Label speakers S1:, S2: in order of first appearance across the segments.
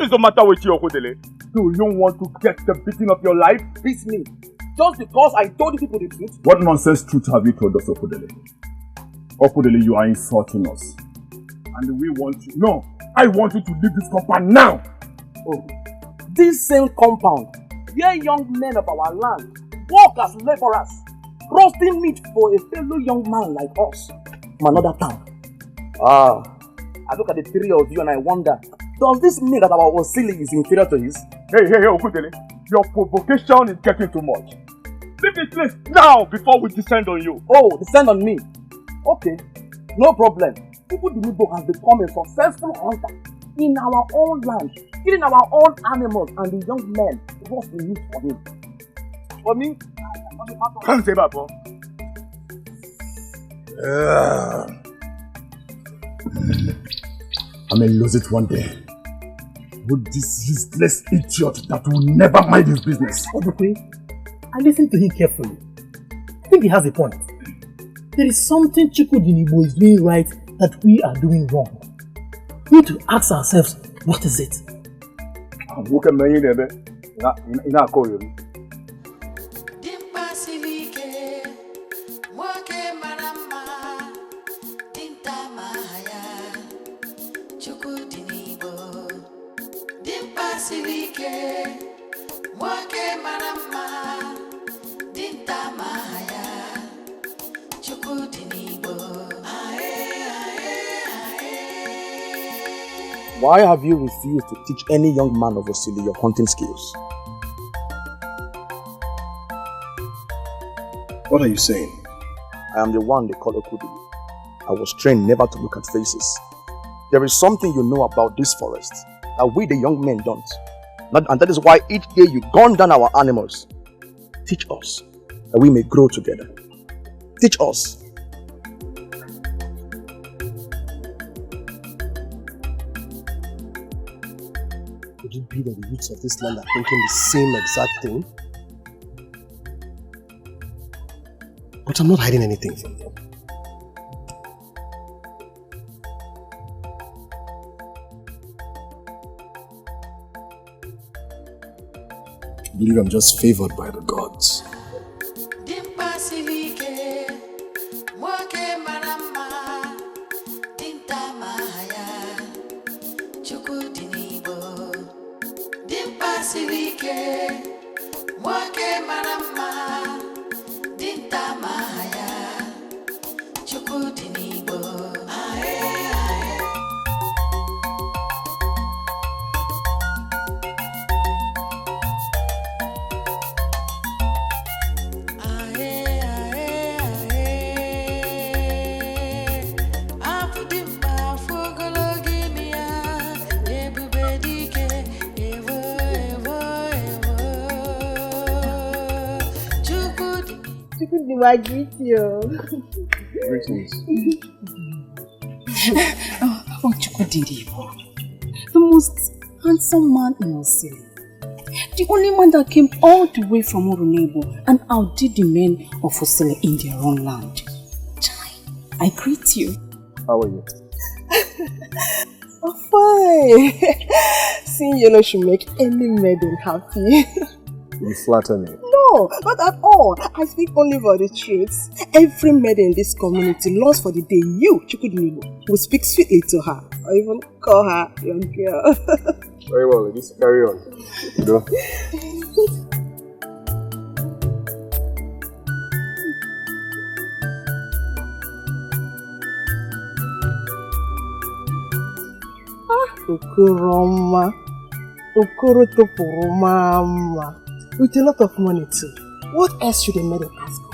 S1: is the matter with you, Okodele? Do you want to get the beating of your life?
S2: Beat me. Just because I told you people the truth?
S1: What nonsense truth have you told us, Okodele? Okodele, you are insulting us. And we want you... No! I want you to leave this compound now!
S2: Oh. This same compound, where young men of our land work as laborers, roasting meat for a fellow young man like us from another town. I look at the three of you and I wonder, does this mean that our Osili is inferior to his?
S1: Hey, Okodele, your provocation is getting too much. Leave this place now before we descend on you.
S2: Oh, descend on me? Okay, no problem. People Dinibo has become a successful hunter in our own land, killing our own animals and the young men roast the meat for him. For me,
S1: can't say that, bro. I may lose it one day. With this useless idiot that will never mind his business.
S3: Obukwe, I listened to him carefully. I think he has a point. There is something Chukwu is doing right that we are doing wrong. We need to ask ourselves, what is it?
S2: Why have you refused to teach any young man of Osili your hunting skills?
S4: What are you saying?
S2: I am the one they call Okudili. I was trained never to look at faces. There is something you know about this forest that we the young men don't. And that is why each day you gun down our animals. Teach us that we may grow together. Teach us.
S4: Could it be that the youths of this land are thinking the same exact thing? But I'm not hiding anything from them. I believe I'm just favored by the gods.
S5: I greet you.
S4: Greetings.
S6: Oh, Chukudiribo, the most handsome man in Osili. The only man that came all the way from Urunebo and outdid the men of Osili in their own land. Chai, I greet you.
S4: How are you?
S5: Oh, fine. Seeing yellow should make any maiden happy.
S4: You flatter me.
S5: No, not at all. I speak only for the truth. Every maiden in this community longs for the day you, Chukudinibo, will speak sweetly to her, or even call her young girl.
S4: Very well, ladies. Carry on. Go.
S5: Okoroma. Okorotoporomama. With a lot of money too. What else should a maiden ask for?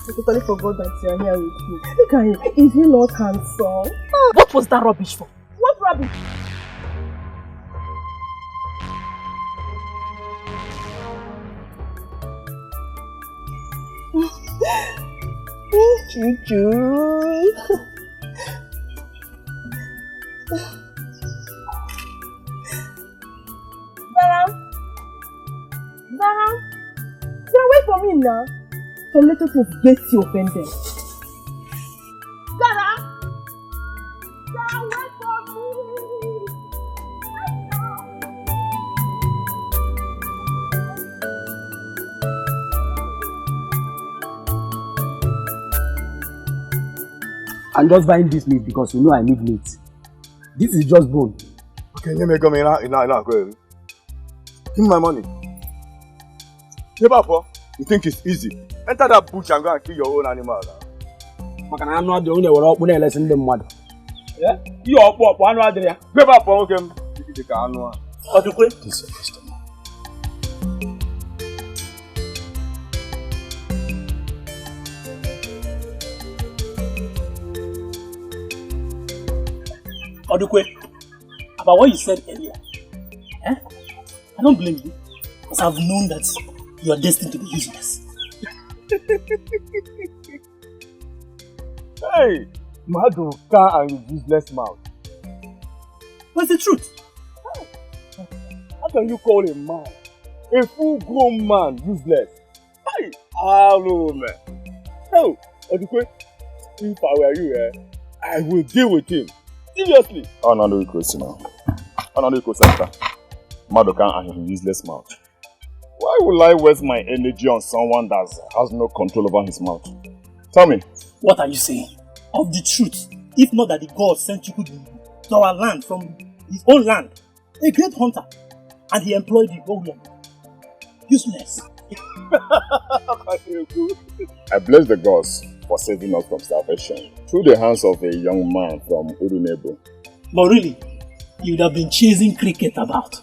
S5: I totally forgot that you are here with me. Look at him. Is he not handsome?
S3: What was that rubbish for?
S5: What rubbish? Choo-choo. Zara, wait for me now. Don't let us get you offended. Zara! Zara, wait for me!
S2: I'm just buying this meat because you know I need meat. This is just bone.
S1: Okay, you make me now. Give me my money. Hey, Papa, you think it's easy? Enter that bush and go and kill your own animal.
S2: I'm not the only one who listen to them mother.
S1: Yeah? You are up one right there. Hey, Papa, okay. This is your customer.
S3: Odukwe, about what you said earlier, I don't blame you, because I've known that you are destined to be useless.
S1: Hey, Maduka and useless mouth.
S3: What's the truth?
S1: How can you call a man, a full-grown man, useless? Hey, hello, man. Oh, Odukwe, if I were you, I will deal with him. Seriously. Another question now. Madoka and his useless mouth. Why will I waste my energy on someone that has no control over his mouth? Tell me.
S3: What are you saying? Of the truth, if not that the God sent Chukwudi to our land from his own land, a great hunter, and he employed you, oh Lord. Useless.
S1: I bless the gods for saving us from starvation through the hands of a young man from Urunebo.
S3: But really, you would have been chasing cricket about.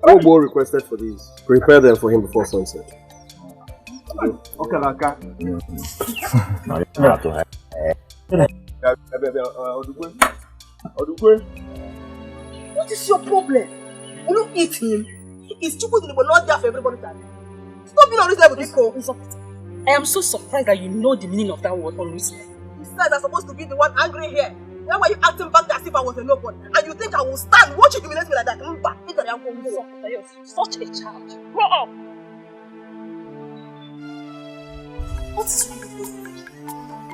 S4: Obo requested for these. Prepare them for him before sunset.
S2: Okay, Laka.
S5: What is your problem? Will you eat him? It's Chukwudi will not there for everybody to eat. Stop being unreasonable, Dikeh.
S6: I am so surprised that you know the meaning of that word, unreasonable.
S5: Besides, I'm supposed to be the one angry here. Then why you acting back as if I was a nobody? And you think I will stand? Watch you humiliate me like that?
S6: You're such a child. Grow up!
S5: What is wrong with you?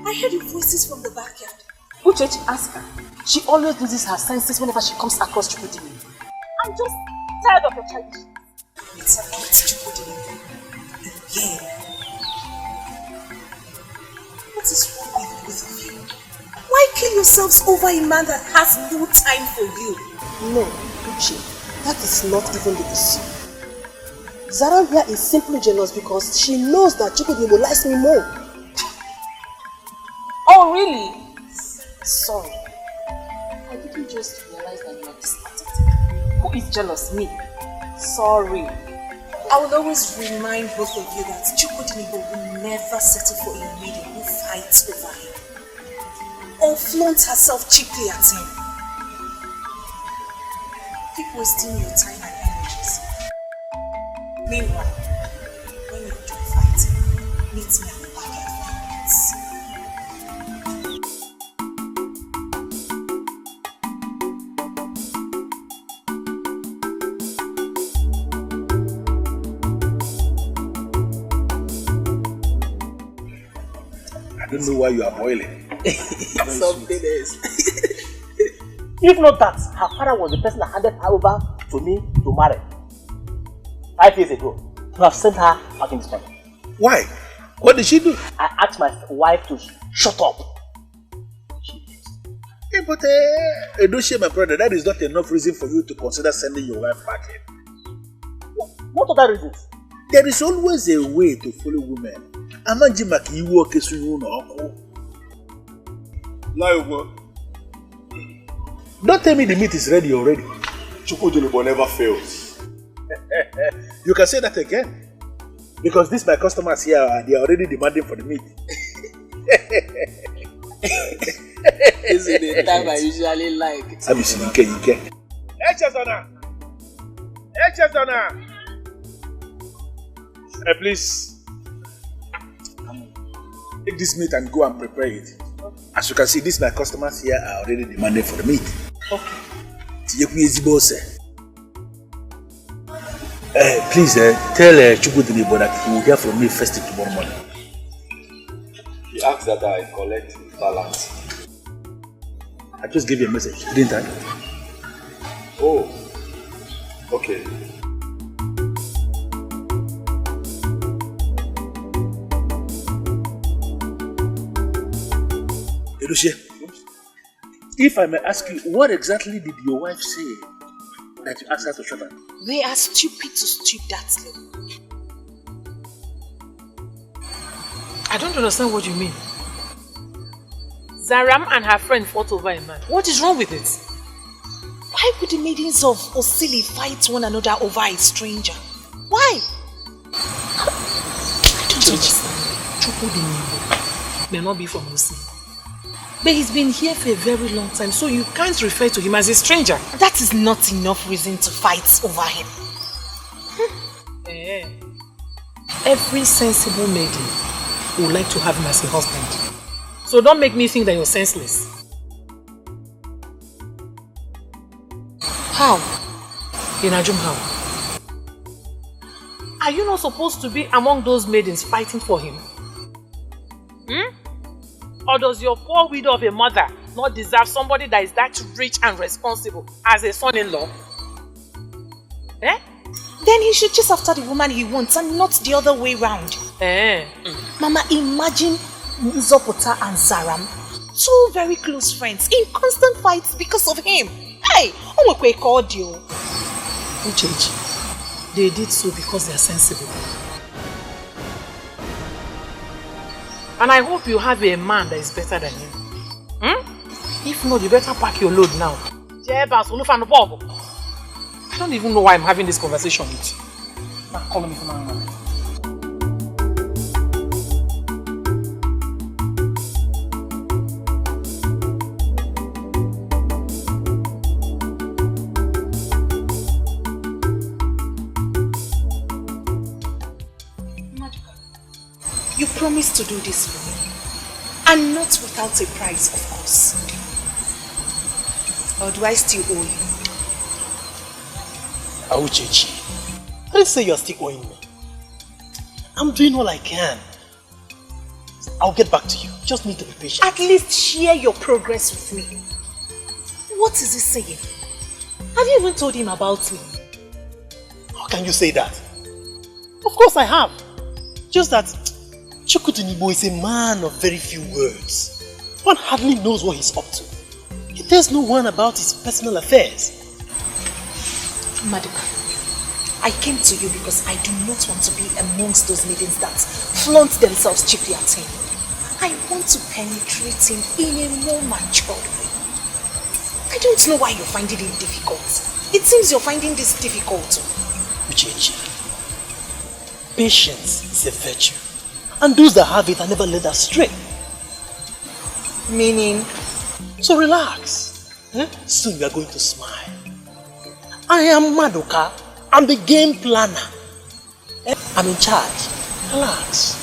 S5: I heard your voices from the backyard.
S6: Uchechi, ask her. She always loses her senses whenever she comes across Chukwudi. I'm just tired of your childish.
S5: It's about Chukwudi. Again. What is wrong with both of you? Why kill yourselves over a man that has no time for you?
S7: No, Uche, that is not even the issue. Zarambia is simply jealous because she knows that Chukwudi likes me more.
S6: Oh, really? Sorry. I didn't just realize that you are this pathetic. Who is jealous? Me? Sorry.
S5: I will always remind both of you that Chukwudi will never settle for a maiden who fights over him or flaunts herself cheaply at him. Keep wasting your time and energies. Meanwhile, when you're done fighting, meet me at the backyard for minutes.
S8: I don't know why you are boiling.
S7: Something else.
S2: If not that, her father was the person that handed her over to me to marry 5 years ago. To have sent her back in this country.
S8: Why? What did she do?
S2: I asked my wife to shut up.
S8: Hey, but don't share my brother. That is not enough reason for you to consider sending your wife back in.
S2: What other reasons?
S8: There is always a way to follow women. Don't tell me the meat is ready already.
S1: Chukwudi never fails.
S8: You can say that again. Because these my customers here, they are already demanding for the meat.
S7: This is the time I usually like.
S8: I'm using Ike. Please take this meat and go and prepare it. As you can see, these my customers here are already demanding for the meat.
S7: Okay.
S8: Please tell Chukudinibo that he will hear from me first thing tomorrow morning.
S1: He asked that I collect the balance.
S8: I just gave you a message, didn't I?
S1: Oh, okay.
S8: Elusia, if I may ask you, what exactly did your wife say that you asked her to shut up?
S7: We are stupid to stoop that low.
S9: I don't understand what you mean. Zaram and her friend fought over a man. What is wrong with it?
S7: Why would the maidens of Osili fight one another over a stranger? Why? I don't understand.
S9: Chukudinibo may not be from Osili. But he's been here for a very long time, so you can't refer to him as a stranger.
S7: That is not enough reason to fight over him.
S9: Every sensible maiden would like to have him as a husband. So don't make me think that you're senseless.
S7: How?
S9: Inajum, how? Are you not supposed to be among those maidens fighting for him? Or does your poor widow of a mother not deserve somebody that is that rich and responsible as a son-in-law?
S7: Then he should chase after the woman he wants and not the other way round. Mama, imagine Nzopota and Zaram, two very close friends, in constant fights because of him. Hey, audio.
S9: Uchechi, they did so because they are sensible. And I hope you have a man that is better than you. If not, you better pack your load now. I don't even know why I'm having this conversation with you. Now call me from my
S7: You promised to do this for me. And not without a price, of course. Or do I still owe you?
S3: Auchechi, I didn't say you're still owing me. I'm doing all I can. I'll get back to you. Just need to be patient.
S7: At least share your progress with me. What is he saying? Have you even told him about me?
S3: How can you say that? Of course I have. Just that Chukudinibo is a man of very few words. One hardly knows what he's up to. He tells no one about his personal affairs.
S7: Maduka, I came to you because I do not want to be amongst those maidens that flaunt themselves cheaply at him. I want to penetrate him in a more matured way. I don't know why you're finding it difficult. It seems you're finding this difficult.
S3: Uchechi, patience is a virtue. And those that have it are never led astray.
S7: Meaning?
S3: So relax. Soon we are going to smile. I am Maduka. I'm the game planner. I'm in charge. Relax.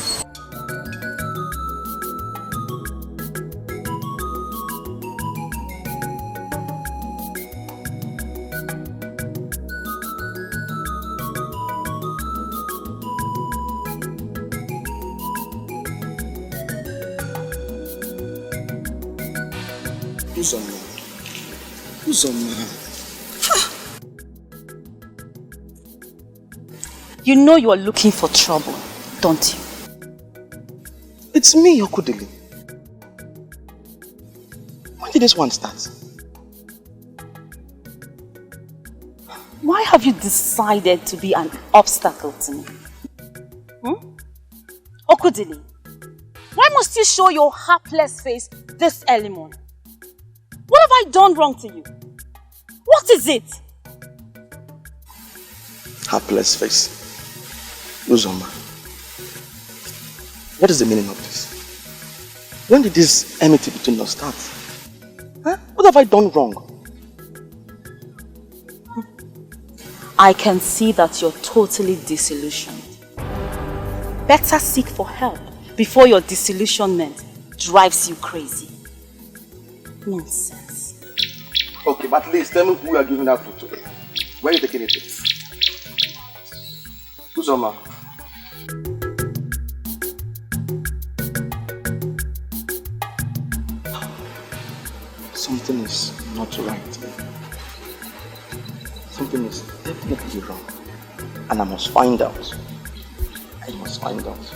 S6: You know you are looking for trouble, don't you?
S10: It's me, Okudili. When did this one start?
S6: Why have you decided to be an obstacle to me? Okudili, why must you show your hapless face this early morning? What have I done wrong to you? What is it?
S10: Hapless face. Uzoma. What is the meaning of this? When did this enmity between us start? What have I done wrong?
S6: I can see that you're totally disillusioned. Better seek for help before your disillusionment drives you crazy. Nonsense.
S10: Okay, but at least tell me who you are giving that food to. Where are you taking it to? Uzoma. Something is not right. Something is definitely wrong. And I must find out. I must find out.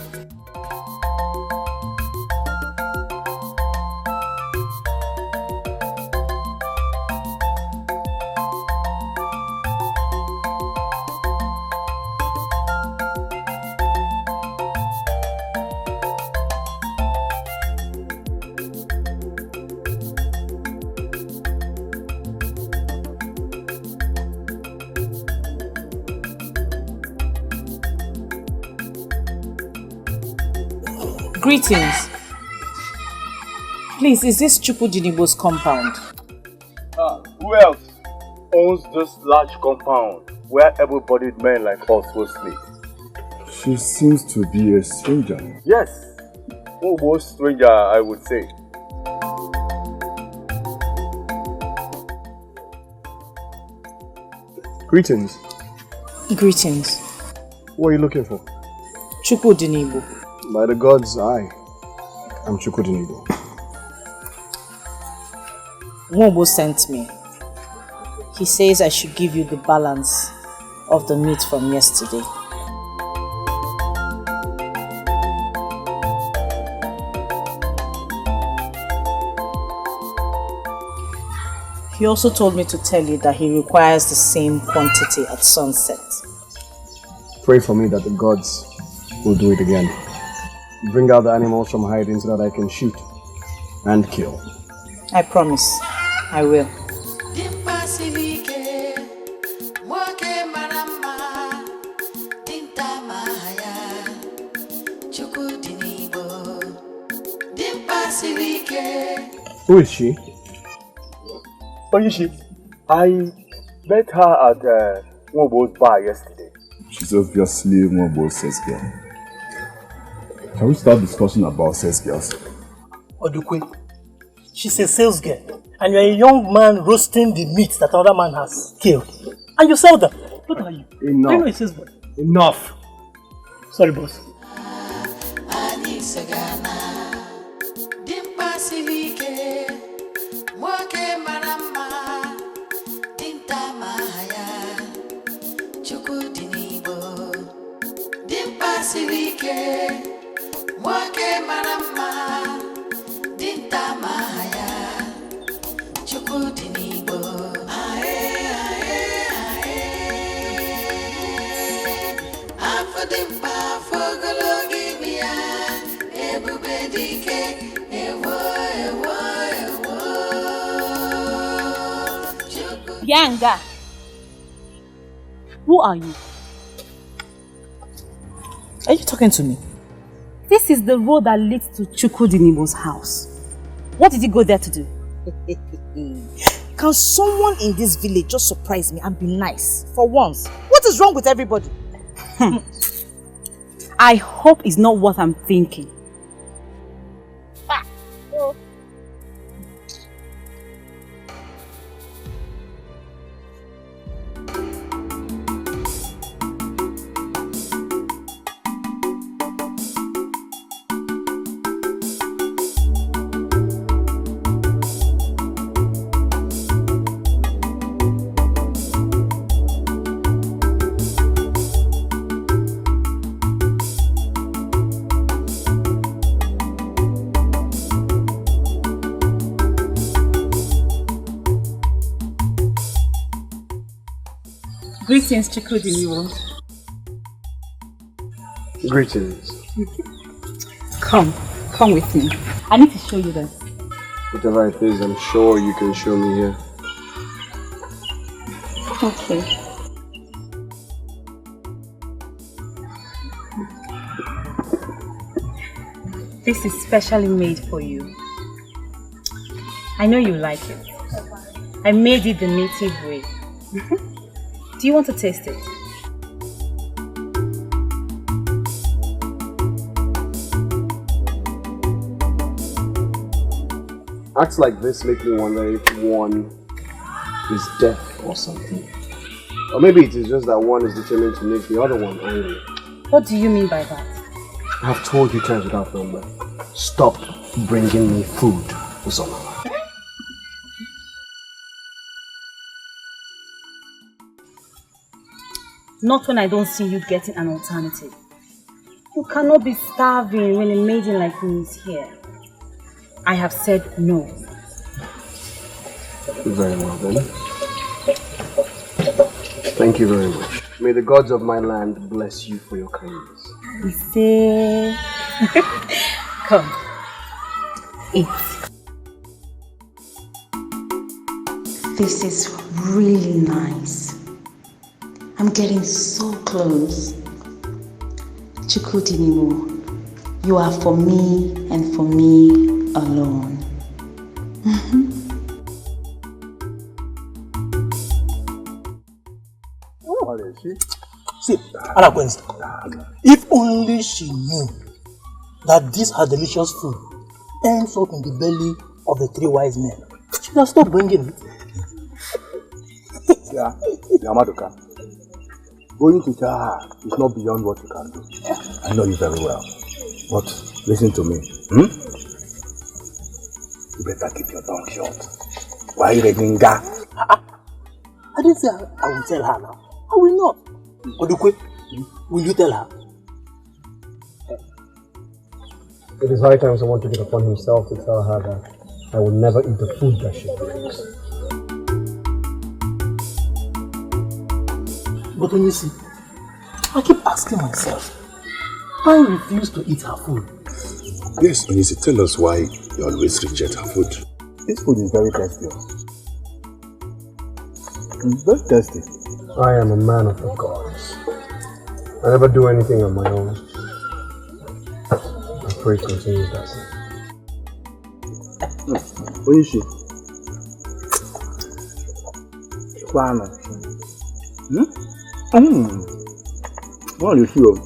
S6: Greetings. Please, is this Chukudinibo's compound?
S1: Who else owns this large compound where able-bodied men like us will sleep?
S11: She seems to be a stranger.
S1: Yes, almost stranger, I would say.
S11: Greetings.
S6: Greetings.
S11: What are you looking for?
S6: Chukudinibo.
S11: By the gods, I am Chukudinibo.
S6: Mobo sent me. He says I should give you the balance of the meat from yesterday. He also told me to tell you that he requires the same quantity at sunset.
S11: Pray for me that the gods will do it again. Bring out the animals from hiding so that I can shoot and kill.
S6: I promise. I will.
S11: Who is she?
S1: Oyishi, I met her at Mobo's bar yesterday.
S11: She's obviously Mobo's sex girl. Can we start discussing about sex girls?
S3: Odukwe, she's a sales girl, and you're a young man roasting the meat that another man has killed. And you sell them. Look at you.
S11: Enough.
S3: I know it says what? Enough. Sorry, boss.
S6: Yanga, who are you? Are you talking to me?
S12: This is the road that leads to Chukudinibo's house. What did he go there to do?
S7: Can someone in this village just surprise me and be nice for once? What is wrong with everybody?
S12: I hope it's not what I'm thinking. Greetings, Chukudinibo.
S11: Greetings.
S12: Come with me. I need to show you this.
S11: Whatever it is, I'm sure you can show me here.
S12: Okay. This is specially made for you. I know you like it. I made it the native way. Do you want to taste it?
S11: Acts like this make me wonder if one is deaf or something. Or maybe it is just that one is determined to make the other one angry.
S12: What do you mean by that?
S11: I have told you times without number. Stop bringing me food, Uzoma.
S12: Not when I don't see you getting an alternative. You cannot be starving when a maiden like me is here. I have said no.
S11: Very well then. Thank you very much. May the gods of my land bless you for your kindness.
S12: We say... Come. Eat.
S7: This is really nice. I'm getting so close. Chukudinimu, you are for me and for me alone.
S3: See, Anakwenzi, if only she knew that this her delicious food ends up in the belly of the three wise men, she would have stopped bringing it.
S1: Yeah, Yamadoka. Going to tell her is not beyond what you can do. I know you very well. But listen to me. You better keep your tongue shut. Why are you reading that?
S3: I didn't say I will tell her now. I will not. Odukwe, will you tell her?
S11: It is high time someone took it upon himself to tell her that I will never eat the food that she brings.
S3: But when you see, I keep asking myself, why I refuse to eat her food?
S13: Yes, Onyisi, tell us why you always reject her food.
S1: This food is very tasty. It's very tasty.
S11: I am a man of the gods. I never do anything on my own. I pray it continues that way.
S1: Onyisi. Kwana. What are you sure?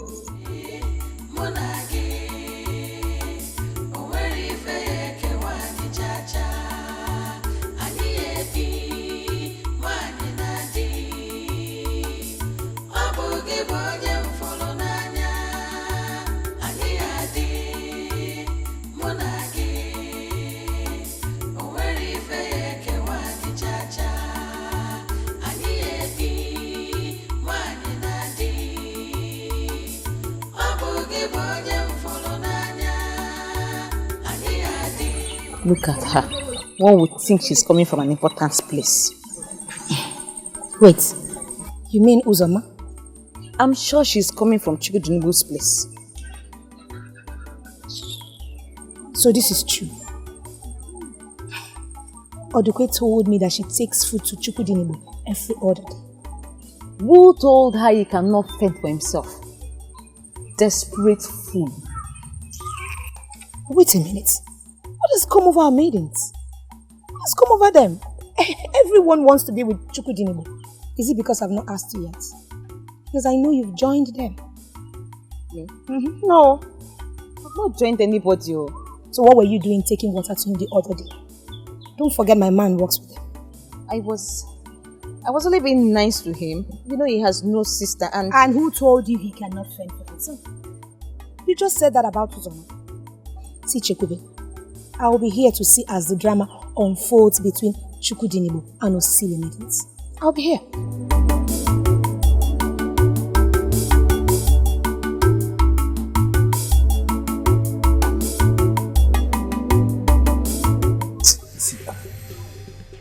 S7: Look at her. One would think she's coming from an important place.
S6: Wait, you mean Uzoma?
S7: I'm sure she's coming from Chukudinibu's place.
S6: So this is true. Odukwe told me that she takes food to Chukudinibu every other day.
S7: Who told her he cannot fend for himself? Desperate fool.
S6: Wait a minute. What has come over our maidens? What's come over them? Everyone wants to be with Chukudinibu. Is it because I've not asked you yet? Because I know you've joined them.
S7: Me? No. I've not joined anybody.
S6: So what were you doing taking water to him the other day? Don't forget my man works with him.
S7: I was only being nice to him. You know he has no sister and...
S6: And who told you he cannot fend for himself? You just said that about Uzoma. See, Chekube, I will be here to see as the drama unfolds between Chukudinibu and Osile Maidens. I'll be here.
S2: See,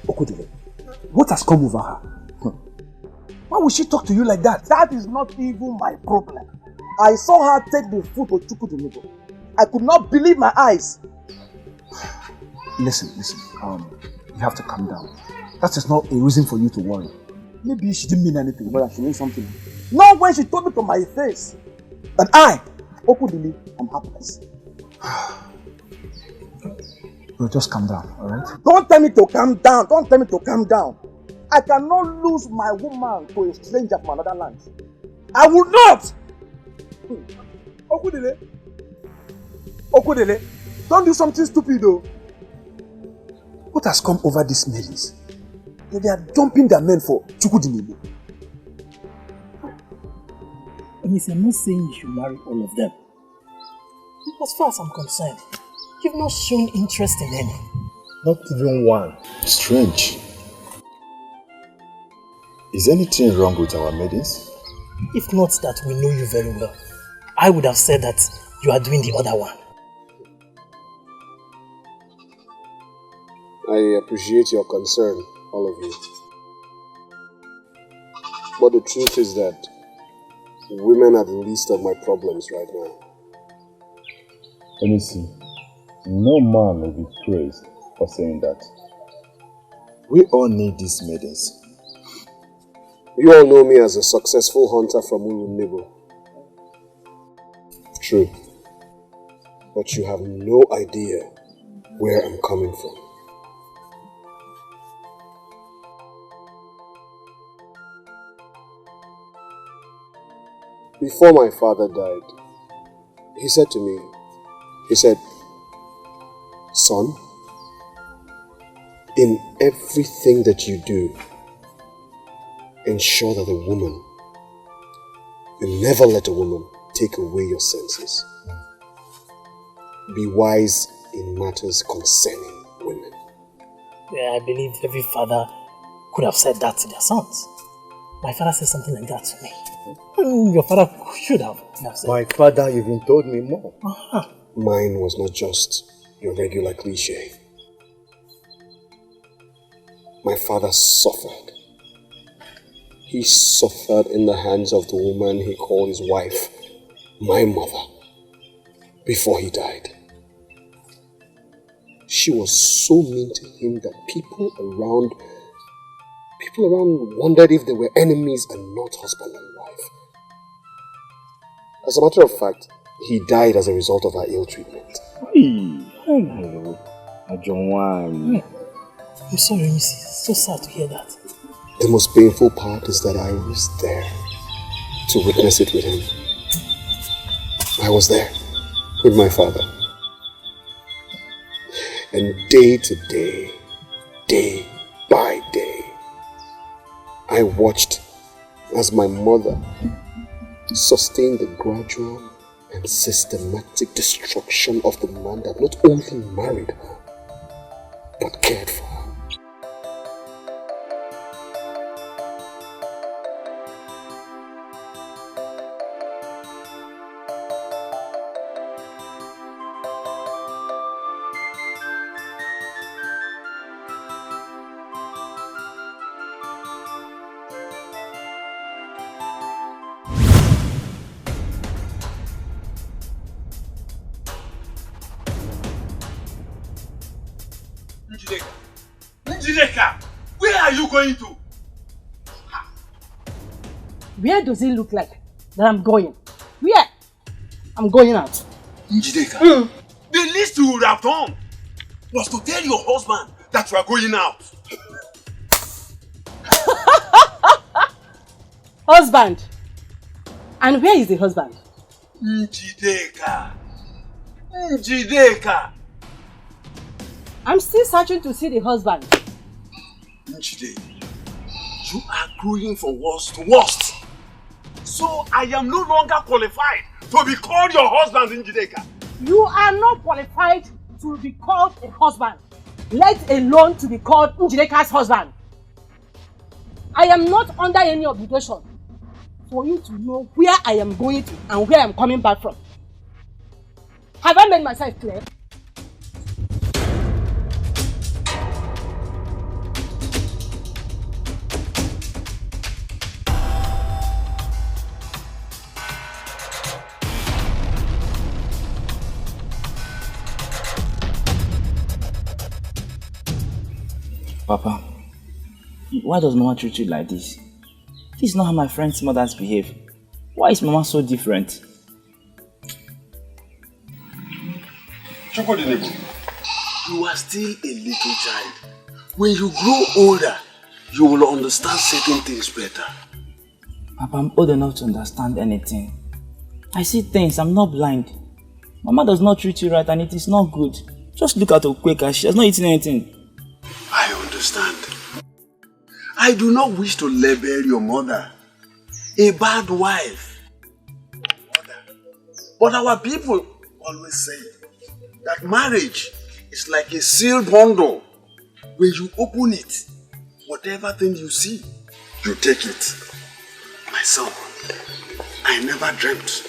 S2: Okudile, what has come over her? Why would she talk to you like that? That is not even my problem. I saw her take the food to Chukudinibu. I could not believe my eyes. Listen, you have to calm down. That is not a reason for you to worry. Maybe she didn't mean anything, but she meant something. Not when she told me to my face that I, Okudili, am hapless. Well, just calm down, alright? Don't tell me to calm down. Don't tell me to calm down. I cannot lose my woman to a stranger from another land. I would not! Okudele, don't do something stupid though. What has come over these maidens?
S14: that they are dumping their men for Chukudinibo.
S3: And I'm not saying you should marry all of them. As far as I'm concerned, you've not shown interest in any.
S13: Not even one. Strange. Is anything wrong with our maidens?
S3: If not that we know you very well, I would have said that you are doing the other one.
S14: I appreciate your concern, all of you. But the truth is that women are the least of my problems right now.
S13: Let me see. No man will be praised for saying that. We all need these maidens.
S14: You all know me as a successful hunter from Urunibo. True. But you have no idea where I'm coming from. Before my father died, he said to me, son, in everything that you do, ensure that you never let a woman take away your senses. Be wise in matters concerning women.
S3: Yeah, I believe every father could have said that to their sons. My father said something like that to me. Your father should have said.
S13: My father even told me more.
S14: Mine was not just your regular cliche. My father suffered. He suffered in the hands of the woman he called his wife, my mother, before he died. She was so mean to him that people around wondered if they were enemies and not husband and wife. As a matter of fact, he died as a result of her ill treatment.
S3: I'm sorry, it's so sad to hear that.
S14: The most painful part is that I was there to witness it with him. I was there with my father. And day to day, day by day, I watched as my mother sustained the gradual and systematic destruction of the man that not only married her, but cared for her.
S1: Where are you going to?
S3: Where does it look like that I'm going? Where? I'm going out.
S1: Njideka, the least you would have done was to tell your husband that you are going out.
S3: Husband? And where is the husband?
S1: Njideka. Njideka.
S3: I'm still searching to see the husband.
S1: Njide, you are growing from worst to worst. So I am no longer qualified to be called your husband, Njideka.
S3: You are not qualified to be called a husband, let alone to be called Njideka's husband. I am not under any obligation for you to know where I am going to and where I am coming back from. Have I made myself clear?
S2: Papa, why does Mama treat you like this? This is not how my friend's mothers behave. Why is Mama so different?
S1: Chukwudinibu, you are still a little child. When you grow older, you will understand certain things better.
S2: Papa, I'm old enough to understand anything. I see things, I'm not blind. Mama does not treat you right and it is not good. Just look at Okweka, she has not eaten anything.
S1: I understand.
S15: I do not wish to label your mother a bad wife. But our people always say that marriage is like a sealed bundle. When you open it, whatever thing you see, you take it. My son, I never dreamt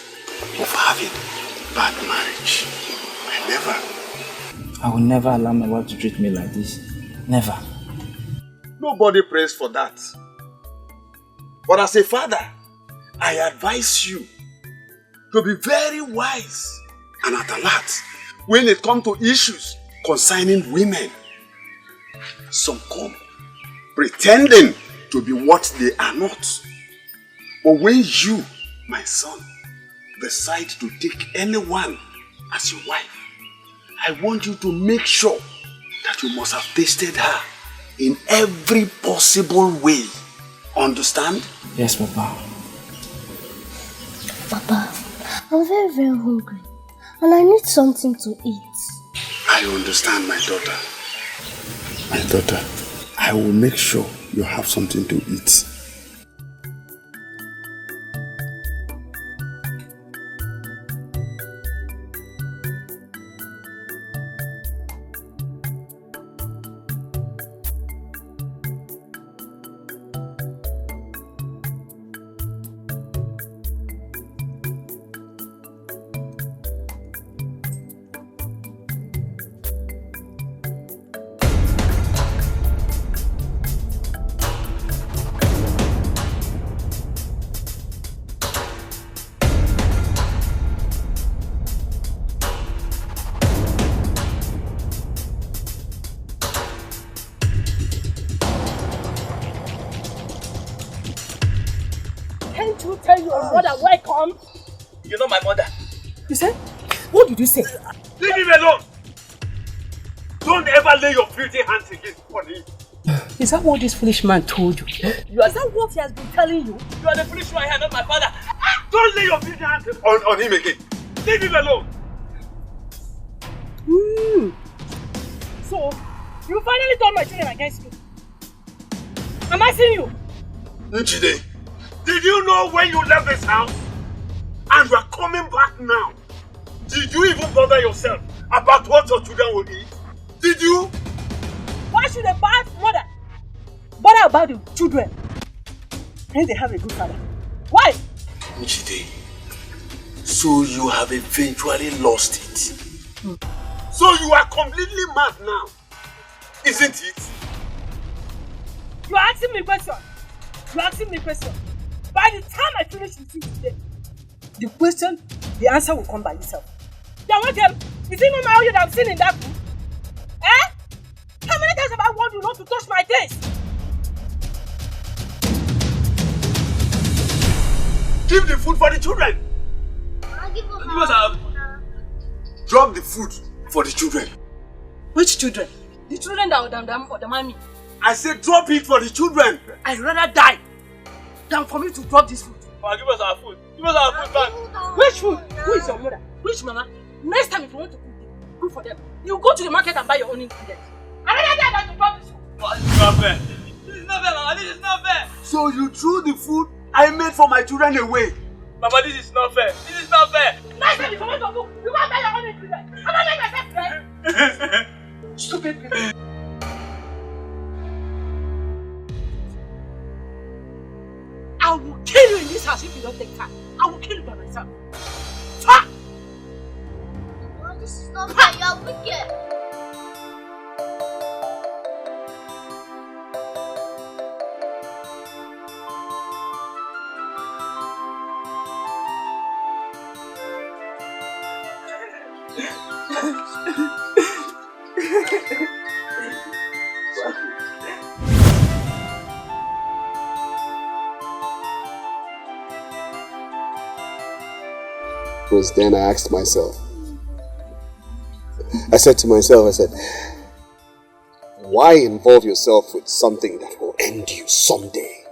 S15: of having bad marriage. I never.
S2: I will never allow my wife to treat me like this. Never.
S15: Nobody prays for that. But as a father, I advise you to be very wise and at alert when it comes to issues concerning women. Some come pretending to be what they are not. But when you, my son, decide to take anyone as your wife, I want you to make sure that you must have tasted her in every possible way. Understand?
S2: Yes, Papa.
S16: Papa, I'm very, very hungry and I need something to eat.
S15: I understand, my daughter. My daughter, I will make sure you have something to eat.
S9: You're not my mother.
S17: You said? What did you say?
S1: Leave him alone! Don't ever lay your filthy hands against me.
S17: Is that what this foolish man told you? Is that what he has been telling you?
S9: You are the foolish one here, not my father.
S1: Don't lay your filthy hands on him again. Leave him alone.
S17: So, you finally turned my children against me. Am I seeing you?
S15: Njide,
S1: did you know when you left this house? And you are coming back now. Did you even bother yourself about what your children will eat? Did you?
S17: Why should a bad mother bother about the children when they have a good father? Why?
S15: Njide, so you have eventually lost it.
S1: So you are completely mad now, isn't it?
S17: You are asking me questions. You are asking me questions. By the time I finish with you today, the answer will come by itself. Then what else? Is it not my you that I've seen in that room? Eh? How many times have I warned you not to touch my taste?
S1: Give the food for the children. Drop the food for the children.
S17: Which children? The children that or the mommy?
S1: I said drop it for the children.
S17: I'd rather die than for me to drop this food.
S9: Give us our food. Give us our food back.
S17: Which food? Who is your mother? Which mama? Next time if you want to cook for them, you go to the market and buy your own ingredients. I'd rather die than to drop this food.
S9: This is not fair. This is not fair, Mama. This is not fair.
S15: So you threw the food I made for my children away?
S9: Mama, this is not fair. This is not fair.
S17: Next time if you want to cook, you go and buy your own ingredients. I'm not making myself fair. Stupid people. I will kill you in this house if you don't take time. I will kill you by myself. Ha!
S16: Oh, this is not fair. You are wicked.
S14: Was then I asked myself, I said to myself, I said, why involve yourself with something that will end you someday?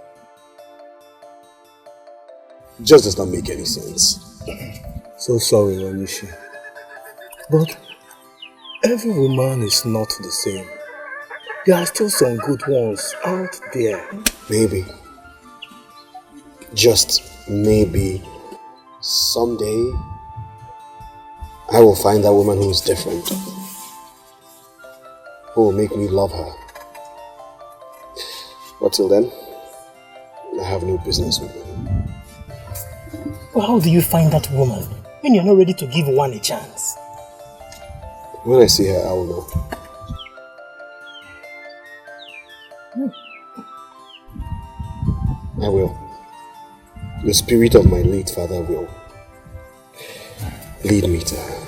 S14: It just does not make any sense.
S18: So sorry, Onishi. But every woman is not the same.
S3: There are still some good ones out there.
S14: Maybe, just maybe, someday I will find that woman who is different, who will make me love her. But till then, I have no business with her.
S3: Well, how do you find that woman when you're not ready to give one a chance?
S14: When I see her, I will know. I will. The spirit of my late father will lead me to her.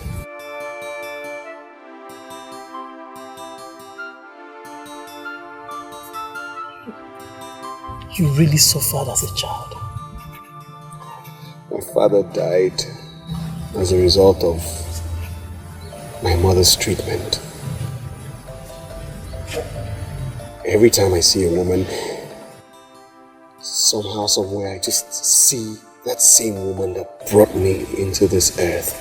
S3: You really suffered as a child.
S14: My father died as a result of my mother's treatment. Every time I see a woman, somehow, somewhere, I just see that same woman that brought me into this earth.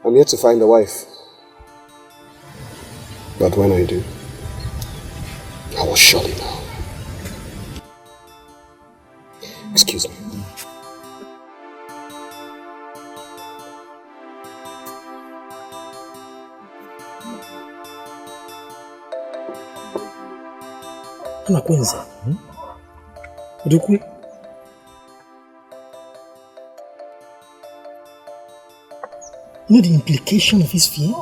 S14: I'm yet to find a wife. But when I do, I will surely know. Excuse me.
S3: Anakwenza. Udukwe. You know the implication of his fear?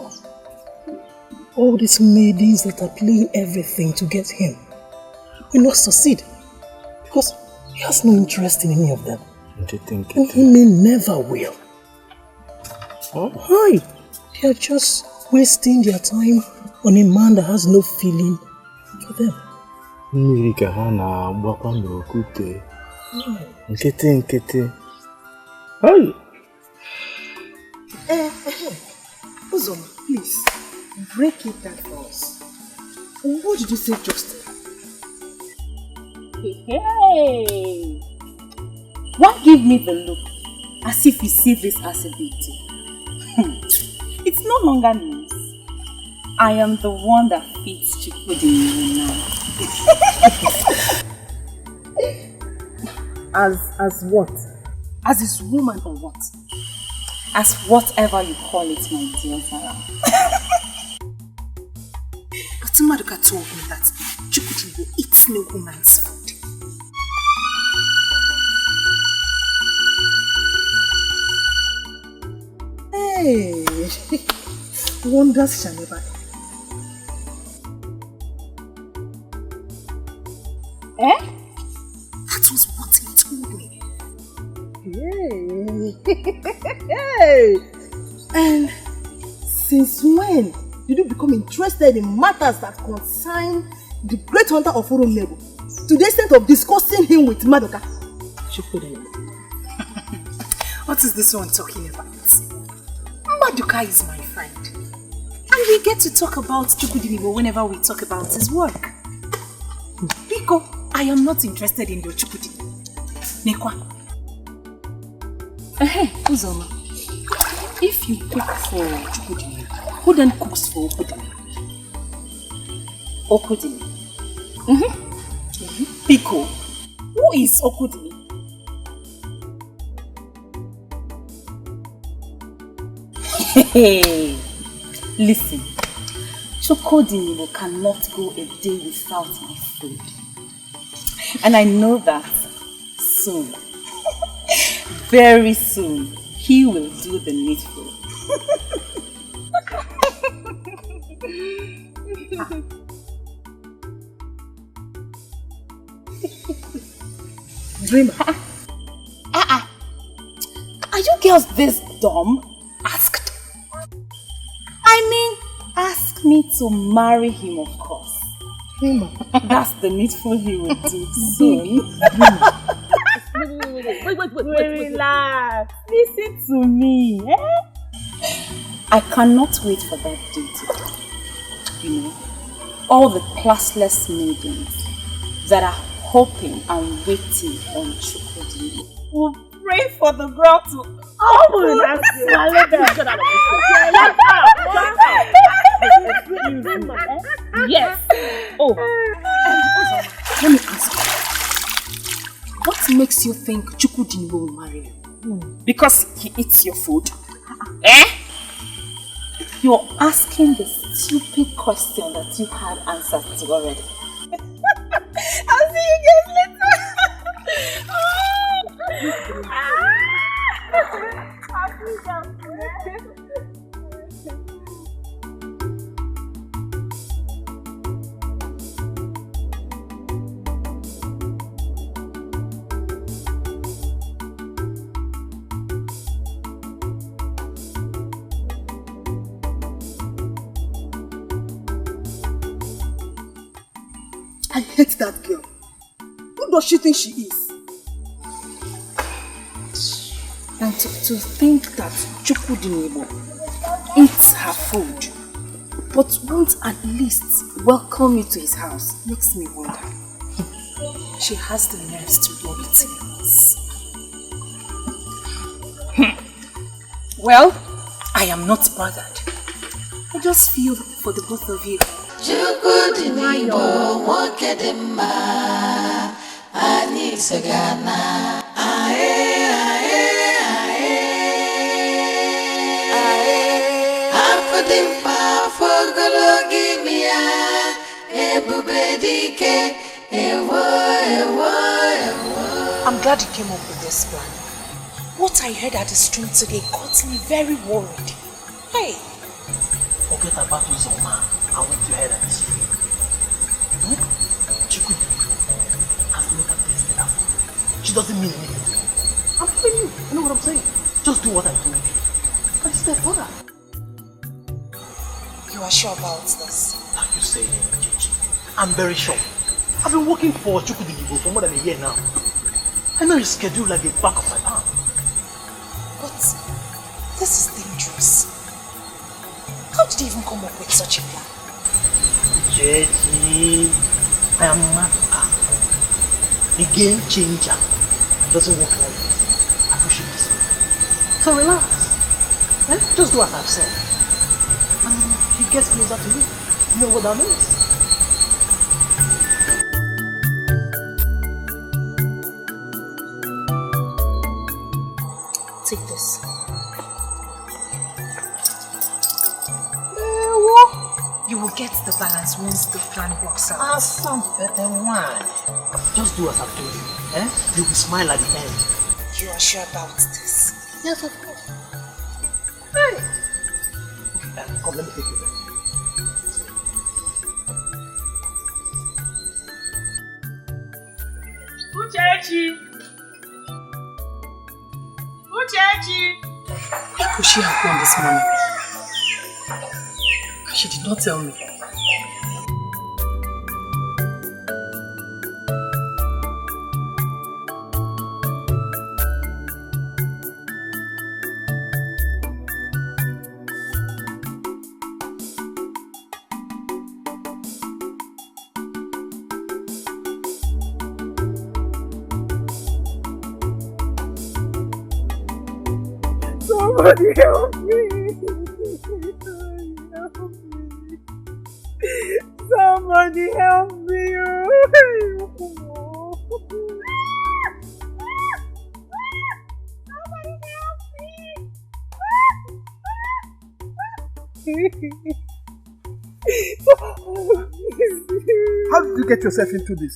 S3: All these maidens that are playing everything to get him will not succeed because he has no interest in any of them. And he may never will. Why? They are just wasting their time on a man that has no feeling for them.
S5: Hey! Uzoma, please, break it down for us. What did you say just?
S12: Hey! Why give me the look as if you see this as a big deal? It's no longer news. I am the one that fits Chukudi now.
S5: As what? As his woman or what?
S12: As whatever you call it, my dear Zara.
S7: Atumaduka told me that Chukudi will eat no woman's food.
S5: Hey! Wonders shall never end.
S12: Eh?
S7: That was what he told me.
S5: Hey! And since when did you become interested in matters that concern the great hunter of Urunebo to the extent of discussing him with Madoka?
S7: What is this one talking about? Madoka is my friend. And we get to talk about Chukudinibo whenever we talk about his work. Biko, I am not interested in your Chukudi. Nekwa.
S12: Uzoma, if you cook for Chukudi, who then cooks for Okudini? Okudini. Biko, who is Okudini? Hey, listen, Chukwudinibo cannot go a day without my food. And I know that soon, very soon, he will do the needful.
S5: Dreamer.
S12: Are you girls this dumb? Asked. I mean, ask me to marry him, of course.
S5: Dreamer.
S12: That's the needful he will do soon. Wait. Relax. Listen to me. I cannot wait for that day to come. You know, all the classless maidens that are hoping and waiting on Chukudi will pray for the girl to
S3: Oh, that's
S6: Yes. Oh, let me ask you. What makes you think Chukudinbo will marry you? Because he eats your food? Eh? You're asking the stupid question that you had answered to already.
S12: I'll see you guys later.
S5: I hate that girl. Who does she think she is?
S6: And to think that Chukudinebo eats her food, but won't at least welcome you to his house, makes me wonder. She has the nerves to do it. Well, I am not bothered. I just feel for the both of you.
S18: Chukudinebo mokedema ani sagana ae afudimpa fogologimia ebube Dikeh ewo.
S7: I'm glad you came up with this plan. What I heard at the stream today got me very worried. Hey!
S2: Forget about Uzoma and what you heard at the street. Chukudinebo has never tasted her food. She doesn't mean anything to me. I'm telling you, you know what I'm saying? Just do what I told you. And step further.
S7: You are sure about this?
S2: Are you saying it, Gigi? I'm very sure. I've been working for Chukudinebo for more than a year now. I know his schedule like the back of my hand.
S7: But this is dangerous. How did you even come up with such a plan?
S2: Gigi, I am Matka. The game changer doesn't work like this. I push it this way. So relax. Just do as I've said. And he gets closer to me. You know what that means?
S7: Take this. You will get the balance once the plan works out.
S2: Some better wine. Just do as I've told you. You will smile at the end.
S7: You are sure about this?
S2: Yes, of course. Hey! Okay, come, let me take you there.
S17: Uchechi!
S6: Where could she have gone this morning? She did not tell me.
S17: Somebody help me! Somebody help me!
S19: How did you get yourself into this?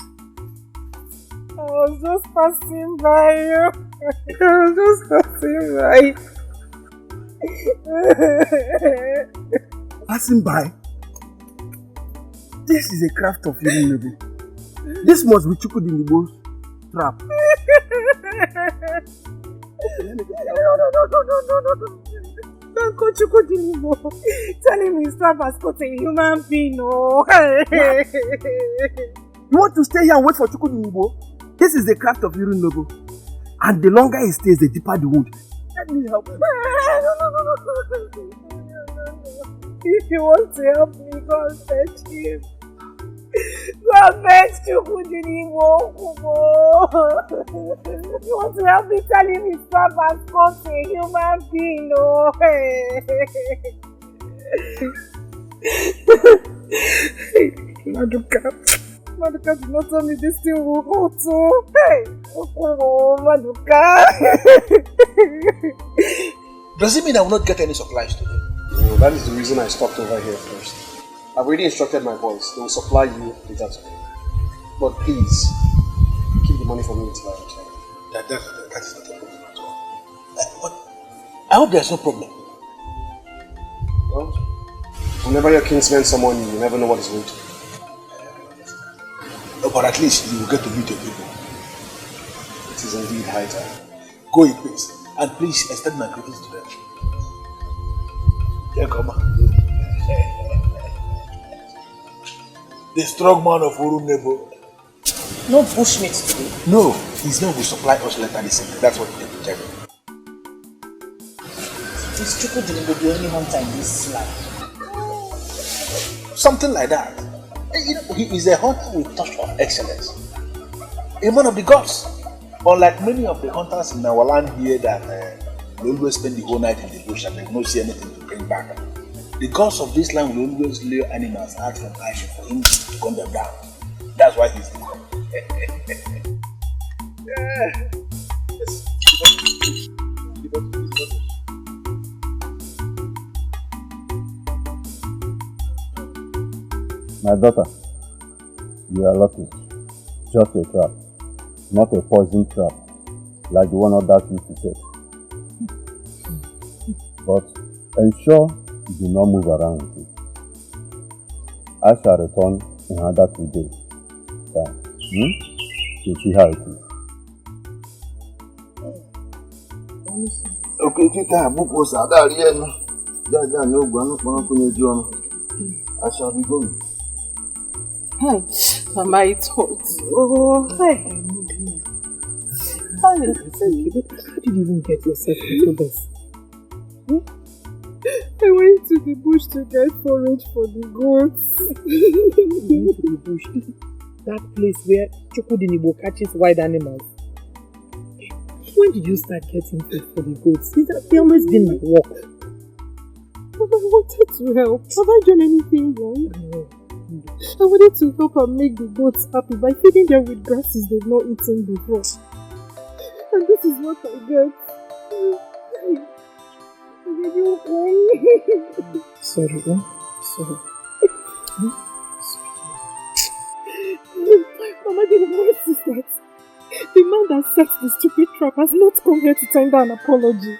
S17: I was just passing by you.
S19: Passing by? This is a craft of Unraveling. This must be Chukudinebo's trap.
S17: No. Don't go Chukudinebo. Tell him his trap has caught a human being. No.
S19: You want to stay here and wait for Chukudinebo? This is the craft of Unraveling. And the longer he stays, the deeper the wound. Let me help him.
S17: No. If you want to help me, go and fetch him. God bless you, Kudinimo. You want to help me tell him his purpose comes to a human being, oh. Maduka did not tell me this thing will hold too. Hey! Oh, Maduka.
S8: Does it mean I will not get any supplies today?
S11: No, that is the reason I stopped over here first. I've already instructed my boys. They will supply you later today. But please, keep the money for me until I return.
S8: That is not a problem at all. But I hope there's no problem.
S11: Well, whenever your king spends some money, you never know what is going to be.
S8: But at least you will get to meet your people.
S11: It is indeed high time.
S8: Go in peace. And please extend my greetings to them. Yeah, come on. The strong man of Urunebo.
S9: No bushmeat today.
S8: No, his men will supply us later this evening. That's what they will tell me.
S9: Is Chukudinigbo the only hunter in this land?
S8: Something like that. You know, he is a hunter with touch of excellence. A man of the gods. Unlike many of the hunters in our land here that they always spend the whole night in the bush and they don't see anything to bring back. The gods of this land will always lure animals out from action for him to gun them down. That's why he's the god.
S13: My daughter, you are lucky. Just a trap, not a poison trap, like the one others used to say. But ensure you do not move around with it. I shall return in another 2 days. To see how it is.
S20: Okay, I shall be going.
S17: Hey, Mama, it hurts. Oh, hey. How did you even get yourself into this? I went to the bush to get forage for the goats. You went to the bush? That place where Chukudinigbo catches wild animals. When did you start getting food for the goats? They always been my work. But I wanted to help. Have I done anything wrong? No. I wanted to help and make the goats happy by feeding them with grasses they've not eaten before. And this is what I get. Sorry, Sorry. Mama, the worst is that the man that set the stupid trap has not come here to tender an apology.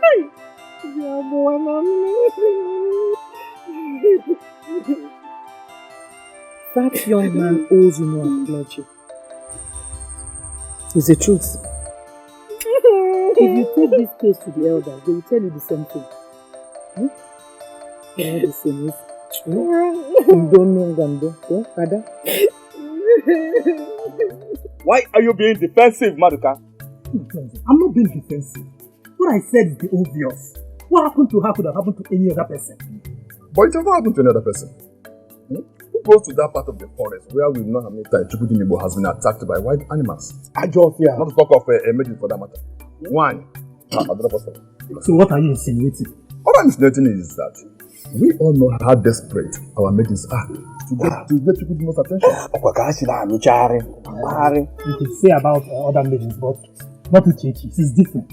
S17: Hey! That young man owes you no apology. It's the truth. If you take this case to the elders, they will tell you the same thing. They are the same. You don't know Gando, Father?
S1: Why are you being defensive, Maduka?
S3: I'm not being defensive. What I said is the obvious. What happened to her could have happened to any other person.
S13: But it never happened to another person. Who goes to that part of the forest where we know how many times Chukudinigbo has been attacked by wild animals?
S1: I just fear.
S13: Not to talk of a maiden for that matter. One.
S3: So what are you insinuating?
S13: What I'm insinuating is that we all know how desperate our maidens are to get Chukudinigbo's attention.
S3: You could say about other maidens, but not to Chechi. It's different.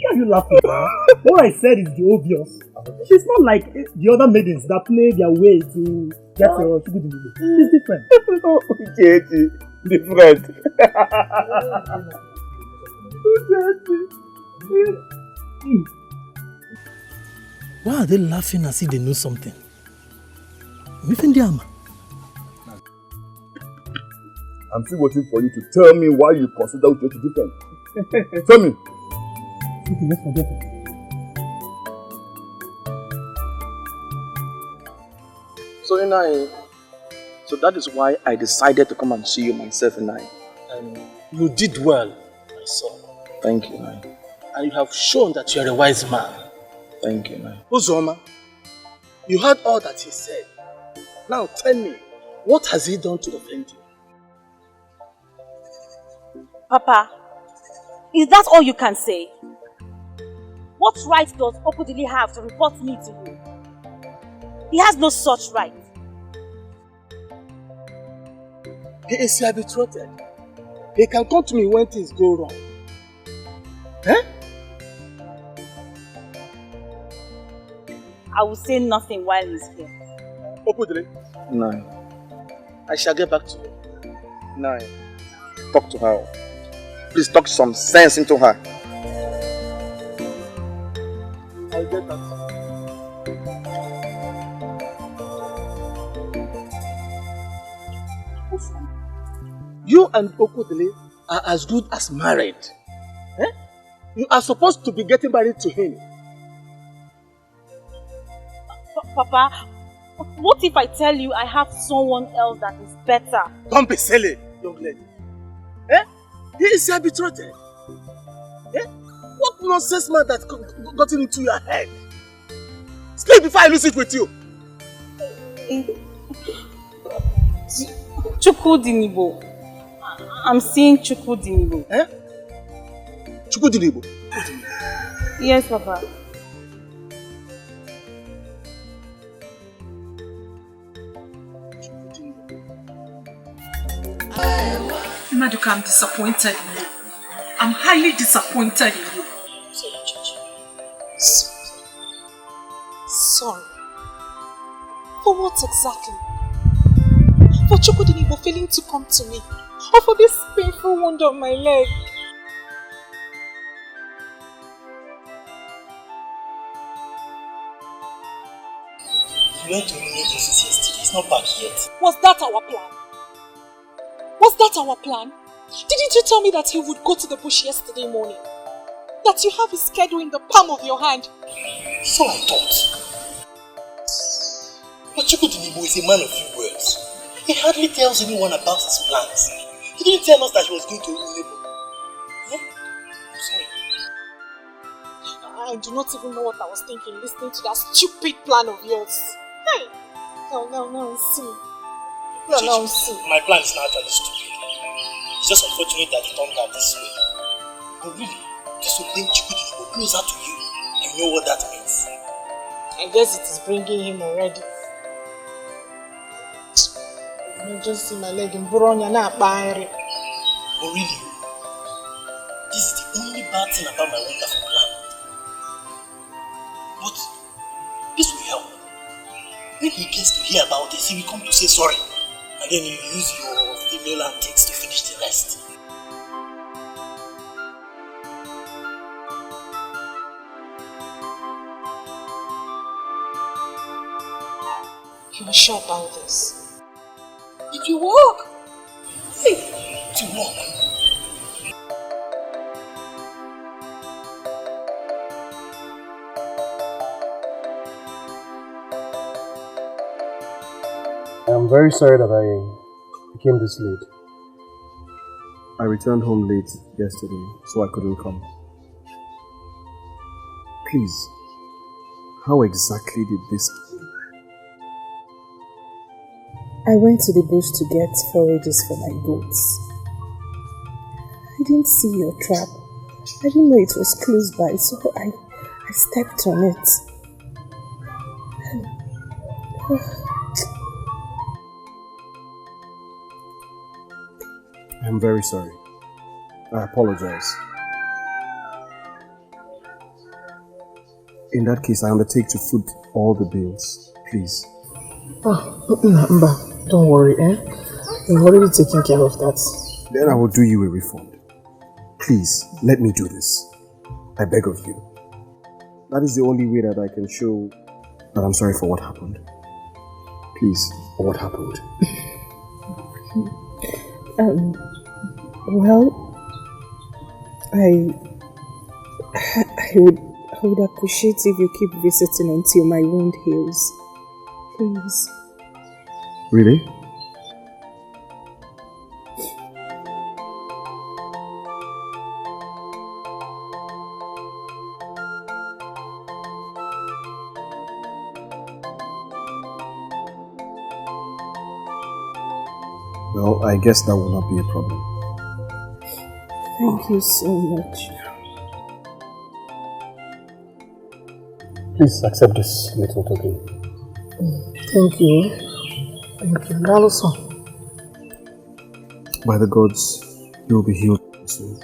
S3: Why are you laughing? What I said is the obvious. She's not like the other maidens that play their way to get Chukudinigbo. She's different.
S1: Chechi, different.
S3: Why are they laughing as if they know something?
S13: I'm still waiting for you to tell me why you consider Uchechi different. Tell me.
S3: Okay, let's forget it.
S10: So Ini, so that is why I decided to come and see you myself, Ini.
S2: And you did well, my son.
S10: Thank you, Ini.
S2: And you have shown that you are a wise man.
S10: Thank you, man.
S2: Uzoma, you heard all that he said. Now tell me, what has he done to offend you?
S21: Papa, is that all you can say? What right does Okudili have to report me to you? He has no such right.
S2: He is your betrothed. He can come to me when things go wrong. Eh?
S21: I will say nothing while he's here.
S2: Okudili?
S10: No.
S2: I shall get back to you.
S10: No. Talk to her. Please talk some sense into her.
S2: I'll get back to you. You and Okudili are as good as married. Eh? You are supposed to be getting married to him.
S21: Papa, what if I tell you I have someone else that is better?
S2: Don't be silly, young lady. Eh? He is your betrothed. Eh? What nonsense man that got into your head? Speak before I lose it with you.
S21: Chukudinibo. I'm seeing Chukudinibo.
S2: Eh? Chukudinibo?
S21: Yes, Papa.
S7: Maduka, I'm disappointed in you. I'm highly disappointed in you. Sorry. For what exactly? For Chukudinibo failing to come to me? Or for this painful wound on my leg?
S3: You went to Nollywood Movies yesterday. It's not back yet.
S7: Was that our plan? Was that our plan? Didn't you tell me that he would go to the bush yesterday morning? That you have his schedule in the palm of your hand?
S3: So I thought. But Chukudinibo is a man of few words. He hardly tells anyone about his plans. He didn't tell us that he was going to Nollywood. I'm sorry.
S7: I do not even know what I was thinking listening to that stupid plan of yours. Hey! No, see. No, see.
S3: My plan is not actually stupid. It's just unfortunate that it turned out this way. But really, this will bring Chukudinibo closer to you. You know what that means.
S7: I guess it is bringing him already. I just see my leg in Buronya na Parental.
S3: But really, this is the only bad thing about my wonderful plan. But this will help. When he gets to hear about this, he will come to say sorry. And then you use your female antics to finish the rest.
S7: You are sure about this? Did you walk?
S3: Hey, to walk.
S11: I'm very sorry that I became this late. I returned home late yesterday, so I couldn't come. Please, how exactly did this happen?
S12: I went to the bush to get forages for my goats. I didn't see your trap. I didn't know it was close by, so I stepped on it.
S11: I'm very sorry. I apologize. In that case, I undertake to foot all the bills. Please.
S9: Mba, don't worry, We've already taken care of that.
S11: Then I will do you a refund. Please, let me do this. I beg of you. That is the only way that I can show that I'm sorry for what happened. Please, for what happened?
S12: Well, I would appreciate if you keep visiting until my wound heals. Please.
S11: Really? Well, I guess that will not be a problem.
S6: Thank you so much.
S11: Please accept this little token.
S3: Thank you. Thank you. And also,
S11: By the gods, you will be healed soon.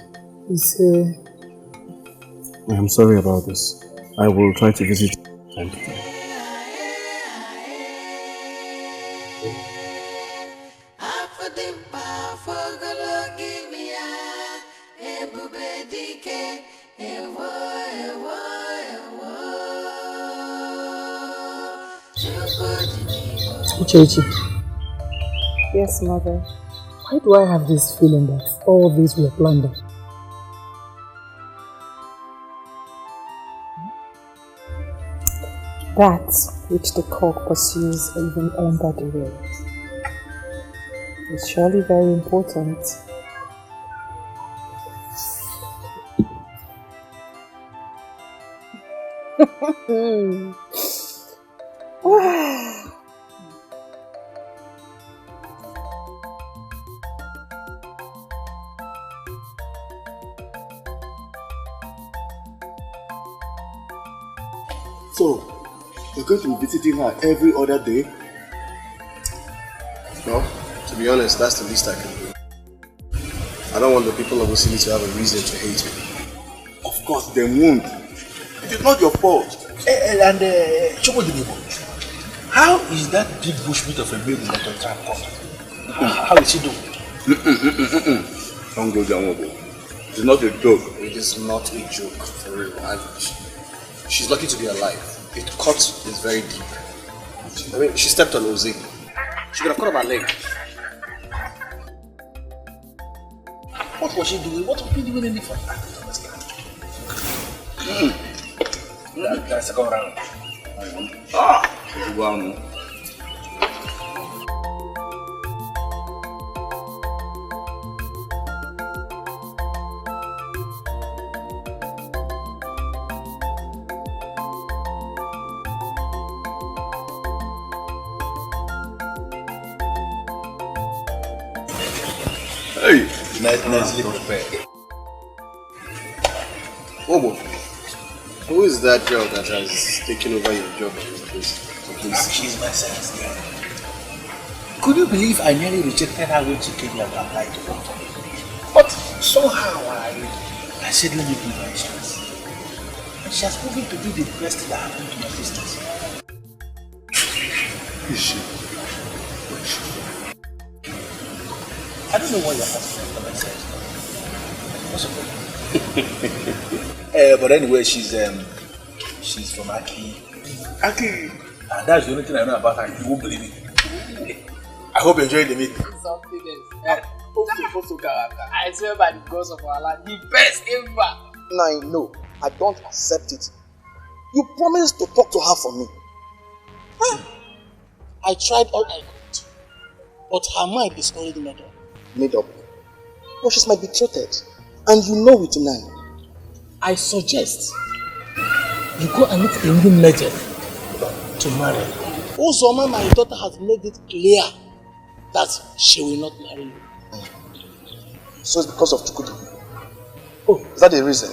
S11: I am sorry about this. I will try to visit time to time.
S3: Uchechi,
S6: Yes, mother.
S3: why do I have this feeling that all these were planned out?
S6: That which the cock pursues even under the rail is surely very important.
S14: So, you're going to be visiting her every other day?
S11: No, to be honest, that's the least I can do. I don't want the people of Osili to have a reason to hate me.
S14: Of course, they won't. It is not your fault.
S8: And Chokodinibo, how is that big bushmeat of a baby that you're trying to cut? How is she doing?
S14: Don't go down, it's not a joke.
S11: It is not a joke, for real. She's lucky to be alive. The cut is very deep. I mean, she stepped on Ozi. She could have cut off her leg.
S8: What was she doing? What was she doing in the front? I don't understand. That's a go around.
S14: Hey!
S8: Nicely prepared.
S11: Obo, who is that girl that has taken over your job at this place?
S8: She's my sales girl. Could you believe I nearly rejected her when she came here to apply to work for me? But somehow I said, let me give her a chance. And she has proven to be the best that happened to my business.
S14: Is she?
S8: I don't know what you're asking for myself. What's but anyway, she's from Aki.
S14: Aki!
S8: And that's the only thing I know about her. You won't believe it. I hope you enjoyed the meeting.
S9: Something else. I swear by the gods of our land, the best ever.
S10: Now, no, I don't accept it. You promised to talk to her for me. Huh? I tried all I could, but her mind is already made up. Made up? But she's my betrothed, and you know it now. I suggest you go and meet a new major to marry. Uzoma, my daughter, has made it clear that she will not marry you. So it's because of Chukudi. Oh, is that the reason?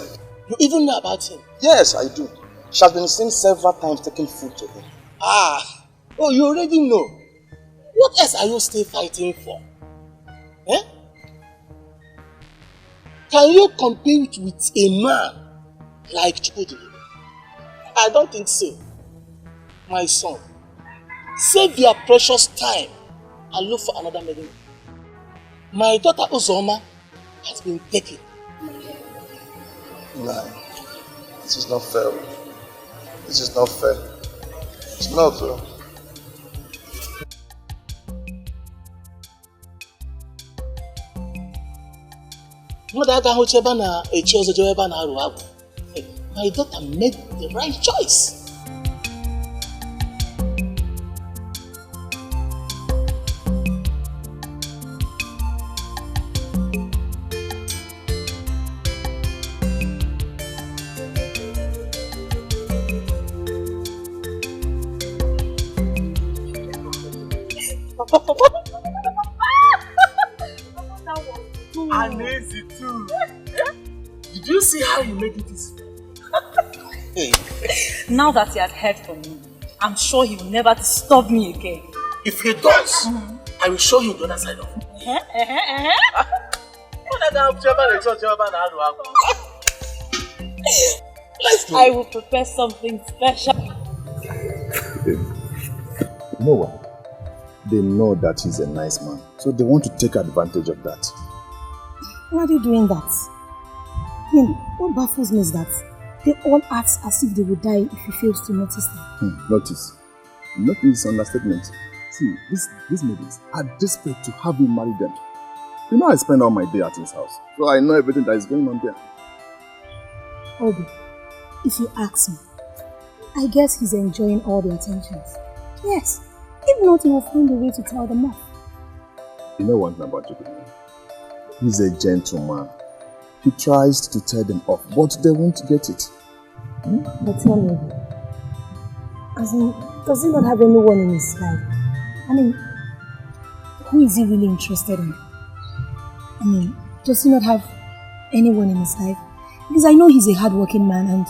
S10: You even know about him? Yes, I do. She has been seen several times taking food to him. Ah, oh, you already know. What else are you still fighting for? Eh? Can you compete with a man like Chukudi? I don't think so. My son, save your precious time and look for another maiden. My daughter Uzoma has been taken. No, this is not fair. This is not fair. It's not fair. My daughter made the right choice.
S15: And easy too. Did you see how he made it easy?
S12: Now that he had heard from me, I'm sure he will never disturb me again.
S10: If he does, I will show him the other side of it.
S12: Let's go. I will prepare something special.
S13: You know what? They know that he's a nice man, so they want to take advantage of that.
S5: Why are they doing that? I mean, what baffles me is that they all act as if they would die if he fails to notice them.
S13: Notice. Notice is understatement. See, these maidens are desperate to have him marry them. You know I spend all my day at his house, so I know everything that is going on there.
S5: Obi, if you ask me, I guess he's enjoying all the attentions. Yes, if not, he will find a way to tell them off.
S13: You know one thing about Jacob? He's a gentleman. He tries to tell them off, but they won't get it.
S5: But tell me, as in, does he not have anyone in his life? I mean, who is he really interested in? I mean, does he not have anyone in his life? Because I know he's a hard-working man and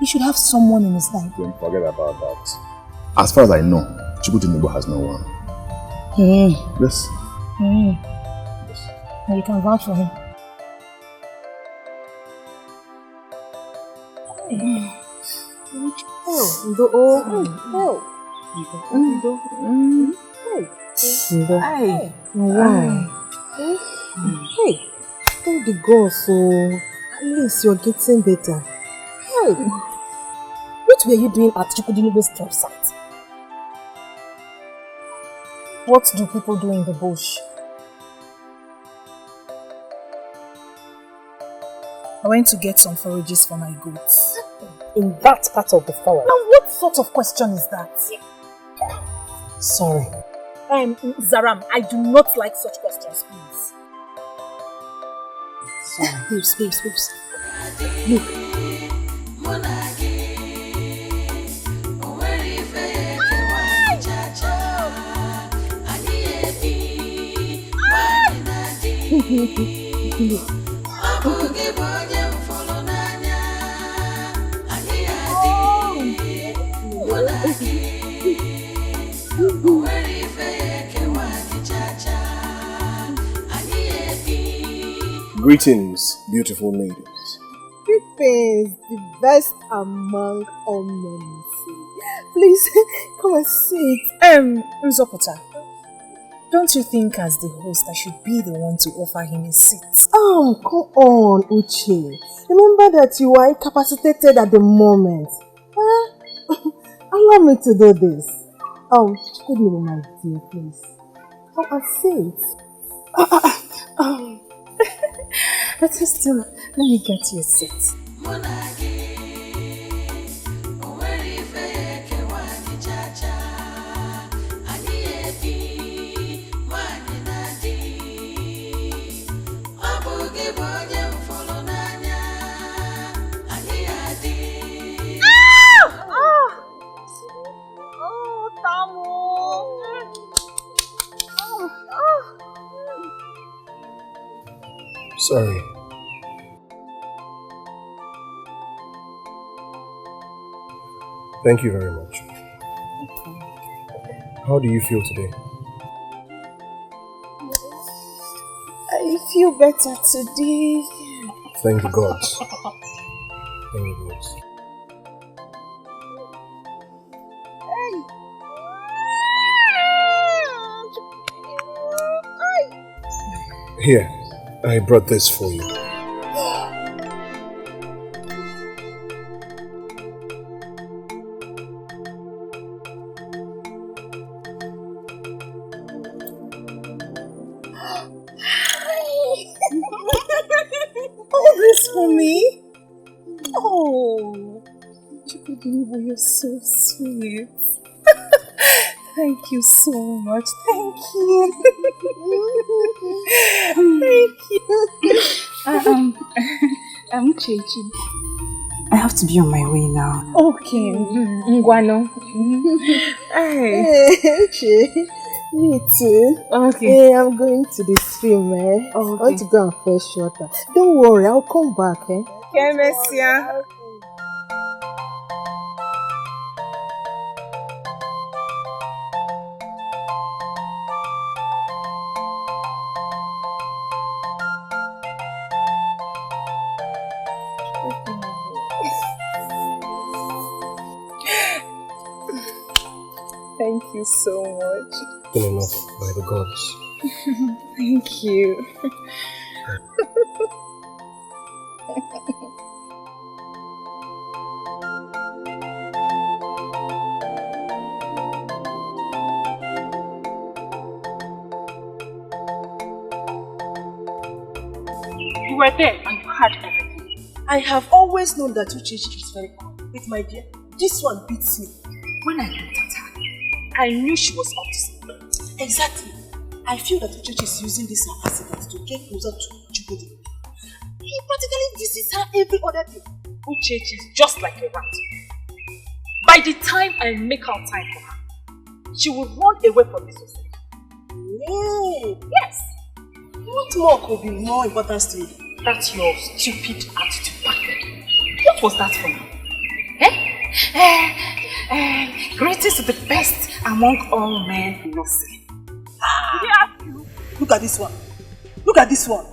S5: he should have someone in his life.
S13: Don't forget about that. As far as I know, Chukwudinibo has no one. Yes.
S5: Now you can vouch for him.
S4: Hey, thank the God, so at least you're getting better. Hey,
S5: what were you doing at Chukwudinibo's job site? What do people do in the bush?
S22: I went to get some forages for my goats.
S5: In that part of the forest? Now what sort of question is that?
S22: Sorry.
S5: Zaram, I do not like such questions, please.
S22: Sorry.
S5: Babes. Look.
S11: Greetings, beautiful maidens.
S4: Greetings, the best among all men. Please, come and sit.
S22: Nzopota, don't you think as the host I should be the one to offer him a seat?
S4: Come on, Uche. Remember that you are incapacitated at the moment. Allow me to do this. Good evening, my dear, please. Come and sit.
S22: But still, let me get you a seat.
S11: Sorry. Thank you very much. How do you feel today?
S22: I feel better today.
S11: Thank the gods. Thank the gods. Here, I brought this for you.
S22: All this for me? Oh, Chukwudinibo, you're so sweet. Thank you so much. Thank you. Thank you. I'm Chechi. I have to be on my way now.
S4: Okay. Ngwano.
S22: Hey.
S4: Che, Me too.
S22: Okay.
S4: Hey, I'm going to the stream, eh?
S22: Oh,
S4: I want to go and fetch water. Don't worry, I'll come back, eh?
S22: Okay, Messia. Thank you so much.
S11: Been enough by the gods.
S22: Thank you.
S17: You were there and you heard everything.
S5: I have always known that Uchechi is very cool. Wait, my dear, this one beats me. When I looked at her, I knew she was up to something. Exactly. I feel that Uchechi is using this accident to get closer to Chukwudi. He practically visits her every other day.
S17: Uchechi is just like a rat. By the time I make out time for her, she will run away from this society.
S5: Yay!
S17: Yes!
S5: What more could be more important to you?
S17: That's your stupid attitude back then. What was that for now? Greetings to the best among all men in Nollywood.
S5: Look at this one. Look at this one.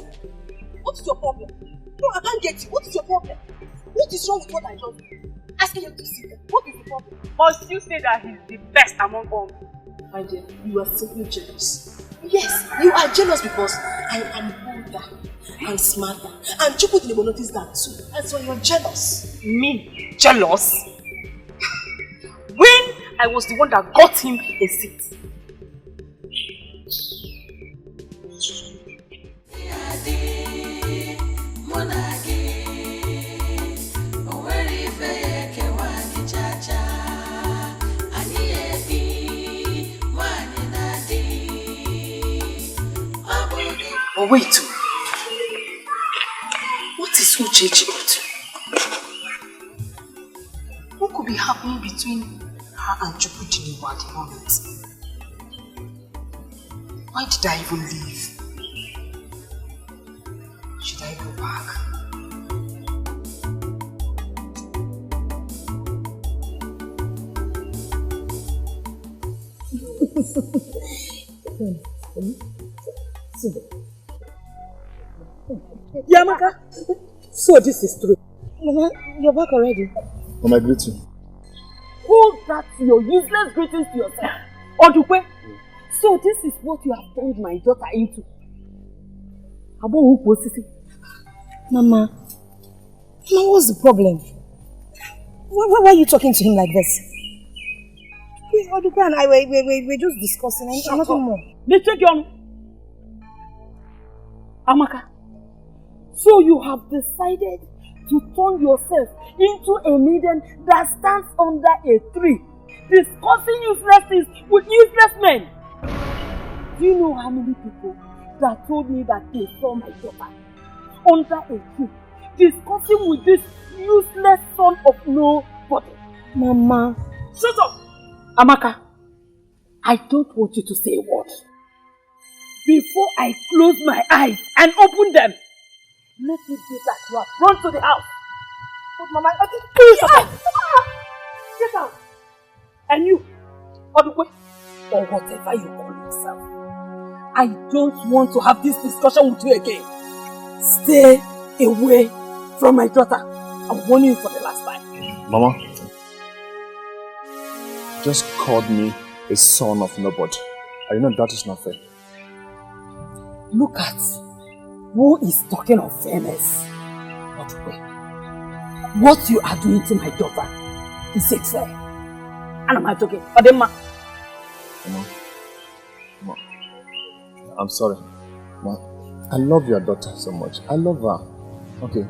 S5: What is your problem? No, I can't get you. What is your problem? What is wrong with what I love? Asking you to see them. What is the problem?
S17: Must you say that he's the best among all men?
S5: My dear, you are simply jealous. Yes, you are jealous because I am older and smarter. And Chukwudi will notice that too. And so you're jealous.
S17: Me? Jealous? When I was the one that got him a seat.
S5: But wait, what is Uchechi up to? What could be happening between her and Chukwudi at the moment? Why did I even leave? Should I go back?
S17: Yamaka, so this is true.
S4: Mama, you're back already.
S13: Mama, I greet you.
S17: Hold that your useless greetings to yourself. Odukwe, so this is what you have turned my daughter into.
S22: Mama, what's the problem? Why are you talking to him like this? Odukwe and I, we're just discussing and nothing more.
S17: Amaka, so you have decided to turn yourself into a maiden that stands under a tree, discussing useless things with useless men. Do you know how many people that told me that they saw my daughter under a tree, discussing with this useless son of nobody?
S22: Mama.
S17: Shut up! Amaka, I don't want you to say a word. Before I close my eyes and open them, let it be that you have run to the house. But Mama, get out. And you, Odukwe, or whatever you call yourself, I don't want to have this discussion with you again. Stay away from my daughter. I'm warning you for the last time.
S13: Mama, just called me a son of nobody. I know that is not fair.
S17: Look at who is talking of fairness. What you are doing to my daughter is it fair? And am I talking?
S13: Mama, I'm sorry. Ma, I love your daughter so much. I love her. Okay,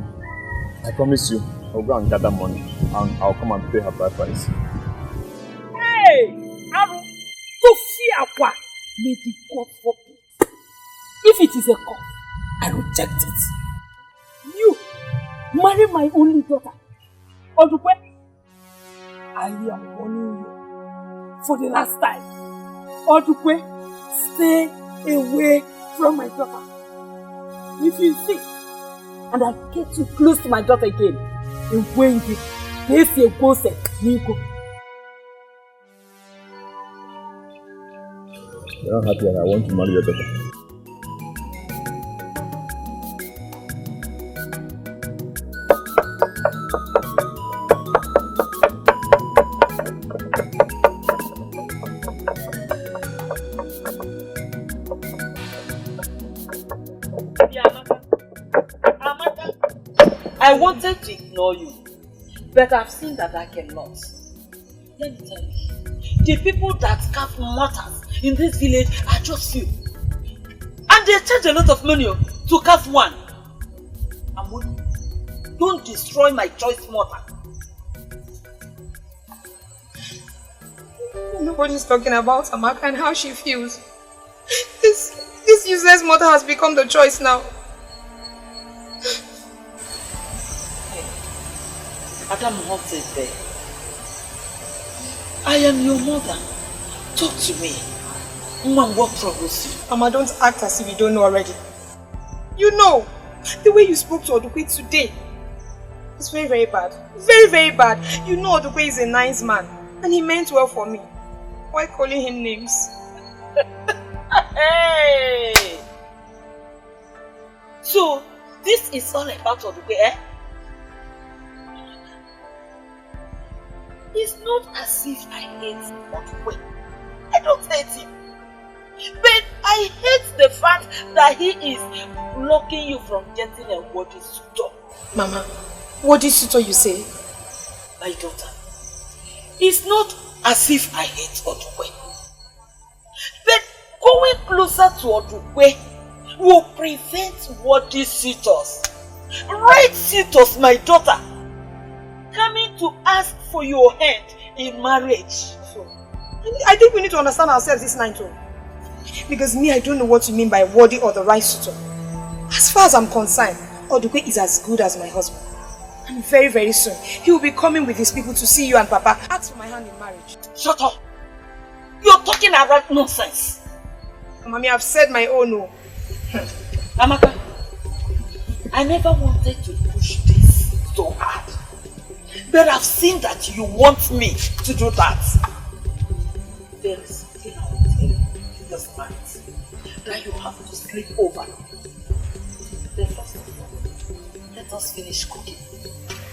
S13: I promise you, I'll go and gather money and I'll come and pay her bride price.
S17: Hey! Aru! To fear what? May the God forbid. If it is a cause, I reject it. You marry my only daughter. Odukwe, I am warning you for the last time. Odukwe, stay away from my daughter. If you insist, and I get you close to my daughter again, away with it. This is a ghost, Nico.
S13: You're not happy and I want to marry your daughter.
S9: I wanted to ignore you, but I've seen that I cannot. Let me tell you, the people that carve matters in this village are just few. And they charge a lot of money to carve one. I'm warning you, don't destroy my choice mortar.
S16: Nobody's talking about Amaka and how she feels. This useless mother has become the choice now.
S9: Adam wants it there. I am your mother. Talk to me. Mom, what troubles you?
S16: Mama, don't act as if you don't know already. You know, the way you spoke to Odukwe today is very, very bad. Very, very bad. You know Odukwe is a nice man and he meant well for me. Why calling him names?
S9: Hey! So, this is all about Odukwe, eh? It's not as if I hate Odukwe. I don't hate him. But I hate the fact that he is blocking you from getting a worthy suitor.
S16: Mama, worthy suitor you say?
S9: My daughter, it's not as if I hate Odukwe. But going closer to Odukwe will prevent worthy suitors. Right suitors, my daughter, coming to ask for your hand in marriage.
S16: So, I think we need to understand ourselves this night too. Because me, I don't know what you mean by worthy or the right suitor. As far as I'm concerned, Odukwe is as good as my husband. And very, very soon, he will be coming with his people to see you and Papa ask for my hand in marriage.
S9: Shut up! You're talking about nonsense.
S16: Mommy, I've said my own no.
S9: Amaka, I never wanted to push this so hard. But I've seen that you want me to do that. There is something I will tell you this night that you have to sleep over. Then first of all, let us finish cooking.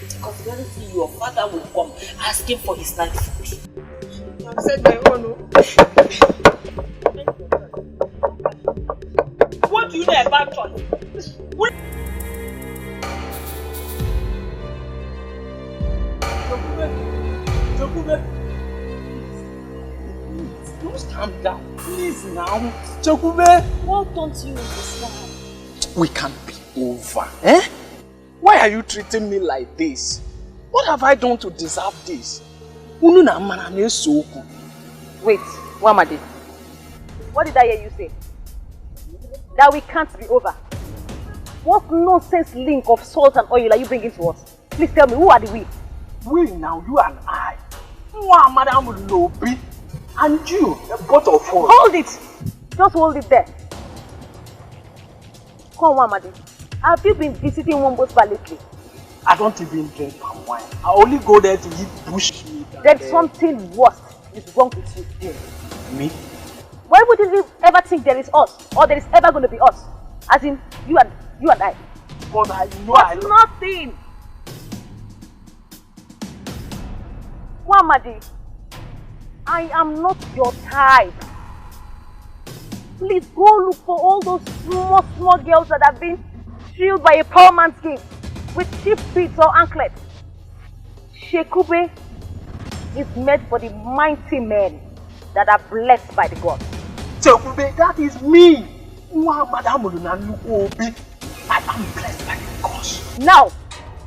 S9: Because very soon your father will come asking for his night food.
S16: I've said my own no.
S9: What do you know about choice? What? Just calm down, please now.
S2: Chokube!
S21: What don't you understand?
S2: We can't be over, eh? Why are you treating me like this? What have I done to deserve this?
S21: Wait, Wamadi. What did I hear you say? That we can't be over. What nonsense link of salt and oil are you bringing to us? Please tell me, who are the we?
S2: We now, you and I. Madam Lobi. And you, both of us.
S21: Hold it! Just hold it there. Come on, Wamadi. Have you been visiting Wombo's bar lately?
S2: I don't even drink palm wine. I only go there to eat bush meat.
S21: There's something worse is wrong with you.
S2: Yeah. Me?
S21: Why would you ever think there is us? Or there is ever going to be us? As in, you and I.
S2: But I know
S21: That's nothing! Wamadi, I am not your type. Please go look for all those small girls that have been thrilled by a poor man's gift with cheap beads or anklets. Shekube is made for the mighty men that are blessed by the gods.
S2: Shekube, that is me. I am blessed by the gods.
S21: Now,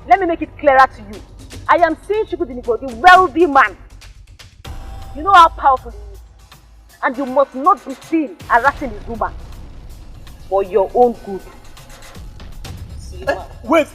S21: let me make it clearer to you. I am seeing Chukudinigo, the wealthy man. You know how powerful he is. And you must not be seen harassing his woman. For your own good.
S2: Wait.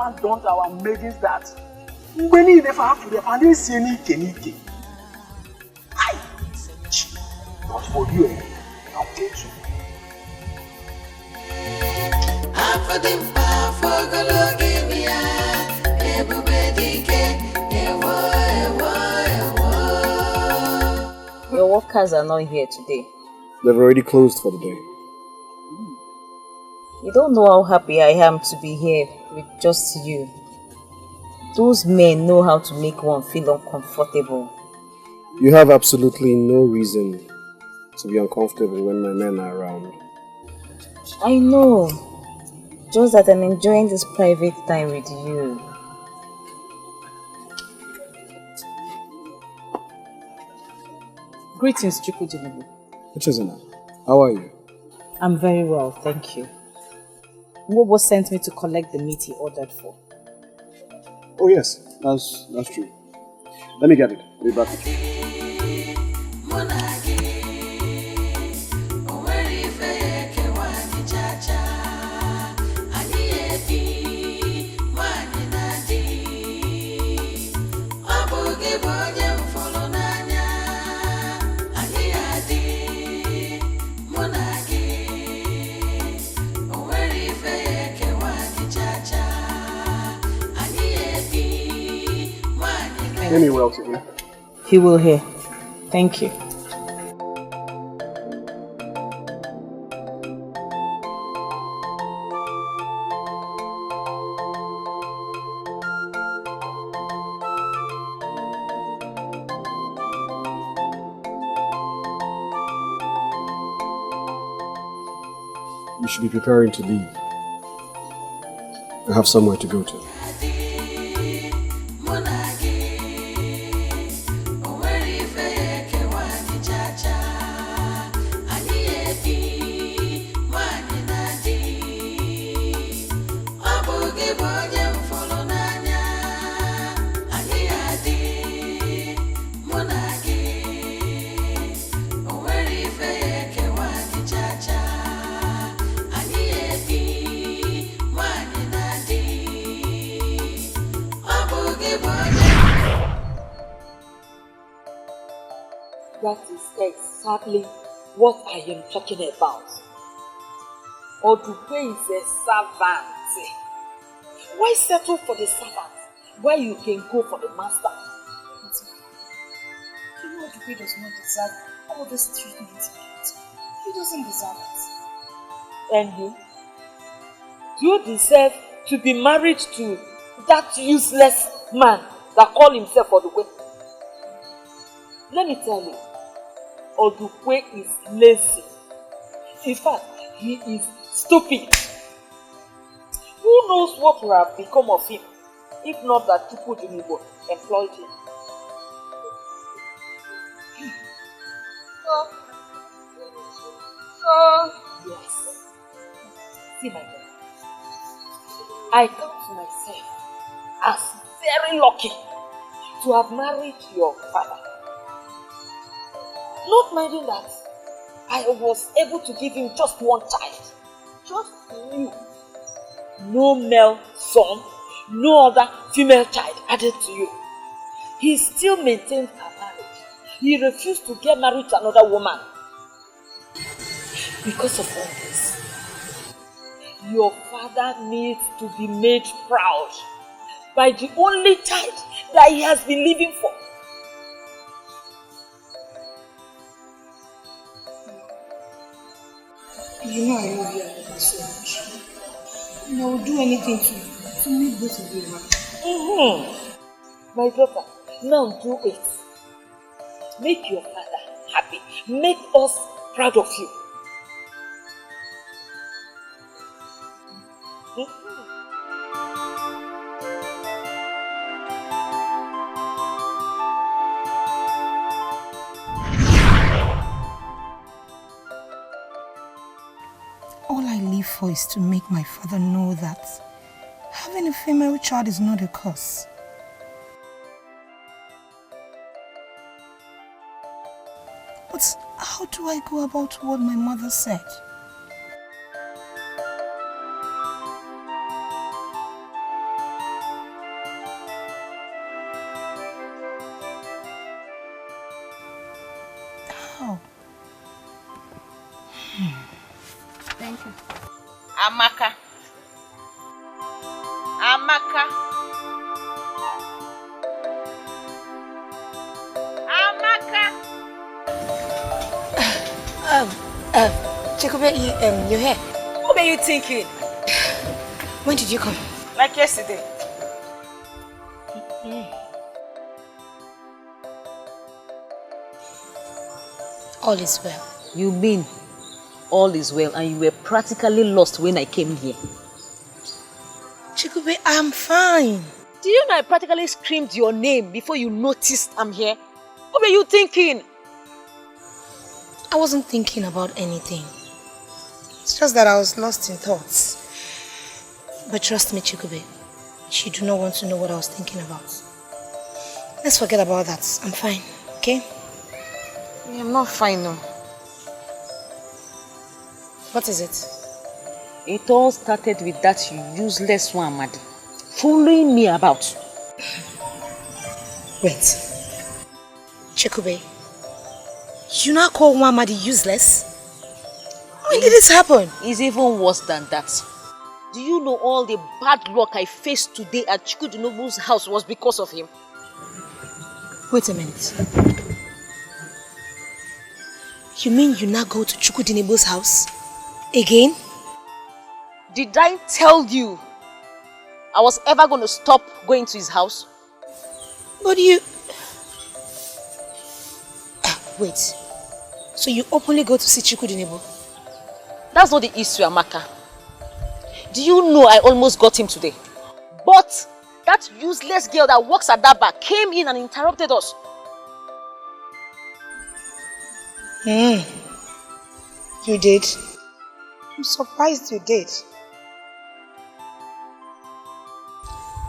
S2: man done to our maidens that when he never have to the and they see any kenike. But for you, I'll take you.
S18: Your workers are not here today.
S11: They've already closed for the day.
S18: You don't know how happy I am to be here with just you. Those men know how to make one feel uncomfortable.
S11: You have absolutely no reason to be uncomfortable when my men are around.
S18: I know. Just that I'm enjoying this private time with you.
S12: Greetings, Chukwu.
S11: Which isn't it? How are you?
S12: I'm very well, thank you. Mobo sent me to collect the meat he ordered for.
S11: Oh yes, that's true. Let me get it. I'll be back. Amy will to hear.
S12: He will hear. Thank you.
S11: You should be preparing to leave. I have somewhere to go to.
S9: That is exactly what I am talking about. Odupe is a servant. Why settle for the servant where you can go for the master?
S22: You know Odupe does not deserve all this treatment. He doesn't deserve it.
S9: And you? Do you deserve to be married to that useless man that call himself Odupe? Let me tell you, Odupe is lazy. In fact, he is stupid. Who knows what would have become of him if not that people employed him? Yes. See my brother, I count myself as very lucky to have married your father. Not minding that I was able to give him just one child. Just you. No male son, no other female child added to you. He still maintained her marriage. He refused to get married to another woman. Because of all this, your father needs to be made proud by the only child that he has been living for.
S22: You know I love you and love you so much. And I will do anything to make both of you happy.
S9: My daughter, now do it. Make your father happy. Make us proud of you.
S22: All I live for is to make my father know that having a female child is not a curse. But how do I go about what my mother said? Wow.
S18: Thank you. Amaka. Amaka. Amaka.
S16: Chikube, you're here. What were you thinking? When did you come?
S18: Like yesterday.
S16: All is well.
S18: You mean all is well and you were practically lost when I came here?
S16: Chikube, I'm fine.
S18: Do you know I practically screamed your name before you noticed I'm here? What were you thinking?
S16: I wasn't thinking about anything. It's just that I was lost in thoughts. But trust me, Chikube, you do not want to know what I was thinking about. Let's forget about that. I'm fine, okay?
S18: I'm not fine now.
S16: What is it?
S18: It all started with that useless one, Amadi, following me about.
S16: Wait. Chikube, you now call Wamadi useless? When did this happen?
S18: It's even worse than that. Do you know all the bad luck I faced today at Chikudunobu's house was because of him?
S16: Wait a minute. You mean you now go to Chukudinobu's house? Again?
S18: Did I tell you I was ever going to stop going to his house?
S16: But you... Wait. So you openly go to see Chukudinobu?
S18: That's not the issue, Amaka. Do you know I almost got him today? But that useless girl that works at that bar came in and interrupted us.
S16: You did? I'm surprised you did.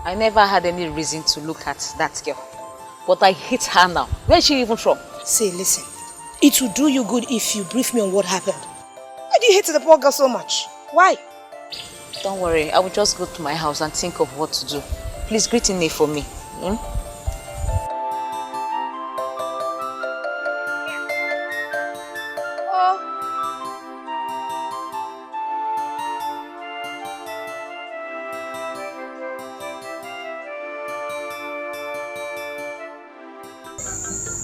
S18: I never had any reason to look at that girl. But I hate her now. Where is she even from?
S16: Say, listen. It will do you good if you brief me on what happened. Why do you hate the poor girl so much? Why?
S18: Don't worry. I will just go to my house and think of what to do. Please greet Ini for me.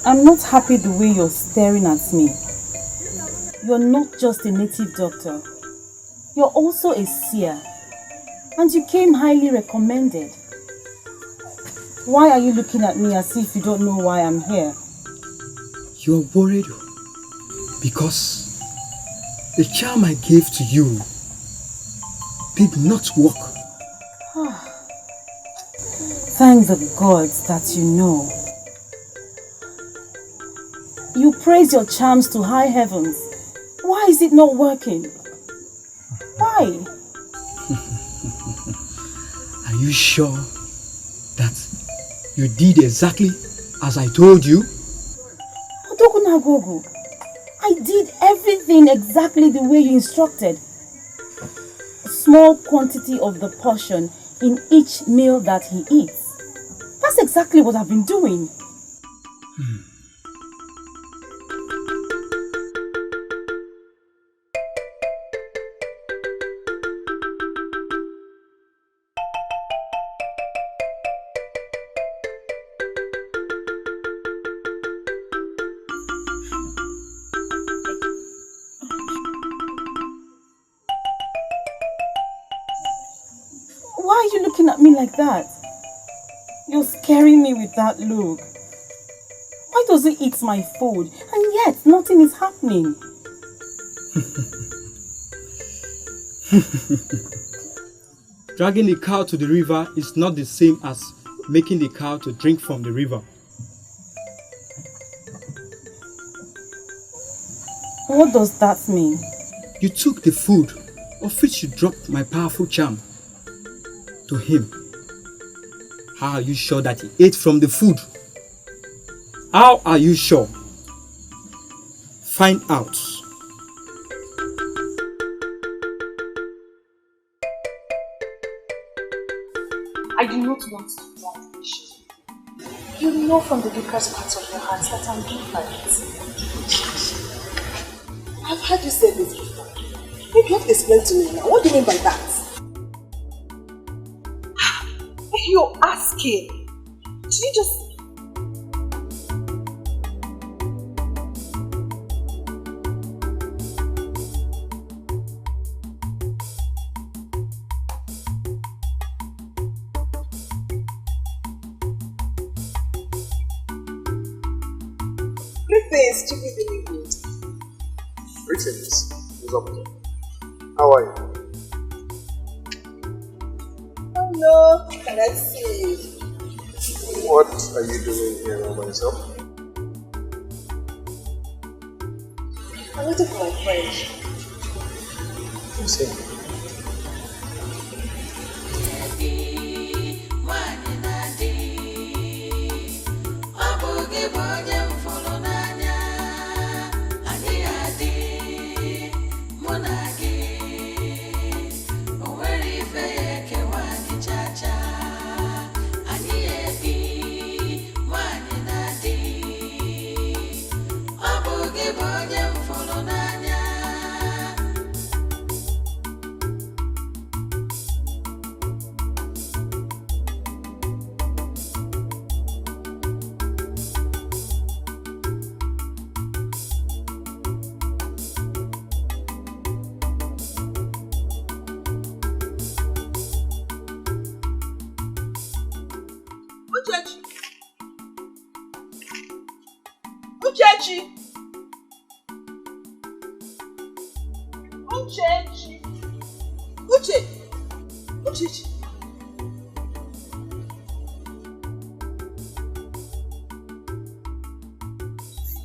S12: I'm not happy the way you're staring at me. You're not just a native doctor. You're also a seer. And you came highly recommended. Why are you looking at me as if you don't know why I'm here?
S19: You're worried because the charm I gave to you did not work.
S12: Thank the gods that you know. You praise your charms to high heavens. Why is it not working? Why?
S19: Are you sure that you did exactly as I told you?
S12: Odogunagogo, I did everything exactly the way you instructed. A small quantity of the portion in each meal that he eats. That's exactly what I've been doing. Why are you looking at me like that? You're scaring me with that look. Why does he eat my food and yet nothing is happening?
S19: Dragging a cow to the river is not the same as making the cow to drink from the river.
S12: What does that mean?
S19: You took the food of which you dropped my powerful charm to him. How are you sure that he ate from the food? How are you sure? Find out.
S7: I do not want to be that patient. You know from the deepest parts of your heart that I'm different.
S5: I've heard you say this before. Maybe you have to explain to me now. What do you mean by that?
S16: You're asking. Did you just...
S5: Greetings, stupid Nollywood.
S14: Greetings. What's up? How are you?
S5: Oh no, can I see?
S14: What are you doing here all by yourself?
S5: I'm waiting for my friend.
S14: Who's here?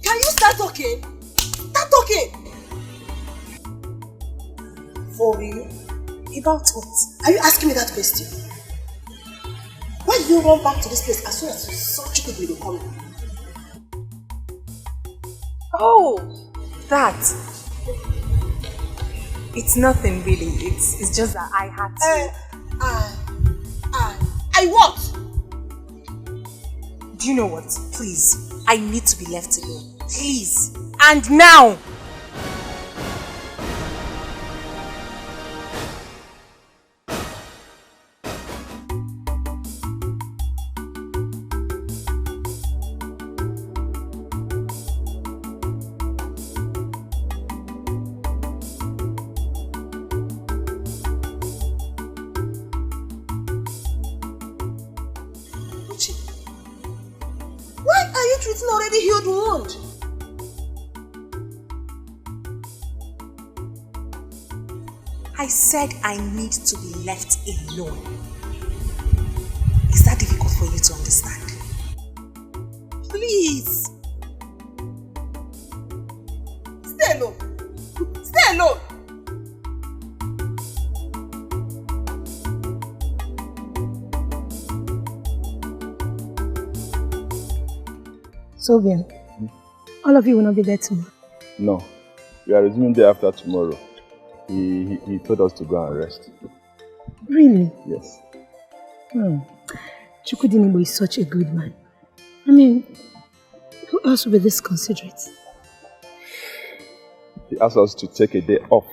S5: Can you start talking? Start talking! For real? About what? Are you asking me that question? Why did you run back to this place as soon as you saw Chukwudi coming?
S16: Oh, that. It's nothing really. It's just that I had to.
S5: I what?
S16: Do you know what? Please, I need to be left alone. Please. And now!
S5: Why are you treating already healed wound?
S16: I said I need to be left alone. Is that difficult for you to understand?
S5: Please. Stay alone. Stay alone.
S22: So then, all of you will not be there tomorrow.
S13: No, we are resuming day after tomorrow. He told us to go and rest.
S22: Really?
S13: Yes.
S22: Chukwudi is such a good man. I mean, who else will be this considerate?
S13: He asked us to take a day off.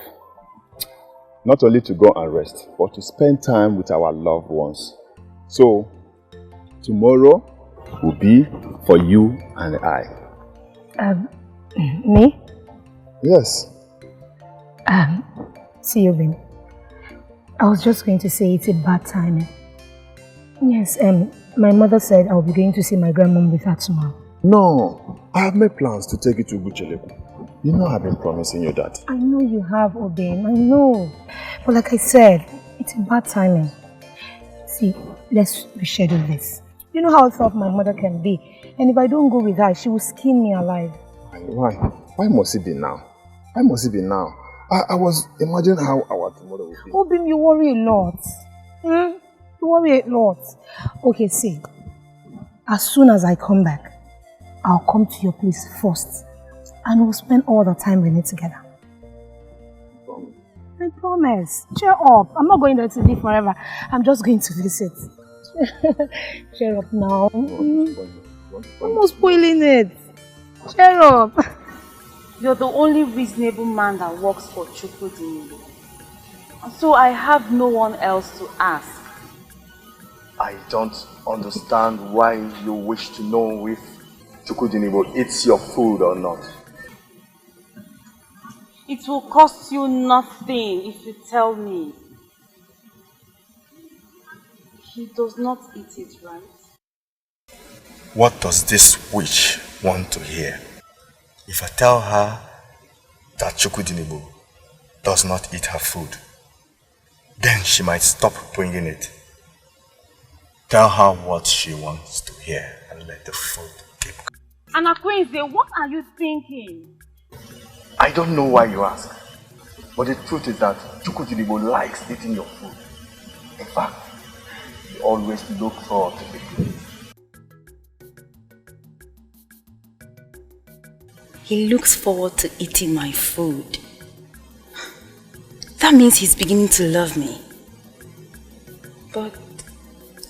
S13: Not only to go and rest, but to spend time with our loved ones. So, tomorrow will be for you and I.
S22: Me?
S13: Yes.
S22: See you, Ben. I was just going to say it's a bad timing. Yes, my mother said I'll be going to see my grandmom with her tomorrow.
S13: No, I have made plans to take you to Bucheleku. You know I've been promising you that.
S22: I know you have, Obin, I know. But like I said, it's a bad timing. See, let's reschedule this. You know how tough my mother can be. And if I don't go with her, she will skin me alive.
S13: Why? Why must it be now? Why must it be now? I was imagining how our tomorrow will be.
S22: Obin, you worry a lot. You worry a lot. Okay, see. As soon as I come back, I'll come to your place first. And we'll spend all the time we need together. I promise. Cheer up. I'm not going there to live forever. I'm just going to visit. Cheer up now. I'm not spoiling it. Cheer up.
S12: You're the only reasonable man that works for Chukwudinibo. So I have no one else to ask.
S1: I don't understand why you wish to know if Chukwudinibo eats your food or not.
S12: It will cost you nothing if you tell me. He does not eat it, right?
S1: What does this witch want to hear? If I tell her that Chukwudinibo does not eat her food, then she might stop bringing it. Tell her what she wants to hear and let the food keep going.
S12: Anakwenze, what are you thinking?
S1: I don't know why you ask, but the truth is that Chukwudinibo likes eating your food. In fact, he always looks forward to eating it.
S12: He looks forward to eating my food. That means he's beginning to love me. But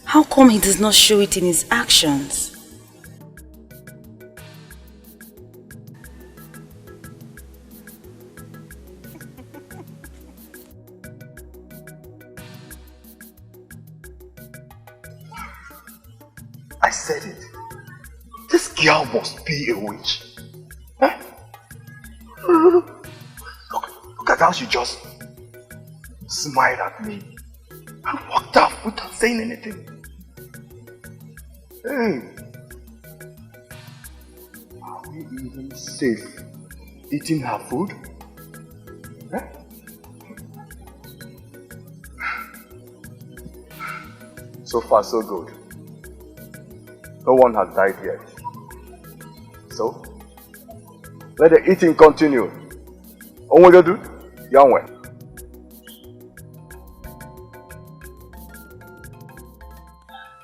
S12: how come he does not show it in his actions?
S1: I said it. This girl must be a witch. Huh? Look at how she just smiled at me and walked off without saying anything. Hey, are we even safe eating her food? Huh? So far, so good. No one has died yet. So, let the eating continue. Onwododu, Yanwe.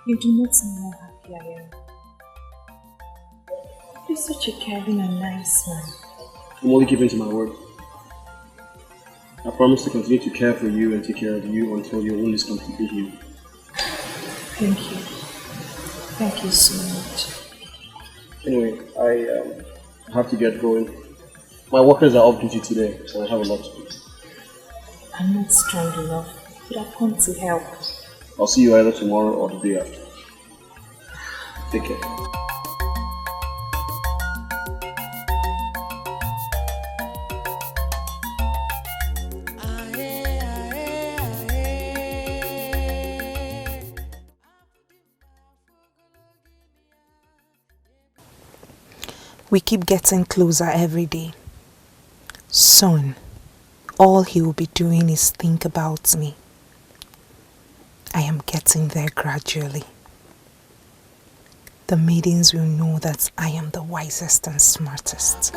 S22: You do not know how happy I am. You're such a caring and nice man.
S11: I'm only keeping to my word. I promise to continue to care for you and take care of you until your wound is completely healed.
S22: Thank you. Thank you so much.
S11: Anyway, I have to get going. My workers are off duty today, so I have a lot to do.
S22: I'm not strong enough, but I've come to help.
S11: I'll see you either tomorrow or the day after. Take care.
S20: We keep getting closer every day. Soon, all he will be doing is think about me. I am getting there gradually. The maidens will know that I am the wisest and smartest.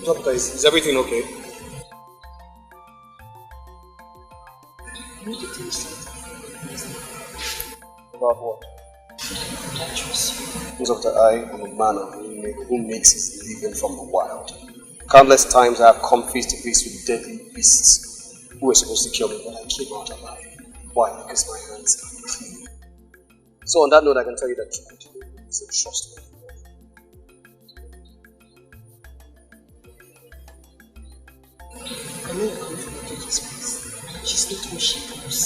S11: Doctor, is everything okay?
S10: I need to tell you something.
S11: About what?
S10: I trust you.
S14: Doctor, I am a man who makes his living from the wild. Countless times I have come face to face with deadly beasts who were supposed to kill me, but I came out alive. Why? Because my hands are clean. So on that note, I can tell you that Chukwudinibo is a trustworthy.
S10: I know you're coming from a dangerous place. She's not who she knows.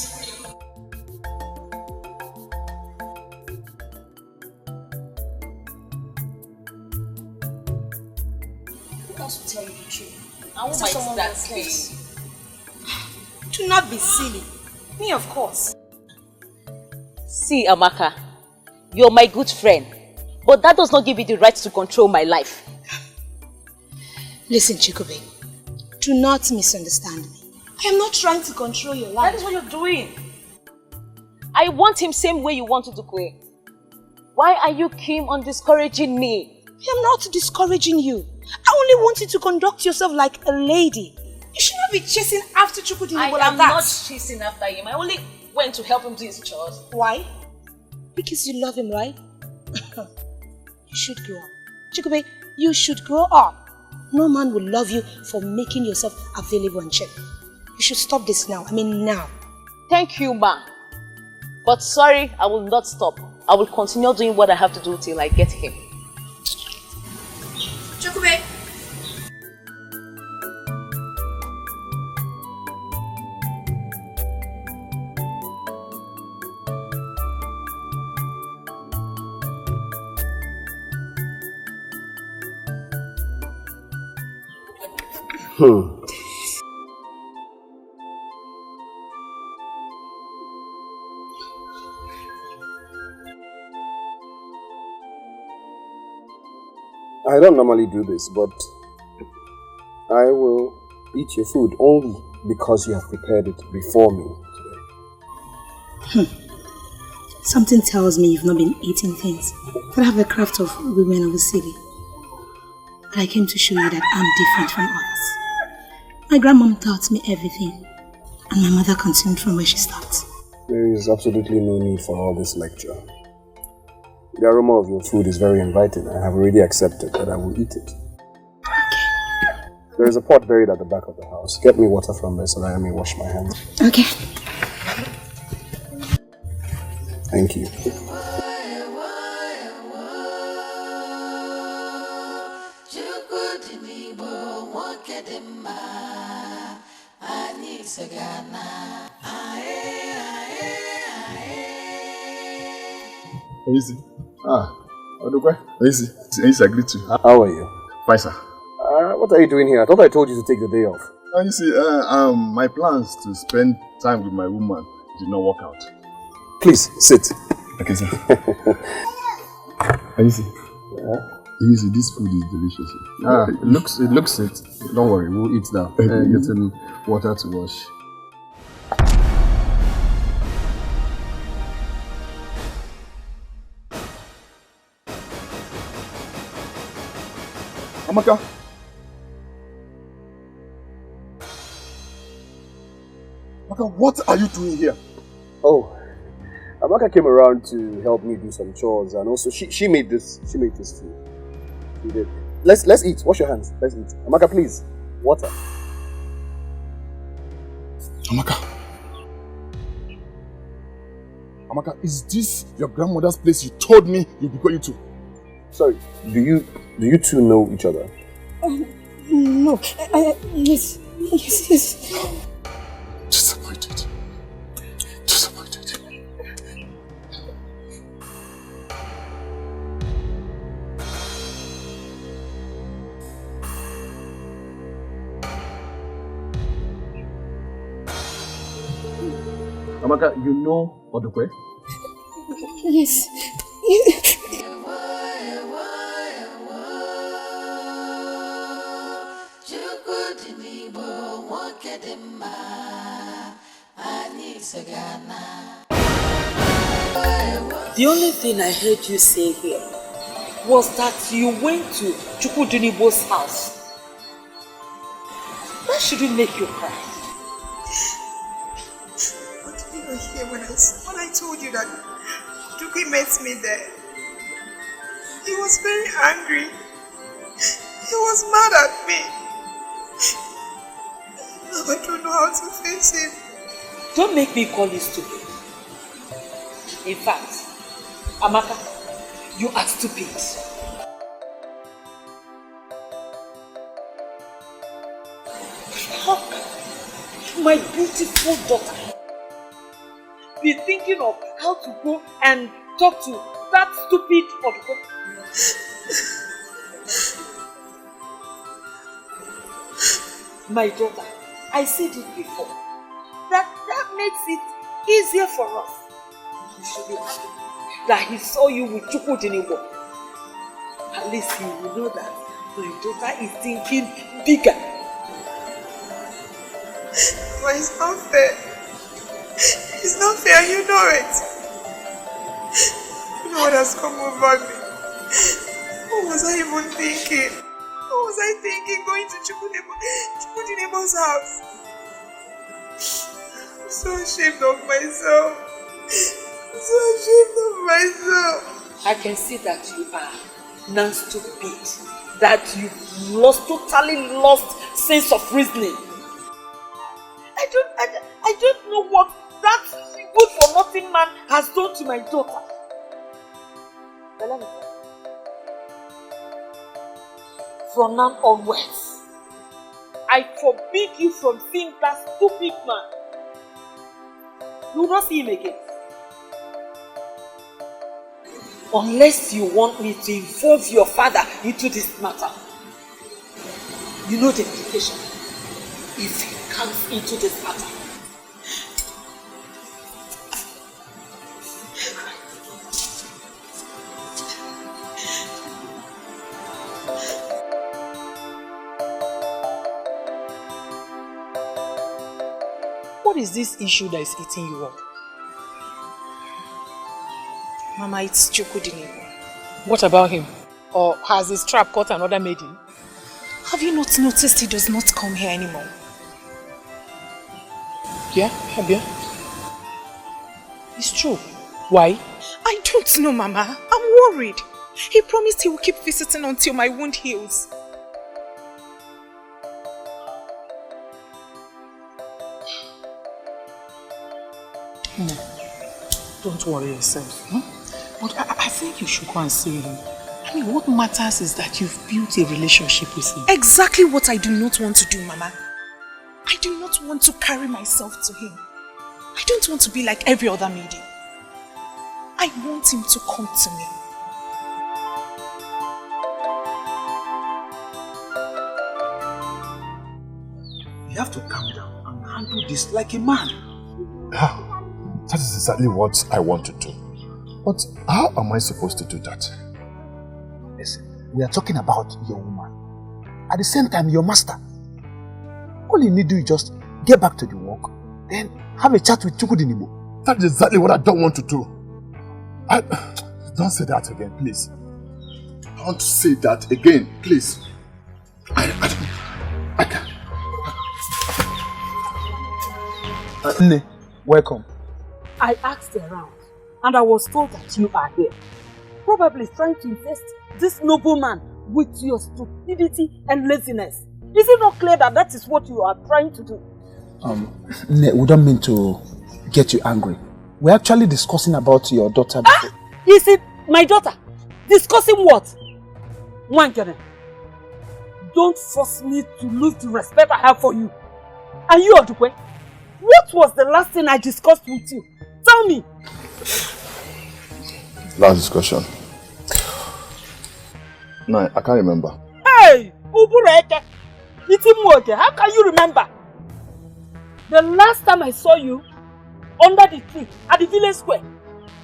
S10: Who else will tell you the truth?
S18: And who might that be?
S16: Do not be silly. Me, of course.
S18: See, Amaka, you're my good friend, but that does not give you the right to control my life.
S16: Listen, Chikube. Do not misunderstand me. I am not trying to control your life.
S18: That is what you're doing. I want him same way you want Udukwe. Why are you keen on discouraging me?
S16: I am not discouraging you. I only want you to conduct yourself like a lady. You should not be chasing after Chukwudi
S18: I
S16: like
S18: am
S16: that.
S18: not chasing after him. I only went to help him do his chores.
S16: Why? Because you love him, right? You should grow up. Chukwudi, you should grow up. No man will love you for making yourself available and cheap. You should stop this now. I mean now.
S18: Thank you, ma. But sorry, I will not stop. I will continue doing what I have to do till I get him.
S16: Chukwudi.
S11: I don't normally do this, but I will eat your food only because you have prepared it before me today.
S22: Something tells me you've not been eating things that have the craft of women of the city. But I came to show you that I'm different from others. My grandmom taught me everything, and my mother continued from where she stopped.
S11: There is absolutely no need for all this lecture. The aroma of your food is very inviting. I have already accepted that I will eat it.
S22: Okay.
S11: There is a pot buried at the back of the house. Get me water from there so that I may wash my hands.
S22: Okay.
S11: Thank you.
S13: Easy. Odogwe. Easy. Easy, I greet you.
S11: How are you?
S13: Fine, sir.
S11: What are you doing here? I thought I told you to take the day off.
S13: You see, my plans to spend time with my woman did not work out.
S11: Please, sit.
S13: Okay, sir. Easy. Easy, this food is delicious.
S11: It looks it. Don't worry, we'll eat now. Getting water to wash.
S13: Amaka. Amaka, what are you doing here?
S11: Oh, Amaka came around to help me do some chores, and also she made this food. She did. Let's eat. Wash your hands. Let's eat. Amaka, please. Water.
S13: Amaka, is this your grandmother's place you told me you'd be going to?
S11: Sorry, do you two know each other?
S22: No. Yes.
S13: Disappointed.
S11: Amaka, you know Odokwe?
S22: Yes.
S9: The only thing I heard you say here was that you went to Chukwudinibo's house. That shouldn't make you cry.
S16: What did you hear when I told you that Chukwu met me there? He was very angry. He was mad at me. Now I don't know how to face him.
S9: Don't make me call you stupid. In fact, Amaka, you are stupid. How can my beautiful daughter be thinking of how to go and talk to that stupid Odoko? My daughter, I said it before, that makes it easier for us. You should be happy that he saw you with Chukwudinibo. At least he will know that my daughter is thinking bigger.
S16: But it's not fair. It's not fair, you know it. You know what has come over me. What was I even thinking? What was I thinking going to Chukudinebo's house? I'm so ashamed of myself. I'm so ashamed of myself.
S9: I can see that you are now stupid. That you've totally lost sense of reasoning. I don't know what that good for nothing man has done to my daughter. But let me tell you. From now onwards, I forbid you from seeing that stupid man. You will not see him again. Unless you want me to involve your father into this matter. You know the implication if he comes into this matter.
S16: What is this issue that is eating you up? Mama, it's Chukudinebo.
S17: What about him? Or has his trap caught another maiden?
S16: Have you not noticed he does not come here anymore?
S17: Yeah, Abia. It's true. Why?
S16: I don't know, Mama. I'm worried. He promised he will keep visiting until my wound heals.
S17: No. Don't worry yourself. But I think you should go and see him. I mean, what matters is that you've built a relationship with him.
S16: Exactly what I do not want to do, Mama. I do not want to carry myself to him. I don't want to be like every other maiden. I want him to come to me.
S8: You have to calm down and handle this like a man.
S1: That is exactly what I want to do. But how am I supposed to do that?
S10: Listen, we are talking about your woman. At the same time, your master. All you need to do is just get back to the work, then have a chat with Chukudinebo.
S1: That is exactly what I don't want to do. Don't say that again, please. Don't say that again, please. I can't.
S2: Nne, welcome.
S17: I asked around and I was told that you are here. Probably trying to invest this nobleman with your stupidity and laziness. Is it not clear that that is what you are trying to do?
S10: Nne, we don't mean to get you angry. We're actually discussing about your daughter.
S17: Is it my daughter? Discussing what? Wankere, don't force me to lose the respect I have for you. And you, Odukwe, what was the last thing I discussed with you? Tell me.
S1: Last discussion. No, I can't remember.
S17: Hey! Ubureke! Itimuoke, how can you remember? The last time I saw you under the tree at the village square,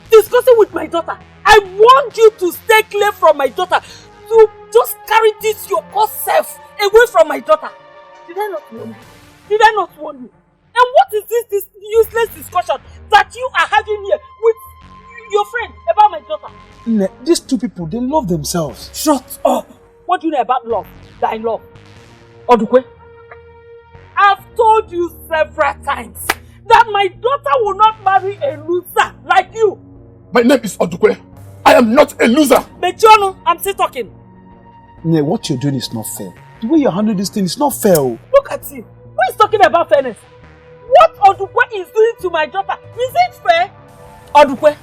S17: discussing with my daughter, I warned you to stay clear from my daughter, to just carry this your poor self away from my daughter. Did I not warn you? Did I not warn you? And what is this useless discussion that you are having here with your friend about my daughter?
S10: Nne, these two people, they love themselves.
S17: Shut up! What do you know about love that I love? Odukwe, I've told you several times that my daughter will not marry a loser like you.
S1: My name is Odukwe. I am not a loser.
S17: Mechono, I'm still talking.
S10: Nne, what you're doing is not fair. The way you're handling this thing is not fair.
S17: Look at him. Who is talking about fairness? What Odukwe is doing to my daughter, is it fair? Odukwe,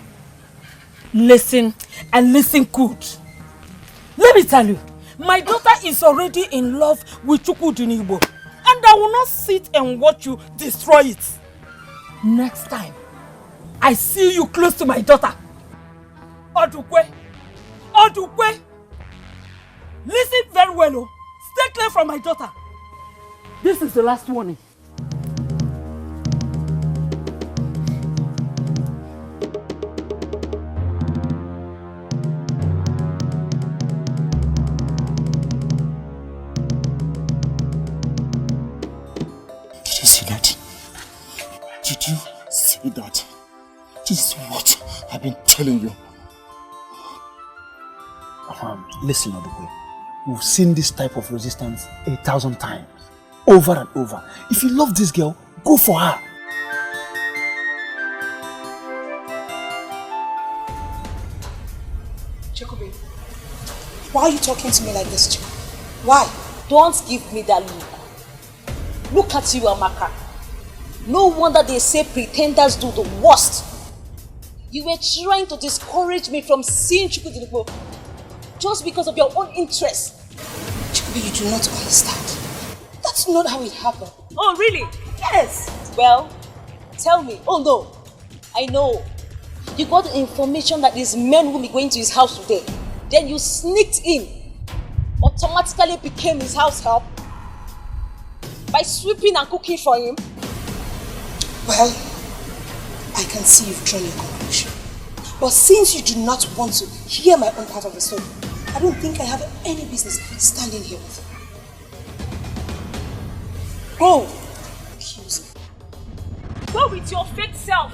S17: listen and listen good. Let me tell you, my daughter is already in love with Chukudinebo, and I will not sit and watch you destroy it. Next time I see you close to my daughter, Odukwe, listen very well. Stay clear from my daughter. This is the last warning.
S10: Did you see that? Did you see that? This is what I've been telling you. Listen, Odukwe. we've seen this type of resistance 1,000 times, over and over. If you love this girl, go for her.
S7: Jacoby, why are you talking to me like this, Chico? Why?
S18: Don't give me that look. Look at you, Amaka. No wonder they say pretenders do the worst. You were trying to discourage me from seeing Chukwudinigbo just because of your own interest.
S7: Jacoby, you do not understand. That's not how it happened.
S18: Oh, really? Yes. Well, tell me. Oh, no. I know. You got the information that these men will be going to his house today. Then you sneaked in. Automatically became his house help. By sweeping and cooking for him.
S7: Well, I can see you've drawn your conclusion. But since you do not want to hear my own part of the story, I don't think I have any business standing here with you. Go! Accuse me.
S18: Go with your fake self.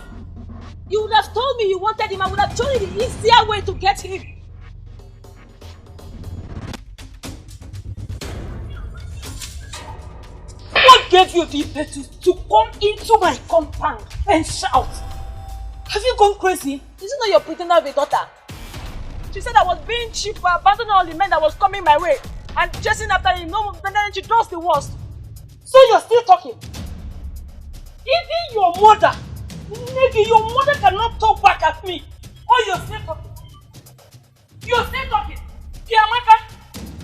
S18: You would have told me you wanted him. I would have shown you the easier way to get him. What gave you the impetus to come into my compound and shout? Have you gone crazy? Is it not your pretender of a daughter? She said I was being cheap for abandoning all the men that was coming my way and chasing after him. No, then she does the worst. So you're still talking? Even your mother, maybe your mother cannot talk back at me. Or you're still talking? You're still talking? Yeah,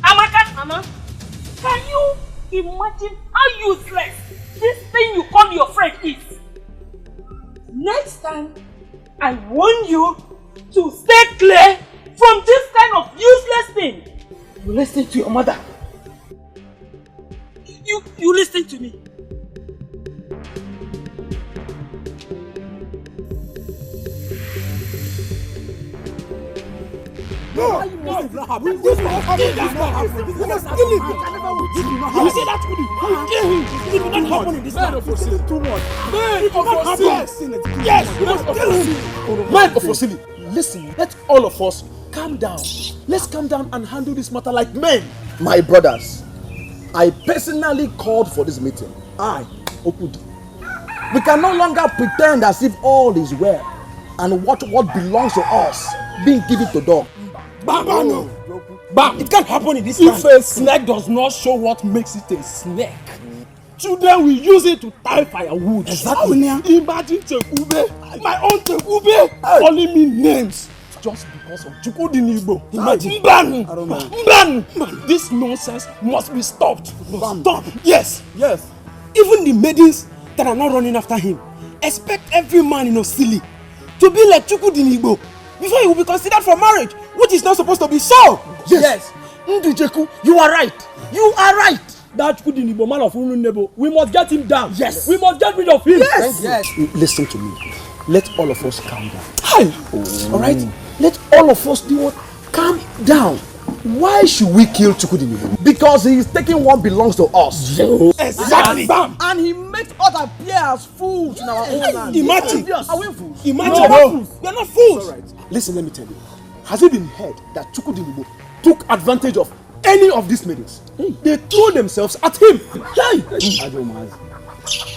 S18: Amaka? Mama? Can you imagine how useless this thing you call your friend is? Next time, I warn you to stay clear from this kind of useless thing. You listen to your mother. You listen to me.
S2: No, it's not happening. This will not happen. This will not happen. You must kill him. You see that? Kill him. It will not happen in this land. It's too much. It will not happen. Yes, you must kill him.
S10: Man of Osili, listen, let all of us calm down. Let's calm down and handle this matter like men.
S3: My brothers, I personally called for this meeting. I, Okudu. We can no longer pretend as if all is well and what belongs to us being given to dog.
S2: Bam! It can't happen in this land. If a snake does not show what makes it a snake, children will use it to tie firewood. Exactly. Imagine Tekube, my own Tekube, calling me names just because of Chukwudinigbo. Imagine. Mban! This nonsense must be stopped. Stop. Yes. Even the maidens that are not running after him expect every man in Osili to be like Chukwudinigbo before he will be considered for marriage, which is not supposed to be so.
S3: Yes. Ndujeku, you are right.
S2: That Chukwudinigbo, man of Unraveling, we must get him down.
S3: Yes.
S2: We must get rid of him.
S3: Yes.
S10: Listen to me. Let all of us calm down. Alright? Let all of us do what? Calm down. Why should we kill Chukwudinigbo?
S3: Because he is taking what belongs to us.
S2: Exactly.
S3: And he makes us appear as fools in our own land.
S2: Imagine.
S3: Are we fools?
S2: Imagine. No. We are not fools.
S10: Alright. Listen, let me tell you. Has it been heard that Chukwudinigbo took advantage of any of these maidens? They threw themselves at him.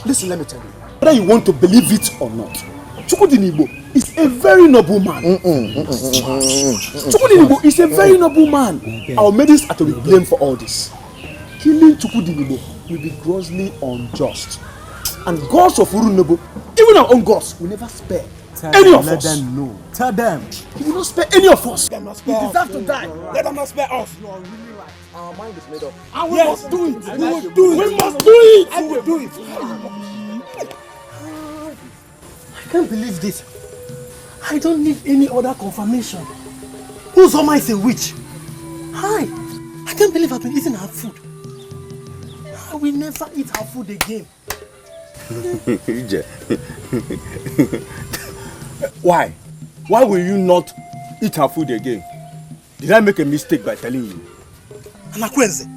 S10: Listen, let me tell you. Whether you want to believe it or not, Chukwudinigbo is a very noble man. Chukwudinigbo is a very noble man. Our maidens are to be blamed for all this. Killing Chukwudinigbo will be grossly unjust. And gods of Urunebo, even our own gods, will never spare any of us.
S2: Let them know. Tell them.
S10: He will not spare any of us.
S2: They must spare us.
S3: Deserve to die.
S2: Let them not spare us.
S3: You are really right. Our mind is made up.
S2: And we must do it. We will do it. We must do it. I will do it. I can't believe this. I don't need any other confirmation. Uzoma is a witch. Hi. I can't believe I've been eating her food. I will never eat her food again.
S6: Why? Why will you not eat her food again? Did I make a mistake by telling you?
S2: Anakwenze,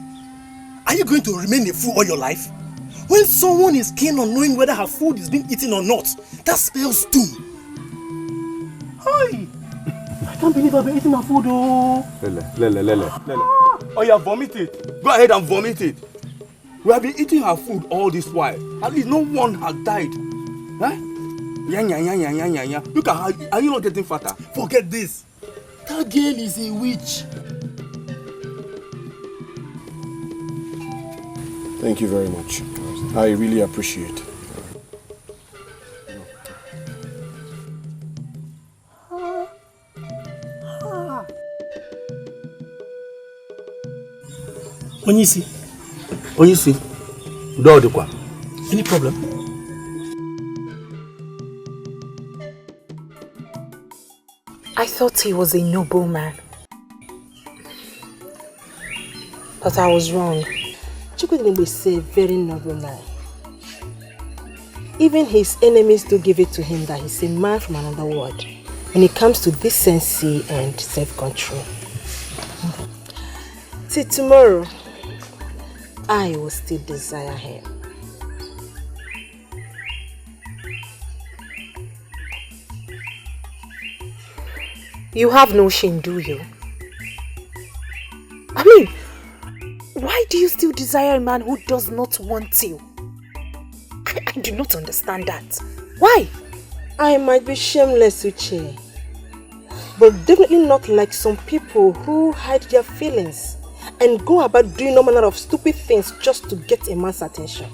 S2: are you going to remain a fool all your life? When someone is keen on knowing whether her food is being eaten or not, that spells doom. Hi! I can't believe I've been eating her food, oh!
S6: Lele. Oh yeah, vomit it. Go ahead and vomit it. We have been eating her food all this while. At least no one has died. Huh? Yeah. Look at her. Are you not getting fatter?
S10: Forget this. That girl is a witch.
S11: Thank you very much. I really appreciate it.
S10: Onyisi. Any problem?
S20: I thought he was a noble man. But I was wrong.
S4: Chukwudinigbo is a very noble man. Even his enemies do give it to him that he's a man from another world when it comes to decency and self-control. Till tomorrow, I will still desire him.
S20: You have no shame, do you? I mean, why do you still desire a man who does not want you? I do not understand that. Why?
S4: I might be shameless, Uche, but definitely not like some people who hide their feelings and go about doing no manner of stupid things just to get a man's attention.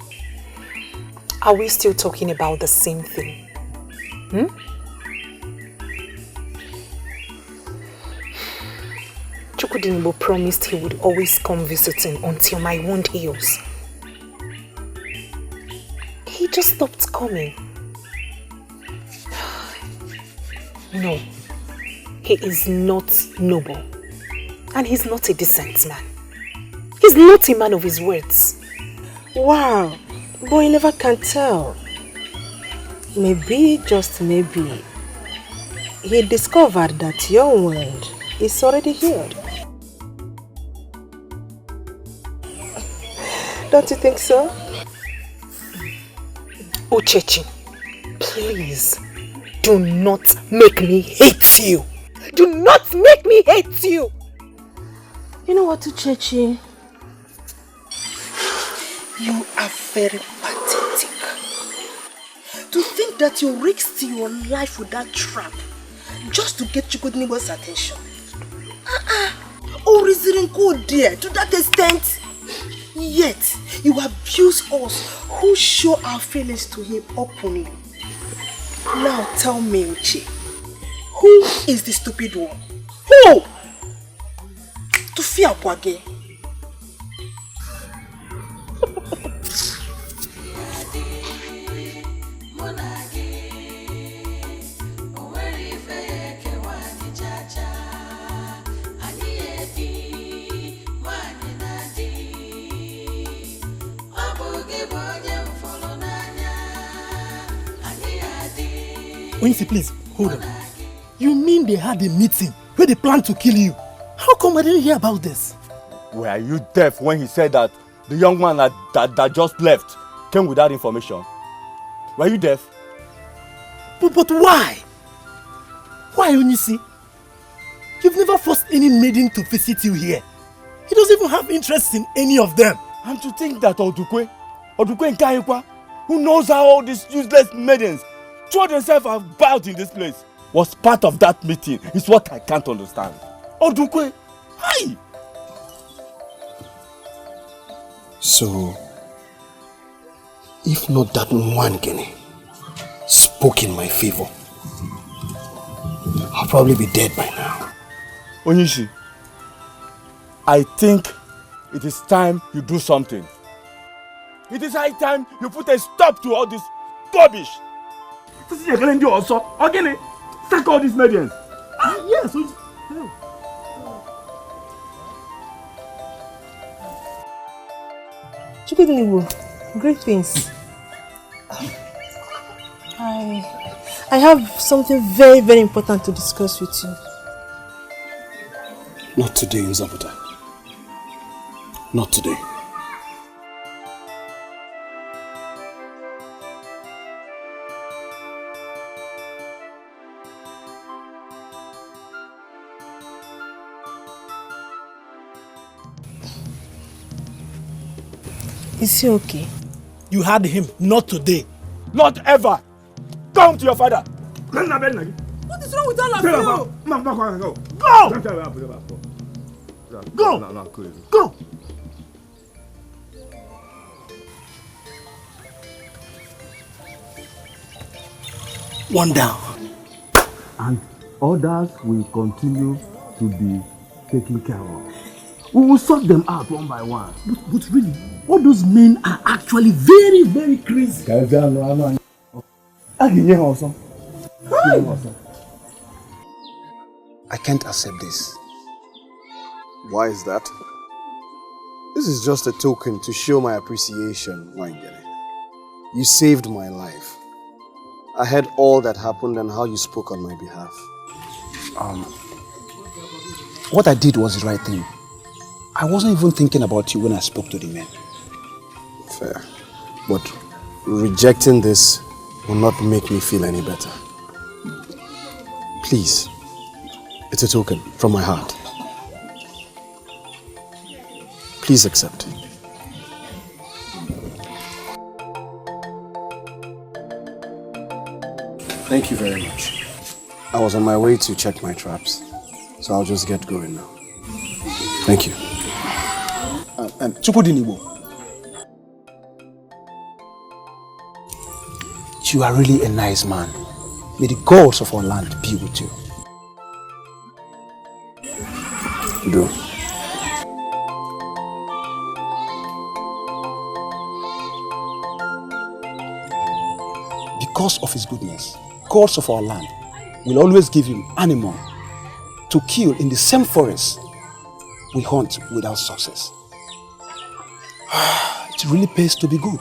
S20: Are we still talking about the same thing? Chukwudinigbo promised he would always come visiting until my wound heals. He just stopped coming. No, he is not noble. And he's not a decent man. He's not a man of his words.
S4: Wow, but you never can tell. Maybe, just maybe, he discovered that your wound is already healed. Don't you think so?
S20: Uchechi, please, do not make me hate you. Do not make me hate you.
S4: You know what, Uchechi?
S10: You are very pathetic. To think that you risked your life with that trap just to get Chukwudinigbo's attention. Or is it good, dear, to that extent? Yet, you abuse us who show our feelings to him openly. Now tell me, Uche, who is the stupid one? Who? To fear Kwage.
S22: Onisi, please, hold on. You mean they had a meeting where they planned to kill you? How come I didn't hear about this?
S6: Were you deaf when he said that the young man that just left came with that information? Were you deaf?
S22: But why? Why, Onisi? You've never forced any maiden to visit you here. He doesn't even have interest in any of them.
S6: And to think that Odukwe Nkanyikwa, who knows how all these useless maidens throw themselves about in this place, was part of that meeting is what I can't understand. Odukwe, hi!
S14: So, if not that one Kenny spoke in my favor, I'll probably be dead by now.
S6: Onishi, I think it is time you do something. It is high time you put a stop to all this garbage. This is going to do also. Again, sack all these maidens.
S22: Yes.
S4: Chukwudinigbo, great things. I have something very, very important to discuss with you.
S14: Not today, Nzabuta. Not today.
S22: Is he okay?
S3: You had him, not today.
S6: Not ever. Come to your father.
S22: What is wrong with all of you?
S3: Go! Go! One down.
S6: And others will continue to be taken care of. We will sort them out one by one.
S3: But really, all those men are actually very, very crazy.
S11: I can't accept this. Why is that? This is just a token to show my appreciation, Wangele. You saved my life. I heard all that happened and how you spoke on my behalf.
S10: What I did was the right thing. I wasn't even thinking about you when I spoke to the men.
S11: Fair. But rejecting this will not make me feel any better. Please, it's a token from my heart. Please accept. Thank you very much. I was on my way to check my traps, so I'll just get going now. Thank you.
S10: Chukudinibo, you are really a nice man. May the gods of our land be with you.
S11: Do.
S10: Because of his goodness, gods of our land will always give him animal to kill in the same forest we hunt without success. It really pays to be good.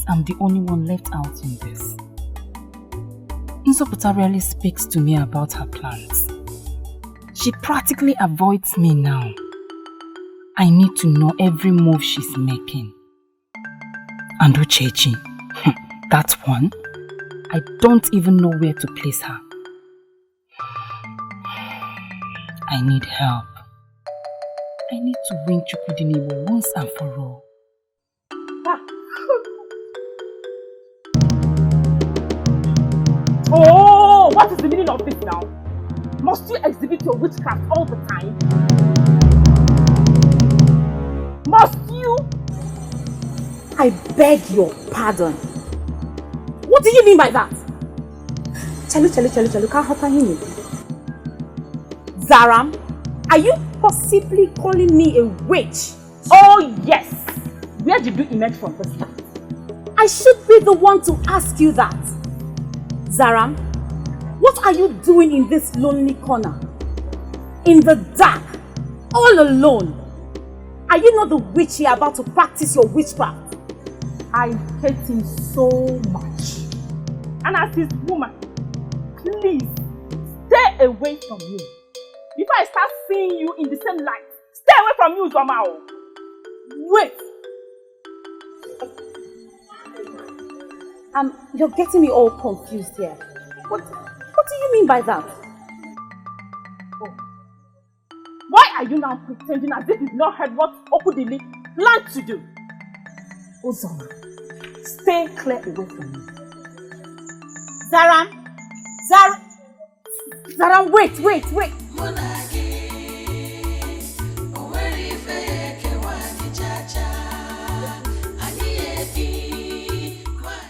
S12: I'm the only one left out in this. Nsopụta rarely speaks to me about her plans. She practically avoids me now. I need to know every move she's making. And Uchechi, that one, I don't even know where to place her. I need help. I need to win Chukudiniwo once and for all.
S17: Oh, what is the meaning of this now? Must you exhibit your witchcraft all the time? Must you?
S12: I beg your pardon. What do you mean by that? Chalu, can't hurt him. Zaram, are you possibly calling me a witch?
S17: Oh yes. Where did you emerge from this time?
S12: I should be the one to ask you that. Zaram, what are you doing in this lonely corner? In the dark, all alone? Are you not the witch here about to practice your witchcraft?
S17: I hate him so much. And as his woman, please stay away from me. Before I start seeing you in the same light, stay away from you, Zomao. Wait.
S12: You're getting me all confused here. What do you mean by that?
S17: Oh. Why are you now pretending as if you've not heard what Okudili planned to do? Ozoma, stay clear away from me.
S12: Zaram, wait.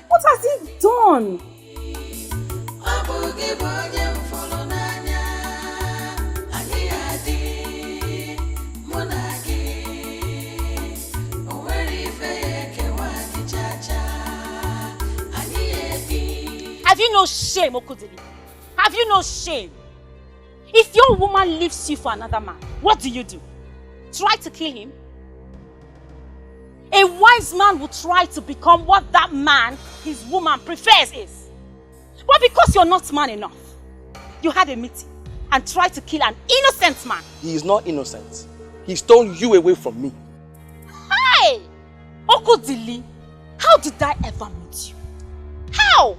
S12: What has he done?
S18: Have you no shame, Okudili? Have you no shame? If your woman leaves you for another man, what do? Try to kill him? A wise man will try to become what that man, his woman, prefers is. But because you're not man enough, you had a meeting and tried to kill an innocent man.
S2: He is not innocent. He stole you away from me.
S18: Hey! Okudili, how did I ever meet you? How?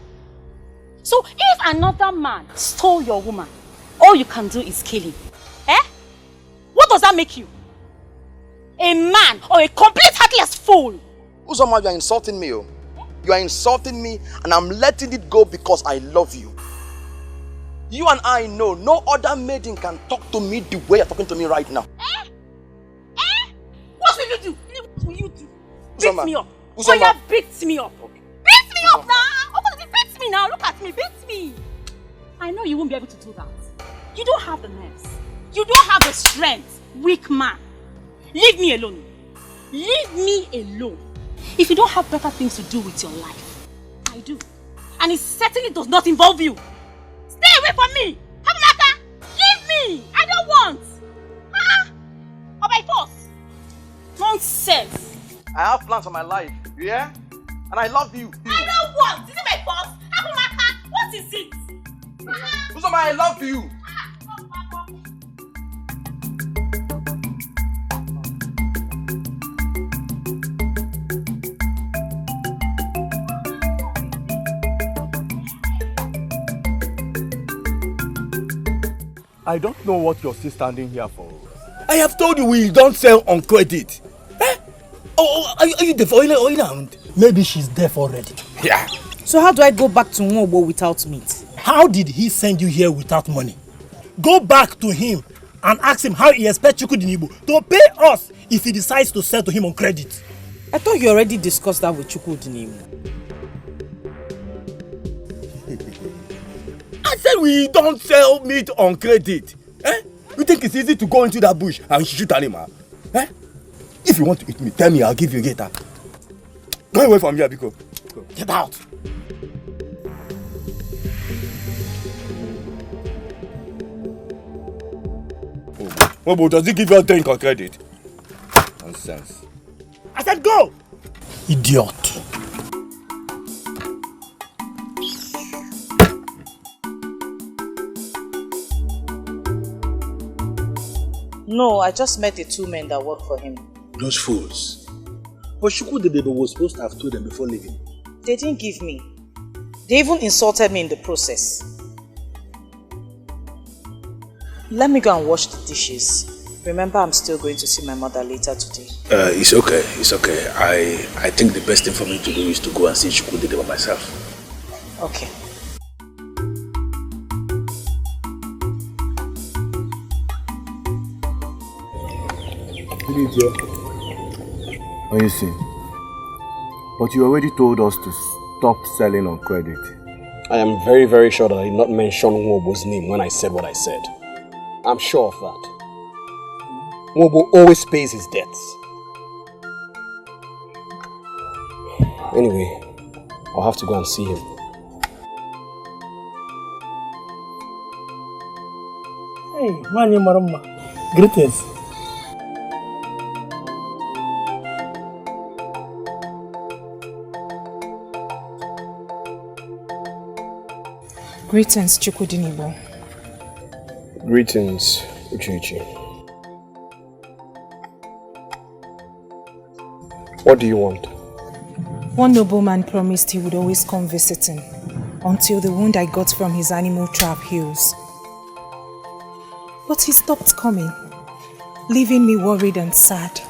S18: So if another man stole your woman, all you can do is kill him. Eh? What does that make you? A man or a complete heartless fool?
S2: Uzoma, you are insulting me. Oh. You are insulting me and I'm letting it go because I love you. You and I know no other maiden can talk to me the way you're talking to me right now.
S18: Eh? Eh? What will you do? What will you do?
S2: Uzoma.
S18: Beat me up.
S2: Uzoma.
S18: Oh yeah, beat me up. Okay. Beat me up now. Okay, beat me now. Look at me. Beat me. I know you won't be able to do that. You don't have the nerves. You don't have the strength. Weak man. Leave me alone. Leave me alone. If you don't have better things to do with your life, I do. And it certainly does not involve you. Stay away from me. Hamaka, leave me. I don't want. Huh? Or by force. Nonsense.
S2: I have plans for my life. You hear? And I love you.
S18: I don't want. Is it by force? Hamaka, what is it?
S2: Uzoma, I love you.
S6: I don't know what you're still standing here for. I have told you we don't sell on credit. Eh? Oh, are you there for oil?
S10: Maybe she's there already.
S6: Yeah.
S15: So how do I go back to Nwobo without meat?
S10: How did he send you here without money? Go back to him and ask him how he expects Chukwudinibo to pay us if he decides to sell to him on credit.
S15: I thought you already discussed that with Chukwudinibo.
S6: I said we don't sell meat on credit. Eh? You think it's easy to go into that bush and shoot an animal? Eh? If you want to eat me, tell me, I'll give you a gator. Go away from here, Biko. Go. Get out. Oh, but does he give you a drink on credit? Nonsense.
S10: I said go! Idiot.
S21: No, I just met the two men that work for him.
S8: Those fools. But Chukwudinibo was supposed to have told them before leaving.
S21: They didn't give me. They even insulted me in the process. Let me go and wash the dishes. Remember, I'm still going to see my mother later today.
S8: It's okay. It's okay. I think the best thing for me to do is to go and see Chukwudinibo myself.
S21: Okay.
S1: Oh, you see. But you already told us to stop selling on credit.
S11: I am very, very sure that I did not mention Nwobo's name when I said what I said. I'm sure of that. Nwobo always pays his debts. Anyway, I'll have to go and see him.
S10: Hey, Mani Marama. Greetings.
S20: Greetings, Chukwudinibo.
S11: Greetings, Uchichi. What do you want?
S20: One nobleman promised he would always come visiting until the wound I got from his animal trap heals. But he stopped coming, leaving me worried and sad.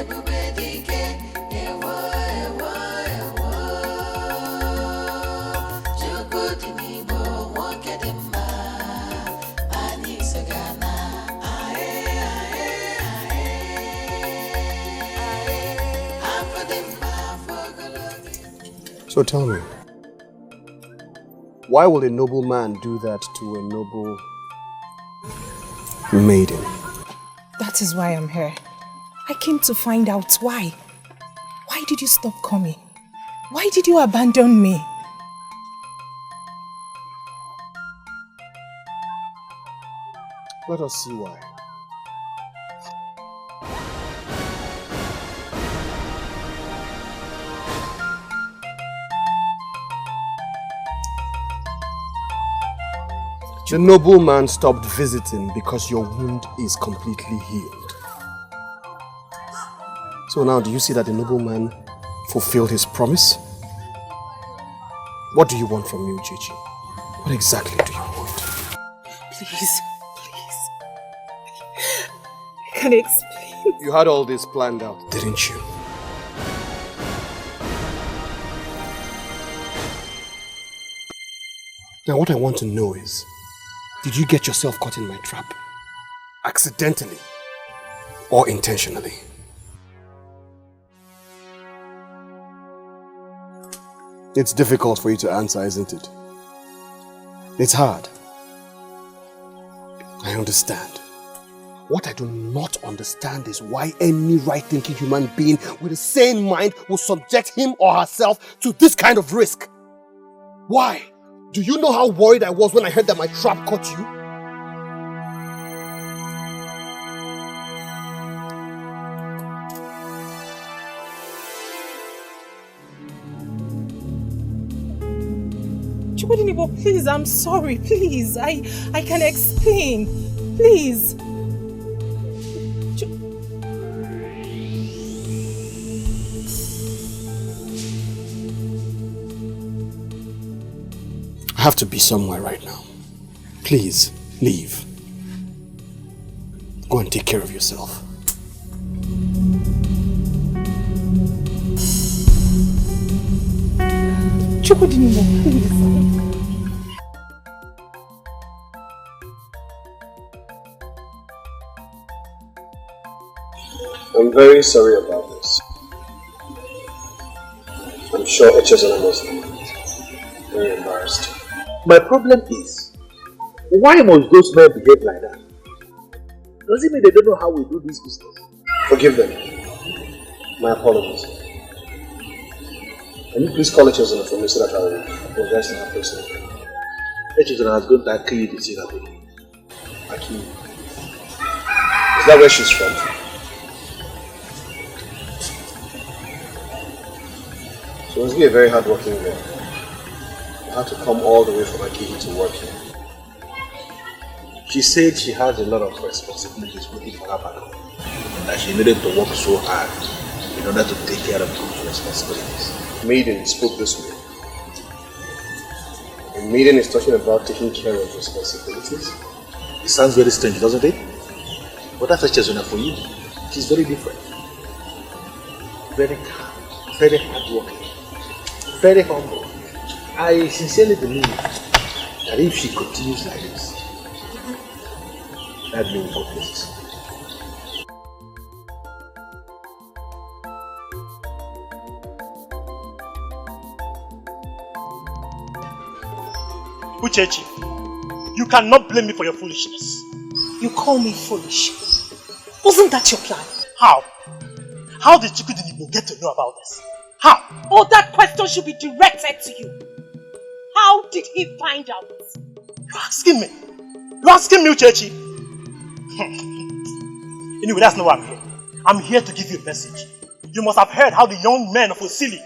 S23: Ebube
S11: So tell me, why will a noble man do that to a noble maiden?
S20: That is why I'm here. I came to find out why. Why did you stop coming? Why did you abandon me?
S11: Let us see why. The noble man stopped visiting because your wound is completely healed. So now do you see that the noble man fulfilled his promise? What do you want from me, Uchechi? What exactly do you want?
S20: Please. I can't explain.
S11: You had all this planned out, didn't you? Now what I want to know is, did you get yourself caught in my trap? Accidentally or intentionally? It's difficult for you to answer, isn't it? It's hard. I understand. What I do not understand is why any right-thinking human being with a sane mind will subject him or herself to this kind of risk. Why? Do you know how worried I was when I heard that my trap caught you?
S20: Chukudinibo, please, I'm sorry, please. I can explain. Please.
S11: I have to be somewhere right now. Please, leave. Go and take care of yourself.
S20: Chukudinibo, please.
S14: I'm very sorry about this. I'm sure Echezona must be very embarrassed.
S8: My problem is, why must those men behave like that? Does it mean they don't know how we do this business?
S14: Forgive them. My apologies. Can you please call Echezona for me so that I will apologize to her personally?
S8: Echezona has gone to Aki to see that baby.
S14: Aki. Is that where she's from? She must be a very hard-working girl. I had to come all the way from Akiki to work here.
S8: She said she has a lot of responsibilities waiting for her back home, and that she needed to work so hard in order to take care of those responsibilities.
S14: Maiden spoke this way. A maiden is talking about taking care of responsibilities.
S8: It sounds very strange, doesn't it? But that's Echezona for you. She's very different. Very calm, very hardworking, very humble. I sincerely believe that if she continues like this, that will go places.
S5: Uchechi, you cannot blame me for your foolishness.
S7: You call me foolish. Wasn't that your plan?
S5: How? How did Chukudinibo get to know about this? How?
S7: Oh, that question should be directed to you. How did he find out?
S5: You're asking me? You're asking me, Uchechi? Anyway, that's not why I'm here. I'm here to give you a message. You must have heard how the young men of Osili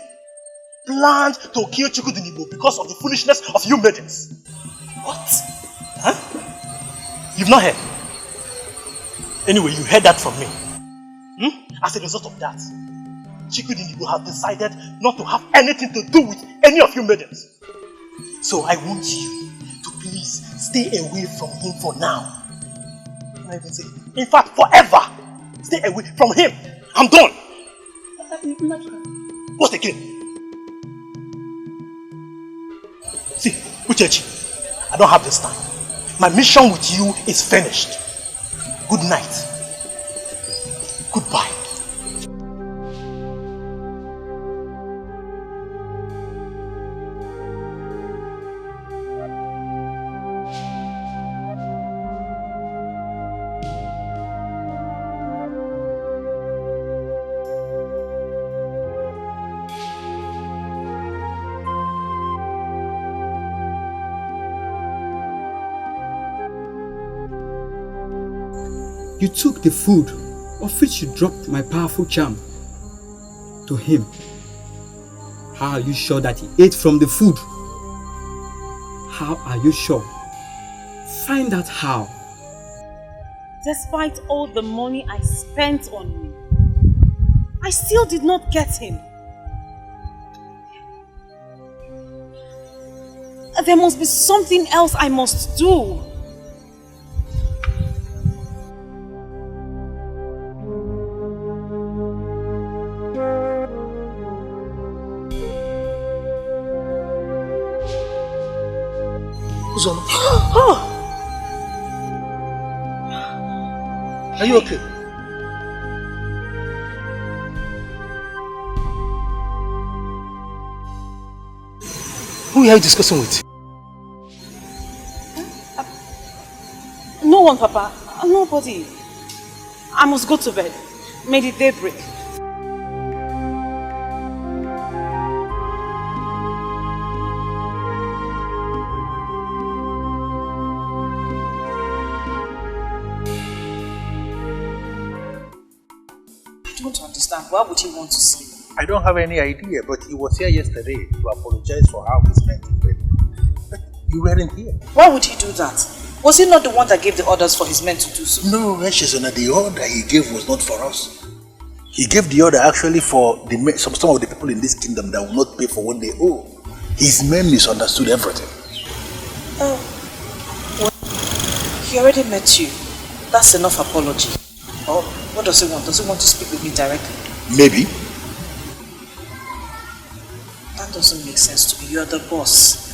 S5: planned to kill Chukudinibo because of the foolishness of you maidens.
S7: What?
S5: Huh? You've not heard? Anyway, you heard that from me. As a result of that, Chukudinibo has decided not to have anything to do with any of you maidens. So I want you to please stay away from him for now. I even say, in fact, forever. Stay away from him. I'm done. What again? See, Uchechi, I don't have this time. My mission with you is finished. Good night. Goodbye.
S13: You took the food of which you dropped my powerful charm to him. How are you sure that he ate from the food? How are you sure? Find out how.
S12: Despite all the money I spent on you, I still did not get him. There must be something else I must do.
S8: Uzoma. Are you okay? Who are you discussing with?
S12: No one, Papa. Nobody. I must go to bed. May the day break.
S21: I don't understand. Why would he want to see me?
S8: I don't have any idea, but he was here yesterday to apologize for how he spent the day. But you weren't here.
S21: Why would he do that? Was he not the one that gave the orders for his men to do so?
S8: No, Eshizona, the order he gave was not for us. He gave the order actually for some of the people in this kingdom that will not pay for what they owe. His men misunderstood everything.
S21: Oh. Well, he already met you. That's enough apology. Oh, what does he want? Does he want to speak with me directly?
S8: Maybe.
S21: That doesn't make sense to me. You're the boss.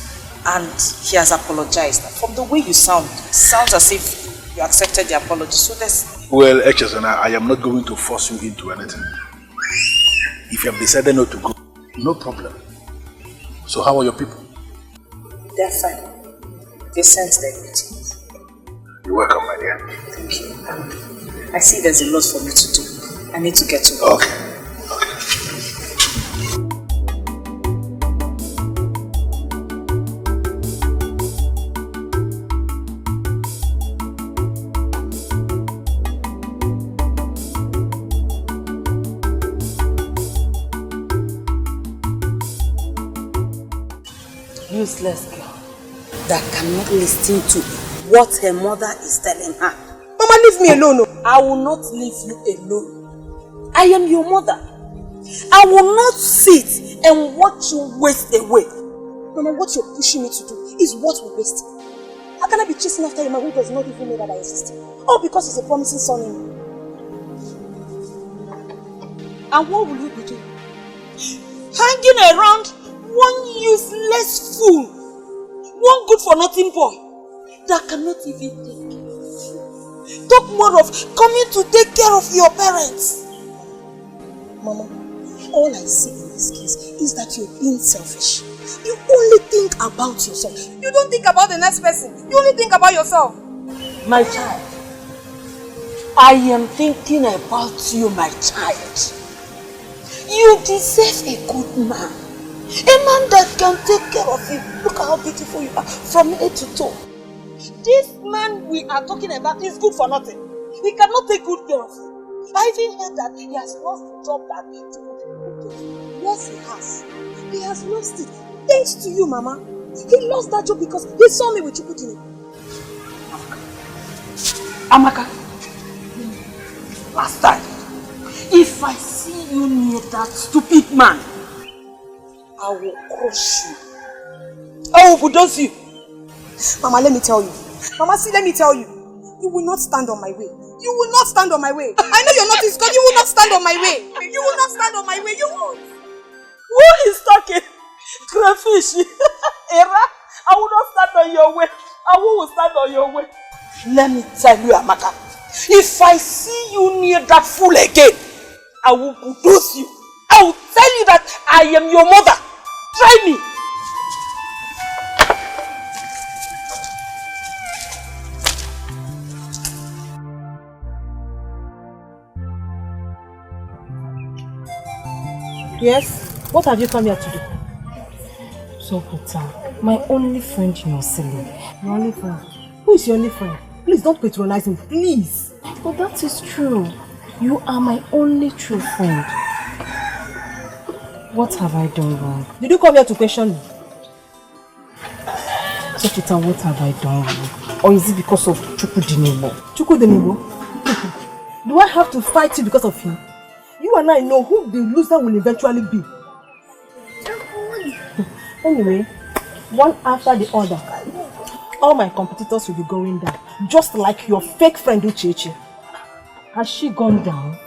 S21: And he has apologized. From the way you sound, it sounds as if you accepted the apology. So there's...
S8: Well, Eshizona, I am not going to force you into anything. If you have decided not to go, no problem. So how are your people?
S21: They're fine. They sent their greetings.
S8: You're welcome, my dear.
S21: Thank you. I see there's a lot for me to do. I need to get to work.
S8: Okay.
S15: Useless girl that cannot listen to what her mother is telling her.
S16: Mama, leave me alone.
S15: I will not leave you alone. I am your mother. I will not sit and watch you waste away.
S16: Mama, what you're pushing me to do is what we're wasting. How can I be chasing after a man who does not even know that I exist? All because he's a promising son-in-law.
S15: And what will you be doing? Hanging around one useless fool, one good-for-nothing boy that cannot even take care of you. Talk more of coming to take care of your parents.
S16: Mama, all I see in this case is that you're being selfish. You only think about yourself. You don't think about the next person. You only think about yourself.
S15: My child, I am thinking about you, my child. You deserve a good man. A man that can take care of you. Look at how beautiful you are from head to toe. This man we are talking about is good for nothing. He cannot take good care of you. I even heard that he has lost the job that he took.
S16: Yes, he has. He has lost it. Thanks to you, Mama. He lost that job because he saw me with Chukudini.
S15: Amaka, last time, if I see you near that stupid man, I will crush you. I will bulldoze you.
S16: Mama, let me tell you. Mama, see, let me tell you. You will not stand on my way. You will not stand on my way. I know you're not his God. You will not stand on my way. You will not stand on my way. You won't.
S15: Who is talking? Crayfish. Era, I will not stand on your way. I will stand on your way. Let me tell you, Amaka. If I see you near that fool again, I will bulldoze you. I will tell you that I am your mother. Try me.
S4: Yes? What have you come here to do? So, Peter, my only friend, you're silly. Your only friend? Who is your only friend? Please don't patronize him, please.
S22: But that is true. You are my only true friend. What have I done wrong?
S4: Did you come here to question me?
S22: So Peter, what have I done wrong? Or is it because of Chukudinebo?
S4: Chukudinebo? Do I have to fight you because of him? You and I know who the loser will eventually be. Anyway, one after the other, all my competitors will be going down. Just like your fake friend Uchechi.
S22: Has she gone down?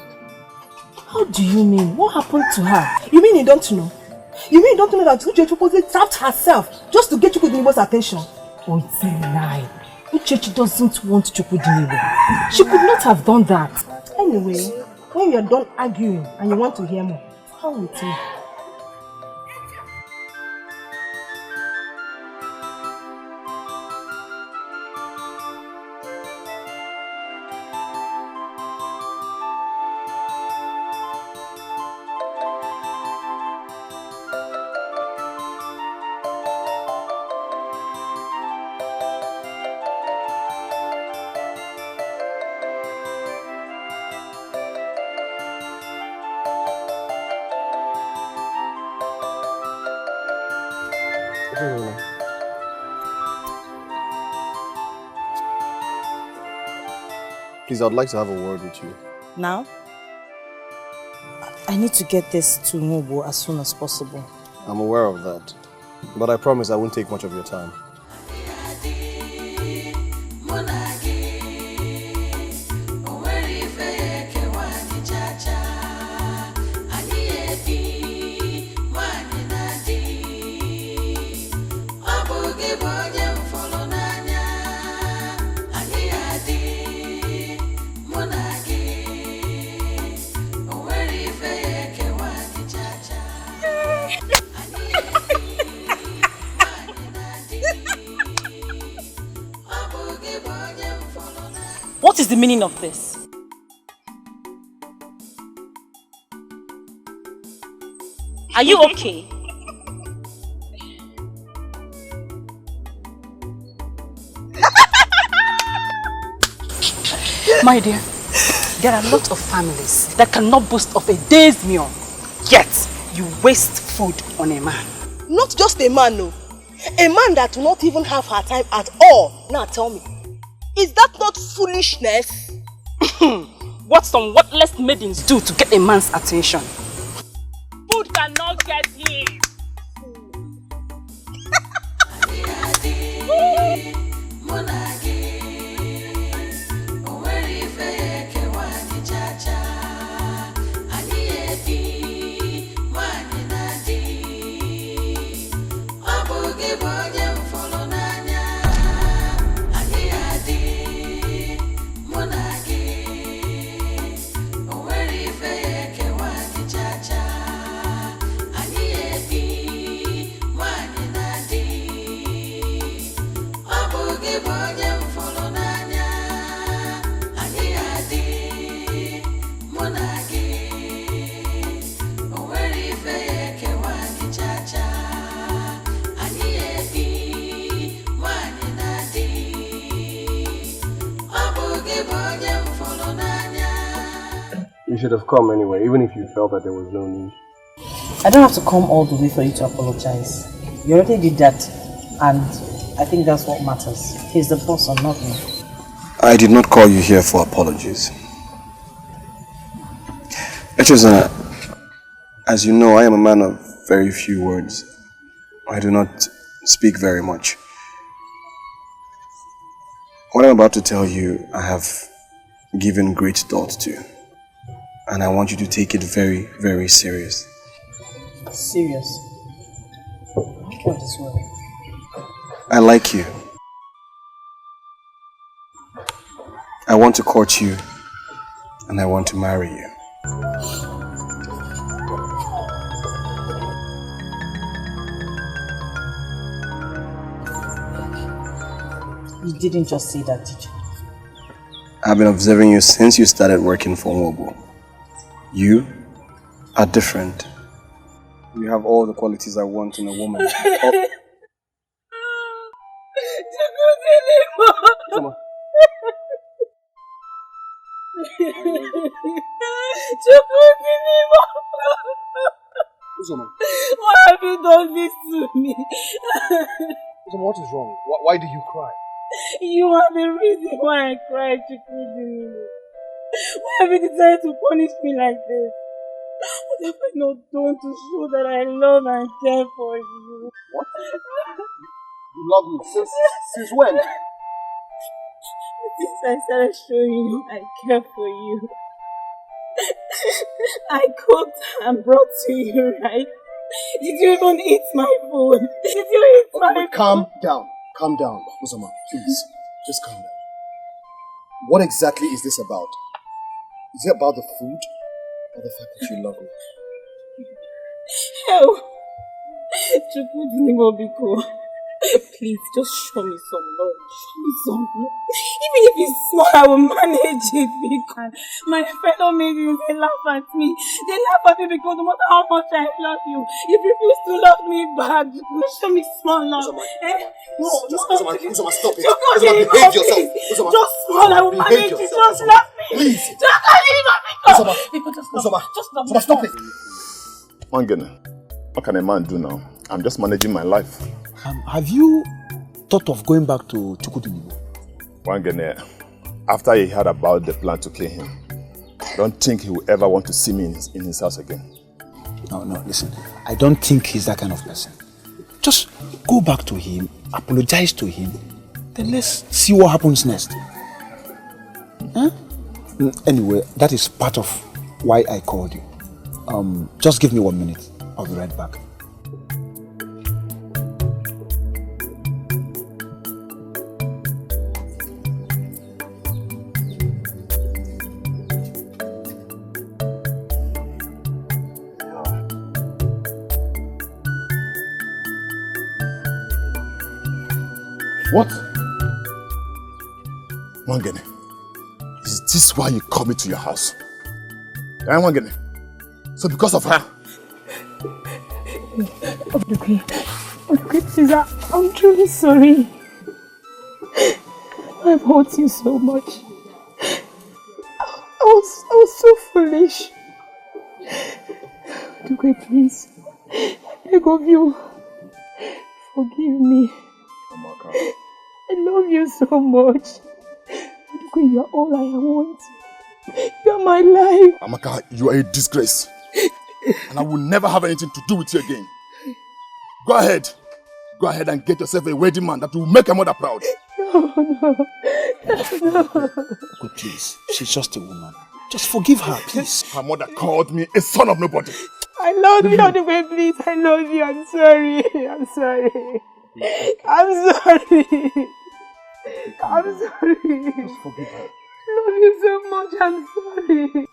S4: How do you mean? What happened to her? You mean you don't know? You mean you don't know that Uchechi supposedly trapped herself just to get Chukudinebo's attention?
S22: Oh, it's a lie. Uchechi doesn't want Chukudinebo. She could not have done that.
S4: Anyway, when you're done arguing and you want to hear more, come with me.
S11: Please, I'd like to have a word with you.
S4: Now? I need to get this to Mobo as soon as possible.
S11: I'm aware of that, but I promise I won't take much of your time.
S18: What is the meaning of this? Are you okay? My dear, there are a lot of families that cannot boast of a day's meal, yet you waste food on a man.
S4: Not just a man, no. A man that will not even have her time at all. Now tell me, is that not foolishness?
S18: What some worthless maidens do to get a man's attention. Food cannot get him.
S11: You should have come anyway, even if you felt that there was no need.
S4: I don't have to come all the way for you to apologize. You already did that, and I think that's what matters. He's the boss and not me.
S11: I did not call you here for apologies. Echezana, as you know, I am a man of very few words. I do not speak very much. What I'm about to tell you, I have given great thought to. And I want you to take it very, very serious.
S4: Serious? What is wrong?
S11: I like you. I want to court you. And I want to marry you.
S4: You didn't just say that, did you?
S11: I've been observing you since you started working for Mobo. You are different. You have all the qualities I want in a woman. Come on.
S10: Uzoma.
S17: Why have you done this to me?
S10: Uzoma, what is wrong? Why do you cry?
S17: You are the reason why I cried, Chukwu. Why have you decided to punish me like this? What have I not done to show that I love and care for you?
S10: What? You love me since when?
S17: Since I started showing you I care for you. I cooked and brought to you, right? Did you even eat my food? Did you eat my food?
S10: Calm down, Uzoma, please. Just calm down. What exactly is this about? Is it about the food or the fact that you love me?
S17: Hell, Chukwu Biko. Please, just show me some love. Show me some love. Even if it's small, I will manage it because my fellow maidens, they laugh at me. They laugh at me because no matter how much I love you, you refuse to love me back. Show me small love.
S10: Uzoma,
S17: No,
S10: Uzoma, stop it.
S17: Uzoma,
S10: behave yourself. Uzoma,
S17: just small, I will manage it. Just love me.
S10: Please.
S17: Uzoma,
S10: stop it.
S6: Mangene, what can a man do now? I'm just managing my life.
S8: Have you thought of going back to Chukwu?
S6: Mangene, after he heard about the plan to kill him, I don't think he will ever want to see me in his house again.
S8: No, listen. I don't think he's that kind of person. Just go back to him, apologize to him, then let's see what happens next. Huh? Anyway, that is part of why I called you. Just give me 1 minute. I'll be right back.
S6: What? Mangene, is this why you called me to your house? Mangene, so because of her?
S17: Okay, please, I'm truly sorry. I've hurt you so much. I was so foolish. Okay, please, I beg of you, forgive me. I love you so much. You are all I want. You are my life.
S6: Amaka, you are a disgrace. And I will never have anything to do with you again. Go ahead. Go ahead and get yourself a wedding man that will make your mother proud.
S17: No.
S8: Okay, please. She's just a woman. Just forgive her, please.
S6: Her mother called me a son of nobody.
S17: I love you, Odugwe, please. I love you. I'm sorry. I'm sorry.
S11: Just forgive her.
S17: I love you so much. I'm sorry.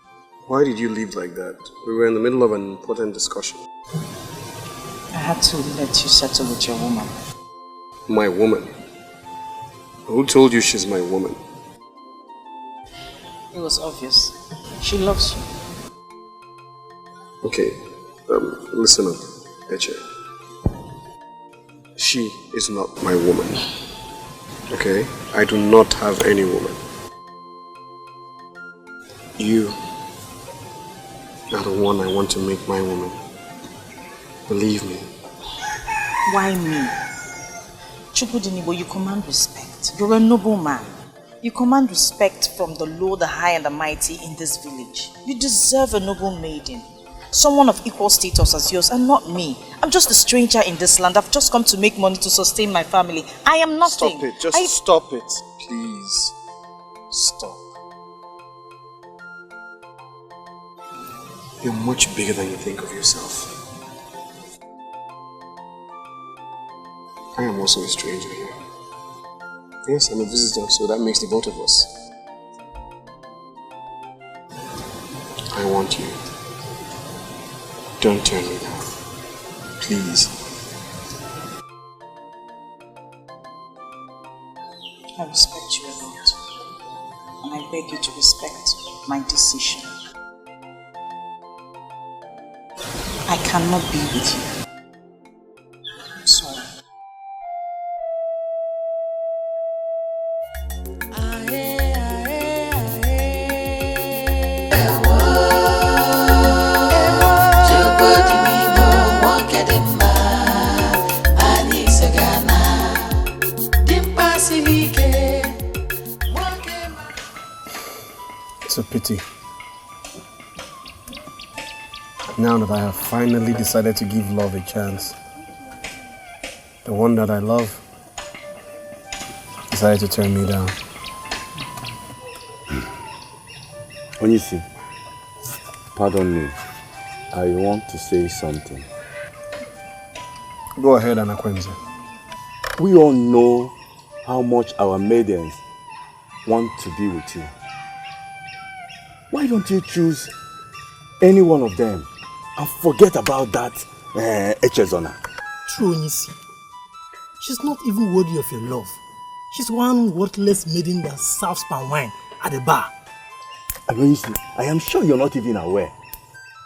S11: Why did you leave like that? We were in the middle of an important discussion.
S21: I had to let you settle with your woman.
S11: My woman? Who told you she's my woman?
S21: It was obvious. She loves you.
S11: Okay, listen up, Eche. She is not my woman. Okay? I do not have any woman. You are the one I want to make my woman. Believe me.
S21: Why me? Chukwu, you command respect. You're a noble man. You command respect from the low, the high, and the mighty in this village. You deserve a noble maiden. Someone of equal status as yours, and not me. I'm just a stranger in this land. I've just come to make money to sustain my family. I am nothing.
S11: Stop it. Just stop it. Please. Stop. You're much bigger than you think of yourself. I am also a stranger here. Yes, I'm a visitor, so that makes the both of us. I want you. Don't turn me down. Please.
S21: I respect you a lot. And I beg you to respect my decision. I cannot be with you. I'm sorry.
S11: pity. Now that I have finally decided to give love a chance, the one that I love decided to turn me down.
S6: Onyisi, pardon me. I want to say something.
S11: Go ahead, Anakwenze.
S6: We all know how much our maidens want to be with you. Why don't you choose any one of them and forget about that Echezona?
S10: True, Onyisi. She's not even worthy of your love. She's one worthless maiden that serves palm wine at the bar.
S6: Onyisi, I am sure you're not even aware.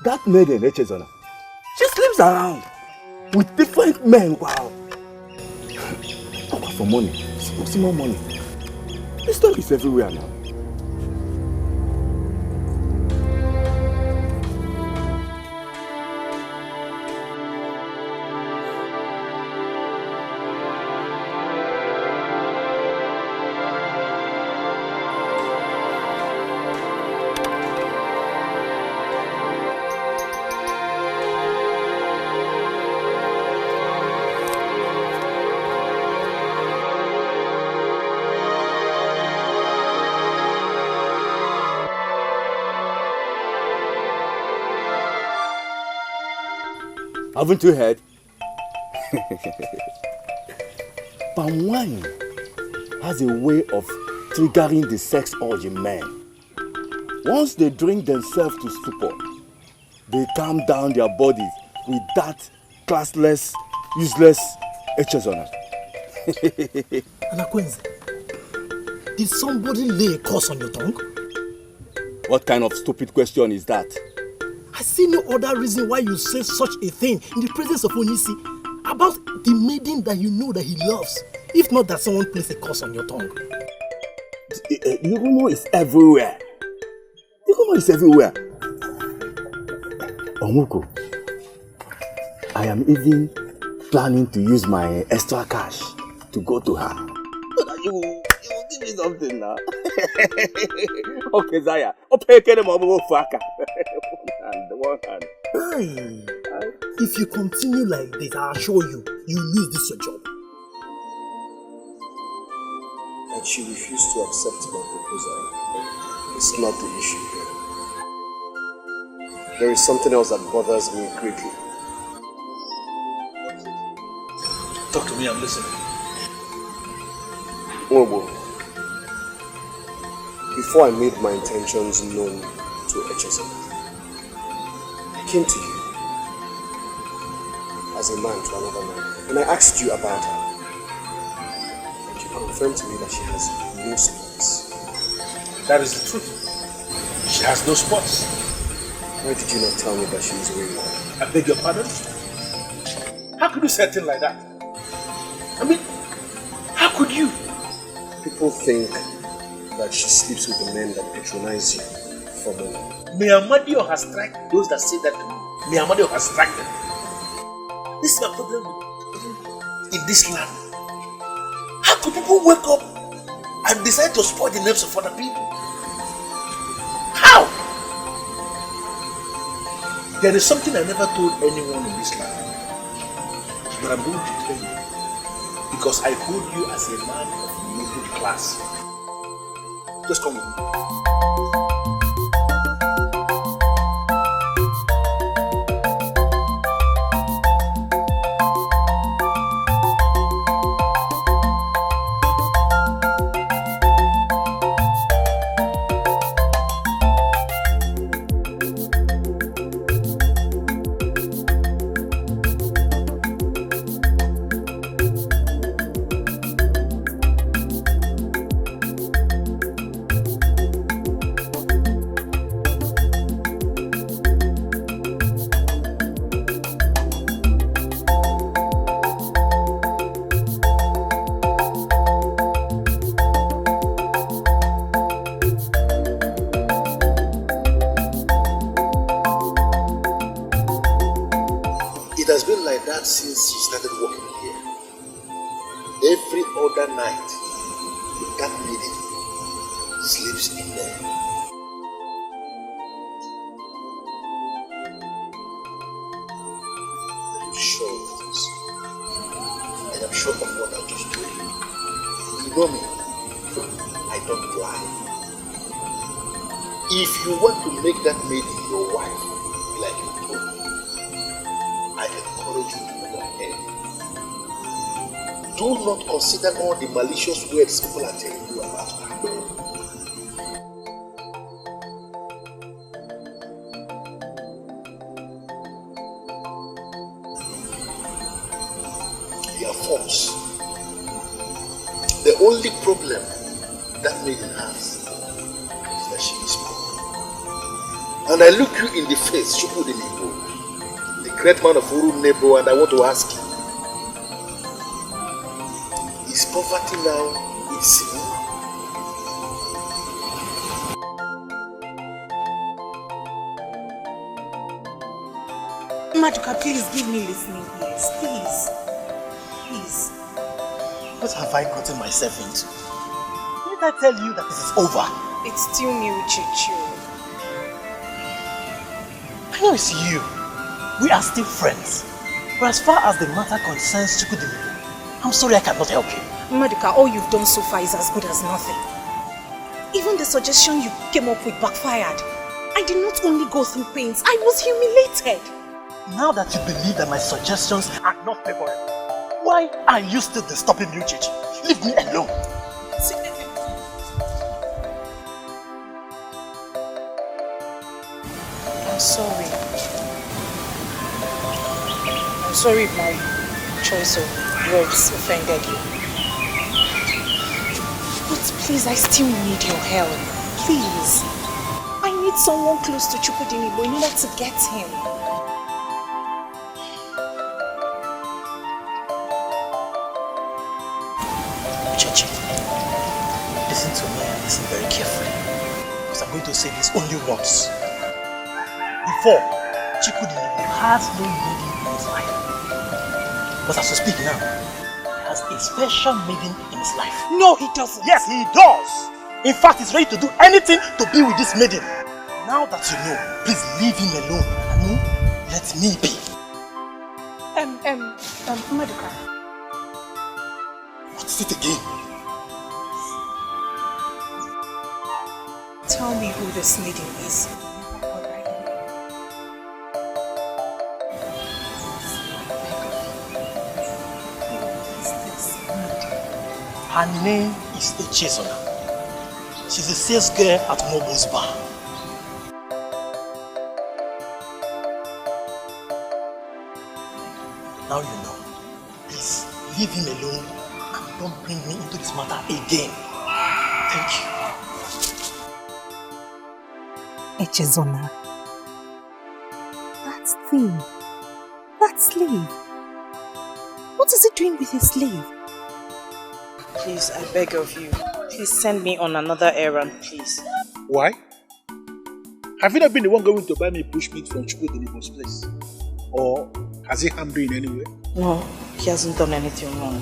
S6: That maiden Echezona, she sleeps around with different men. Wow. For money, see more money. This story is everywhere now. Haven't you heard? Palm wine has a way of triggering the sex urge in men. Once they drink themselves to stupor, they calm down their bodies with that classless, useless Echezona.
S10: Anakwenze, did somebody lay a curse on your tongue?
S6: What kind of stupid question is that?
S10: I see no other reason why you say such a thing in the presence of Onyisi about the maiden that you know that he loves, if not that someone placed a curse on your tongue.
S6: The rumor is everywhere. The rumor is everywhere. Omuko, I am even planning to use my extra cash to go to her. So that you will give me something now. Okay, Zaya. Okay, get him over Faka. One hand.
S10: If you continue like this, I assure you, you lose this your job.
S11: And she refused to accept my proposal. It's not the issue here. There is something else that bothers me greatly.
S8: Talk to me, I'm listening.
S11: Obo, before I made my intentions known to HSM, I came to you as a man to another man, and I asked you about her. And you confirmed to me that she has no spots.
S8: That is the truth. She has no spots.
S11: Why did you not tell me that she is wayward?
S8: I beg your pardon? How could you say a thing like that? I mean, how could you?
S11: People think that she sleeps with the men that patronize you for money.
S8: May Amadio has struck those that say that to me. May Amadio has struck them. This is my problem in this land. How could people wake up and decide to spoil the names of other people? How? There is something I never told anyone in this land, but I'm going to tell you because I hold you as a man of noble class. Just come with me. Since you started working here, every other night, that lady sleeps in there. sure of what I just told you. You know me, I don't lie. If you want to make that maiden your wife, like you told me, I encourage you to go ahead. Do not consider all the malicious words people are telling you about her. They are false. The only problem that maiden has is that she is poor. And I look you in the face, Chukwudi Nebo, the great man of Uru Nebo, and I want to ask you, is poverty now a sin?
S21: Maduka, please give me listening ears. Please. Please.
S5: What have I gotten myself into? Didn't I tell you that this is over?
S16: It's still me, Chichu.
S5: I know it's you. We are still friends. But as far as the matter concerns Chukwudi, I'm sorry I cannot help you.
S16: Maduka, all you've done so far is as good as nothing. Even the suggestion you came up with backfired. I did not only go through pains, I was humiliated.
S5: Now that you believe that my suggestions are not favorable, why are you still disturbing me, Chichi? Leave me alone.
S16: I'm sorry. I'm sorry if my choice of words offended you. But please, I still need your help. Please. I need someone close to Chukwudi Nebo in order to get him.
S5: Chichi, listen to me and listen very carefully. Because I'm going to say this only once. Before, Chukwudi Nebo has no maiden in his life. But as we speak now, he has a special maiden in his life.
S16: No, he doesn't.
S5: Yes, he does. In fact, he's ready to do anything to be with this maiden. Now that you know, please leave him alone and let me be.
S16: Maduka.
S5: What is it again?
S16: Tell me who this maiden is.
S5: Her name is Echezona. She's a sales girl at Momo's bar. Now you know. Please, leave him alone and don't bring me into this matter again. Thank you.
S20: Echezona. That thing. That slave. What is he doing with his slave?
S21: Please, I beg of you. Please send me on another errand, please.
S8: Why? Have you not been the one going to buy me bushmeat from Chukwudi Nebo's place? Or has he harmed you in any way?
S21: No, he hasn't done anything wrong.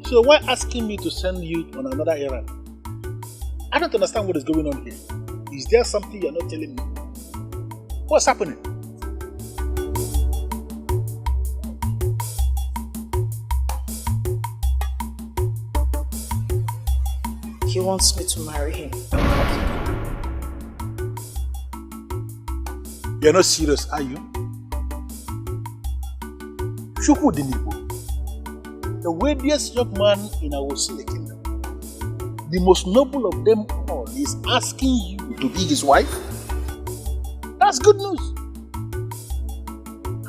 S8: So why asking me to send you on another errand? I don't understand what is going on here. Is there something you're not telling me? What's happening?
S21: He wants me to marry him.
S8: You're not serious, are you? Chukwudi Nebo, the wealthiest young man in our Osile kingdom, the most noble of them all, is asking you to be his wife? That's good news.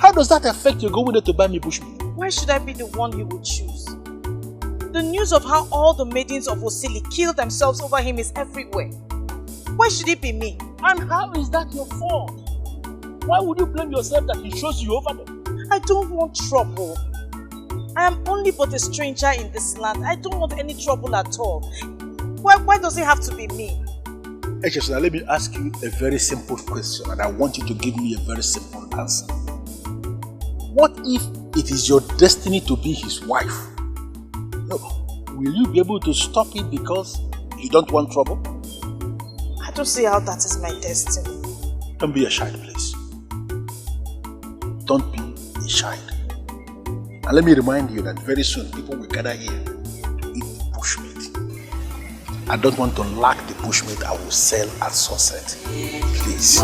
S8: How does that affect your going there to buy me bushmeat?
S21: Why should I be the one he would choose? The news of how all the maidens of Osili killed themselves over him is everywhere. Why should it be me?
S8: And how is that your fault? Why would you blame yourself that he chose you over them?
S21: I don't want trouble. I am only but a stranger in this land. I don't want any trouble at all. Why does it have to be me?
S8: Echezona, let me ask you a very simple question, and I want you to give me a very simple answer. What if it is your destiny to be his wife? No. Will you be able to stop it because you don't want trouble?
S21: I don't see how that is my destiny.
S8: Don't be a child, please. Don't be a child. And let me remind you that very soon people will gather here to eat the bushmeat. I don't want to lack the bushmeat I will sell at sunset. Please.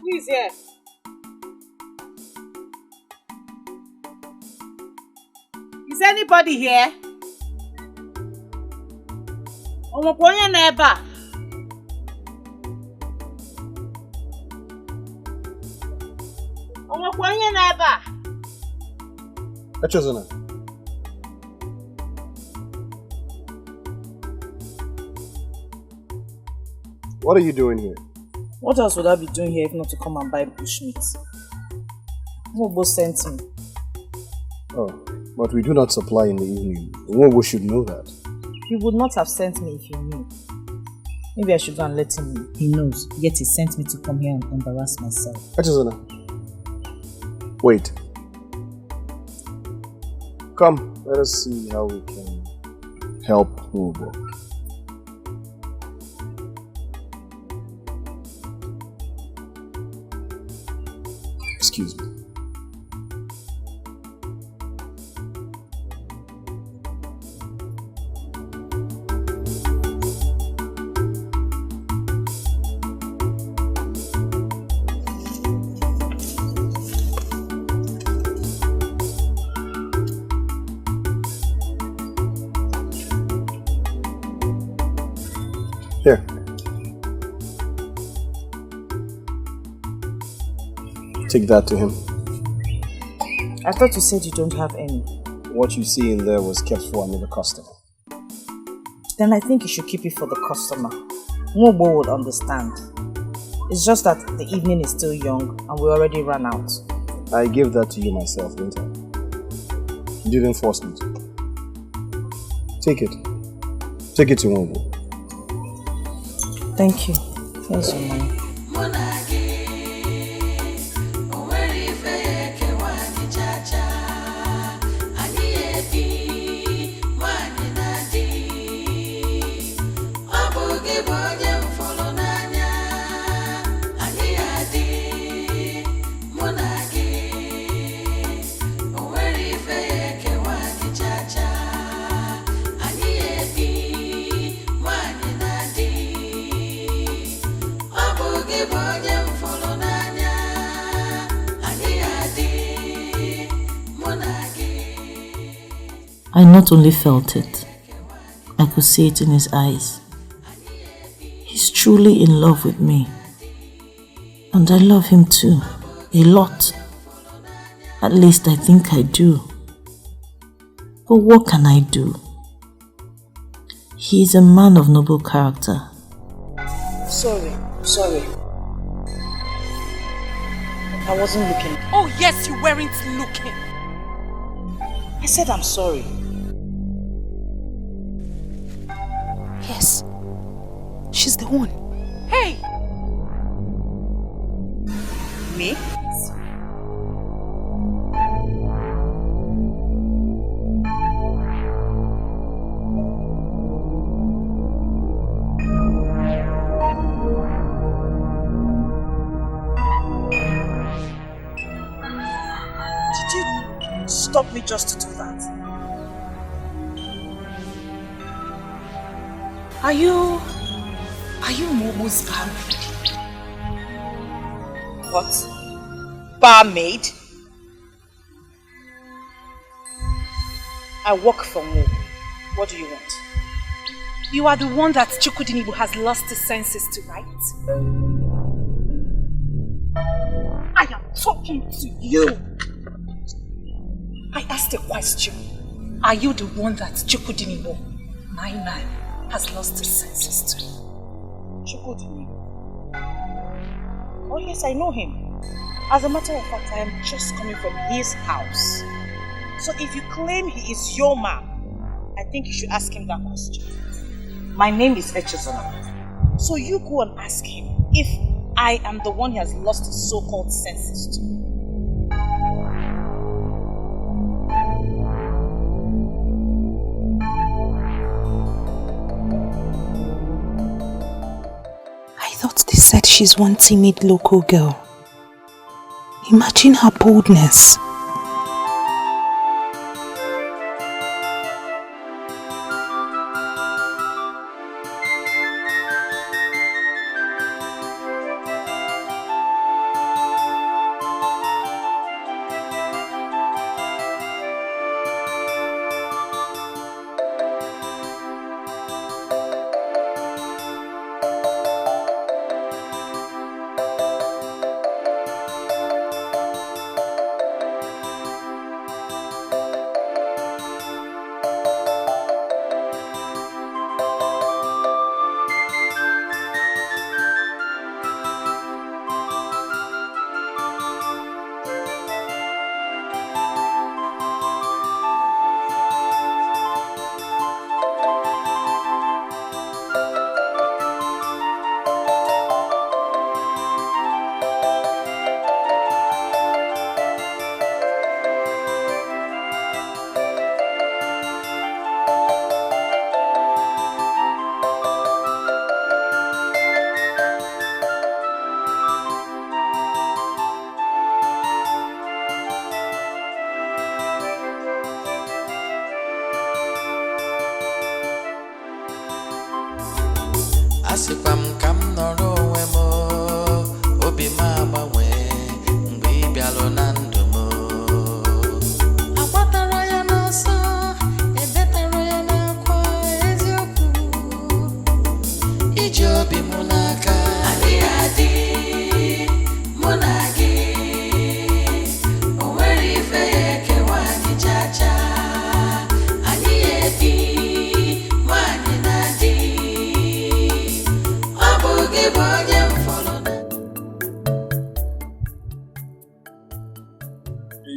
S17: Who is here? Is anybody here? Omokonye na ebe a. Omokonye na ebe a.
S11: Echezona. What are you doing here?
S21: What else would I be doing here if not to come and buy bushmeat? Mobo sent me.
S11: Oh, but we do not supply in the evening. Wobo should know that.
S21: He would not have sent me if he knew. Maybe I should go and let him know. He knows, yet he sent me to come here and embarrass myself.
S11: Echezona. Wait. Come, let us see how we can help Wobo. Excuse me. Here. Take that to him.
S21: I thought you said you don't have any.
S11: What you see in there was kept for another customer.
S21: Then I think you should keep it for the customer. Mobo would understand. It's just that the evening is still young and we already ran out.
S11: I gave that to you myself, didn't I? You didn't force me to. Take it. Take it to Mobo.
S21: Thank you. Here's your money.
S9: I not only felt it, I could see it in his eyes. He's truly in love with me. And I love him too, a lot. At least I think I do. But what can I do? He is a man of noble character.
S21: Sorry. I wasn't looking.
S7: Oh yes, you weren't looking.
S21: I said I'm sorry.
S7: Yes, she's the one. Hey!
S21: Me? Did you stop me just to do that?
S7: Are you Momo's barmaid?
S21: What? Barmaid? I work for Mo. What do you want?
S7: You are the one that Chukudinibu has lost his senses to, right? I am talking to you. I asked a question. Are you the one that Chukudinibu, my man, has lost his senses to?
S21: Chukudinibu? Oh yes, I know him. As a matter of fact, I am just coming from his house. So if you claim he is your man, I think you should ask him that question. My name is Echezona. So you go and ask him if I am the one he has lost his so-called senses to.
S20: I thought they said she's one timid local girl. Imagine her boldness.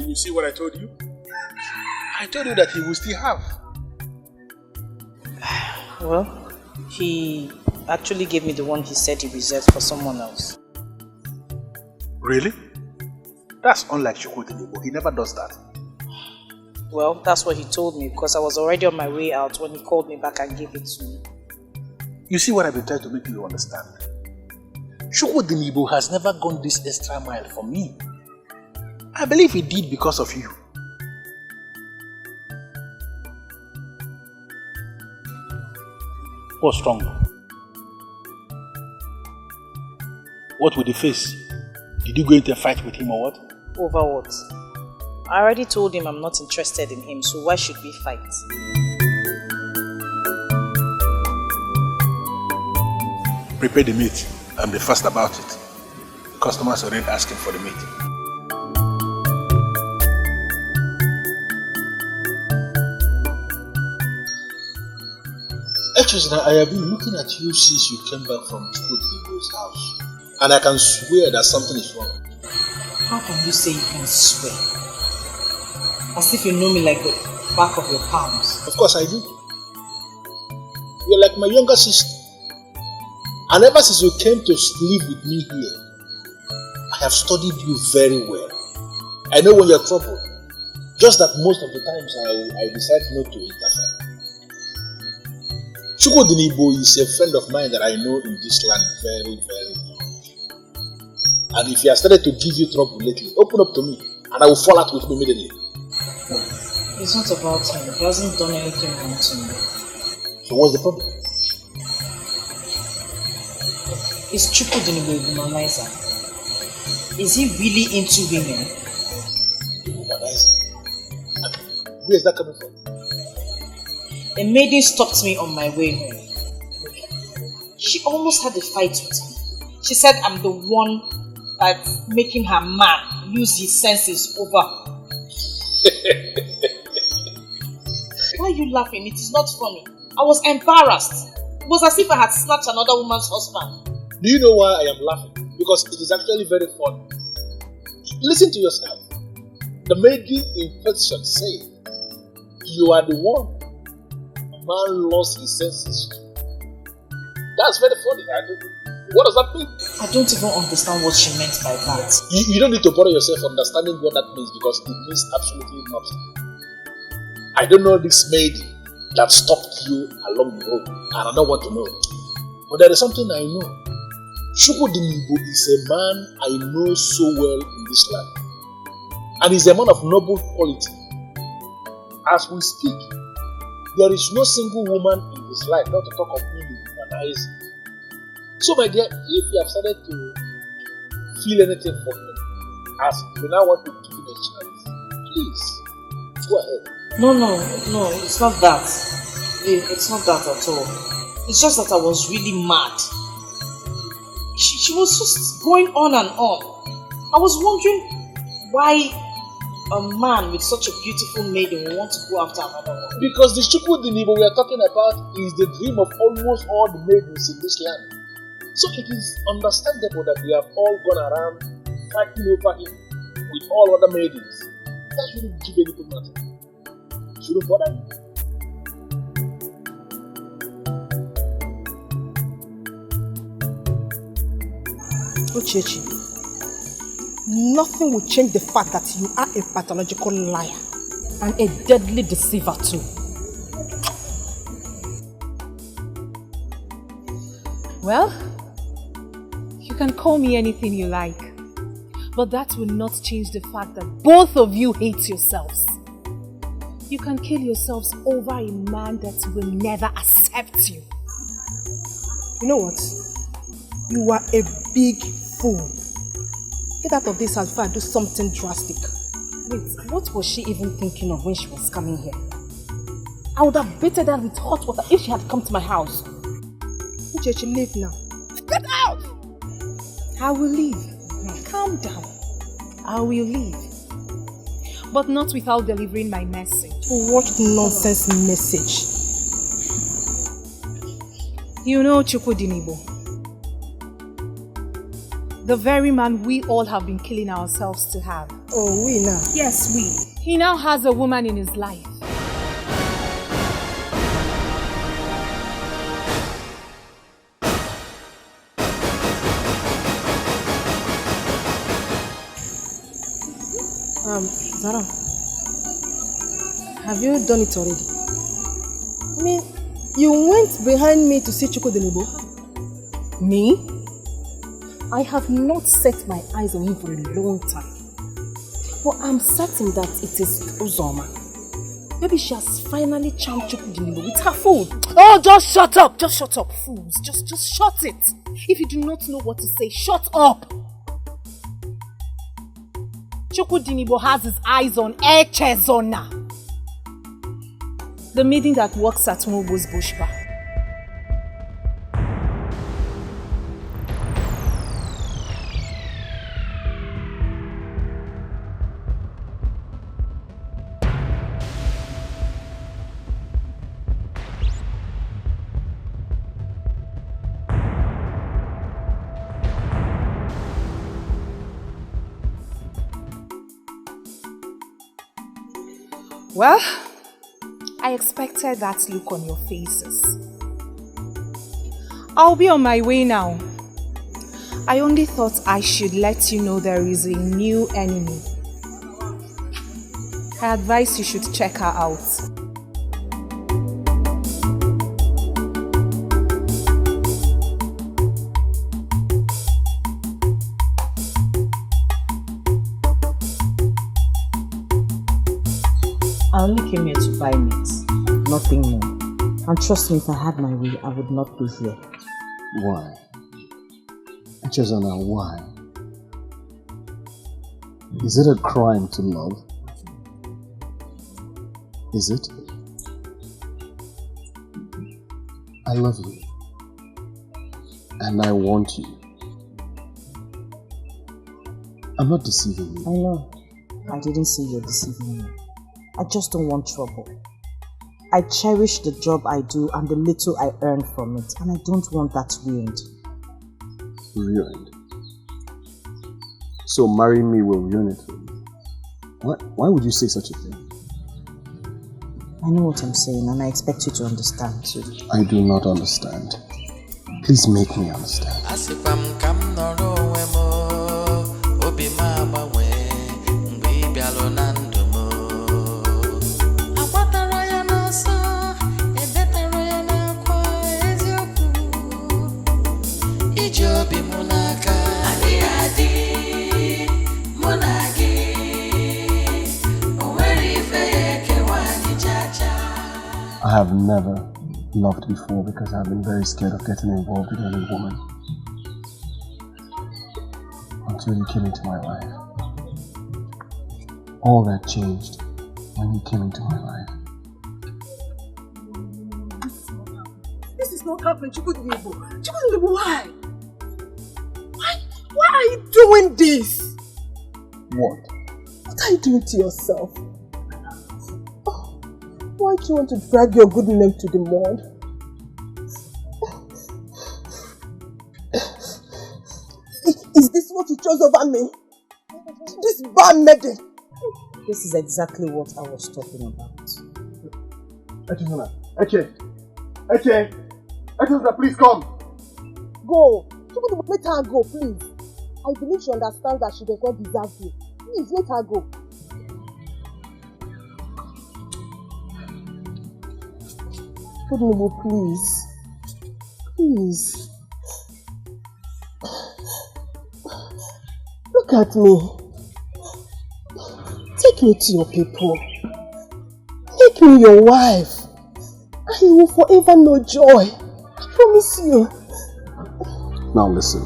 S8: You see what I told you? I told you that he will still have.
S21: Well, he actually gave me the one he said he reserved for someone else.
S8: Really? That's unlike Chukwudinibo. He never does that.
S21: Well, that's what he told me because I was already on my way out when he called me back and gave it to me.
S8: You see what I've been trying to make you understand? Chukwudinibo has never gone this extra mile for me. I believe he did because of you. What's wrong? What with the face? Did you go into a fight with him or what?
S21: Over what? I already told him I'm not interested in him, so why should we fight?
S8: Prepare the meat and be fast about it. Customers are already asking for the meat. Actually, I have been looking at you since you came back from Chukwudinibo's house. And I can swear that something is wrong.
S21: How can you say you can swear? As if you know me like the back of your palms.
S8: Of course I do. You're like my younger sister. And ever since you came to live with me here, I have studied you very well. I know when you're troubled. Just that most of the times I decide not to interfere. Chukwudinibo is a friend of mine that I know in this land very, very well. And if he has started to give you trouble lately, open up to me and I will fall out with him immediately.
S21: It's not about him. He hasn't done anything wrong to me.
S8: So what's the problem?
S21: Is Chukwudinibo a womanizer? Is he really into women?
S8: Womanizer? Where is that coming from?
S21: A maiden stopped me on my way home. She almost had a fight with me. She said I'm the one that's making her man lose his senses over her. Why are you laughing? It is not funny. I was embarrassed. It was as if I had snatched another woman's husband.
S8: Do you know why I am laughing? Because it is actually very funny. Listen to yourself. The maiden in question said, you are the one a man lost his senses to. That's very funny. What does that mean?
S21: I don't even understand what she meant by that.
S8: You don't need to bother yourself understanding what that means because it means absolutely nothing. I don't know this maid that stopped you along the road, and I don't want to know. But there is something I know. Chukwudinibo is a man I know so well in this land. And he's a man of noble quality. As we speak, there is no single woman in his life, not to talk of him humanizing. So my dear, if you have started to feel anything for him, as you now want to give him a chance, please, go ahead.
S21: No, it's not that. It's not that at all. It's just that I was really mad. She was just going on and on. I was wondering why a man with such a beautiful maiden will want to go after another one.
S8: Because the Chukwudinibo we are talking about is the dream of almost all the maidens in this land. So it is understandable that they have all gone around fighting over him with all other maidens. That shouldn't give anything matter. Shouldn't bother you.
S4: Uchechi, nothing will change the fact that you are a pathological liar and a deadly deceiver too.
S12: Well, you can call me anything you like, but that will not change the fact that both of you hate yourselves. You can kill yourselves over a man that will never accept you.
S4: You know what? You are a big fool. Get out of this house before I do something drastic.
S12: Wait, what was she even thinking of when she was coming here? I would have bathed her with hot water if she had come to my house.
S4: Uchechi, leave now.
S12: Get out! I will leave. Calm down. I will leave. But not without delivering my message.
S4: What nonsense message?
S12: You know Chukwudinibo, the very man we all have been killing ourselves to have.
S4: Oh, we now?
S12: Yes, we. He now has a woman in his life.
S4: Zara, have you done it already? I mean, you went behind me to see Chukwudinibo.
S12: Me? I have not set my eyes on him for a long time. But I'm certain that it is Uzoma. Maybe she has finally charmed Chukwudinibo with her food. Oh, just shut up! Just shut up, fools. Just shut it. If you do not know what to say, shut up! Chukwudinibo has his eyes on Echezona, the maiden that works at Mobo's Bush Bar. Well, I expected that look on your faces. I'll be on my way now. I only thought I should let you know there is a new enemy. I advise you should check her out.
S21: I only came here to buy meat, nothing more. And trust me, if I had my way, I would not be here.
S14: Why? Chezana, why? Is it a crime to love? Is it? I love you. And I want you. I'm not deceiving you.
S21: I know. I didn't say you're deceiving me. I just don't want trouble. I cherish the job I do and the little I earn from it, and I don't want that ruined.
S14: Ruined? So marrying me will ruin it for you? Why would you say such a thing?
S21: I know what I'm saying, and I expect you to understand too.
S14: I do not understand.
S11: Please make me understand. I have never loved before because I've been very scared of getting involved with any woman. Until you came into my life. All that changed when you came into my life.
S17: This is not happening, Chukudinibo. Chukudinibo, why? Why are you doing this?
S11: What?
S4: What are you doing to yourself? Why do you want to drag your good name to the mud? Is this what you chose over me? This bad maiden?
S15: This is exactly what I was talking about.
S11: Eche, please come.
S4: Go. Let her go, please. I believe she understands that she does not deserve you. Please, let her go. Please. Please. Look at me. Take me to your people. Make me your wife. And you will forever know joy. I promise you.
S11: Now listen.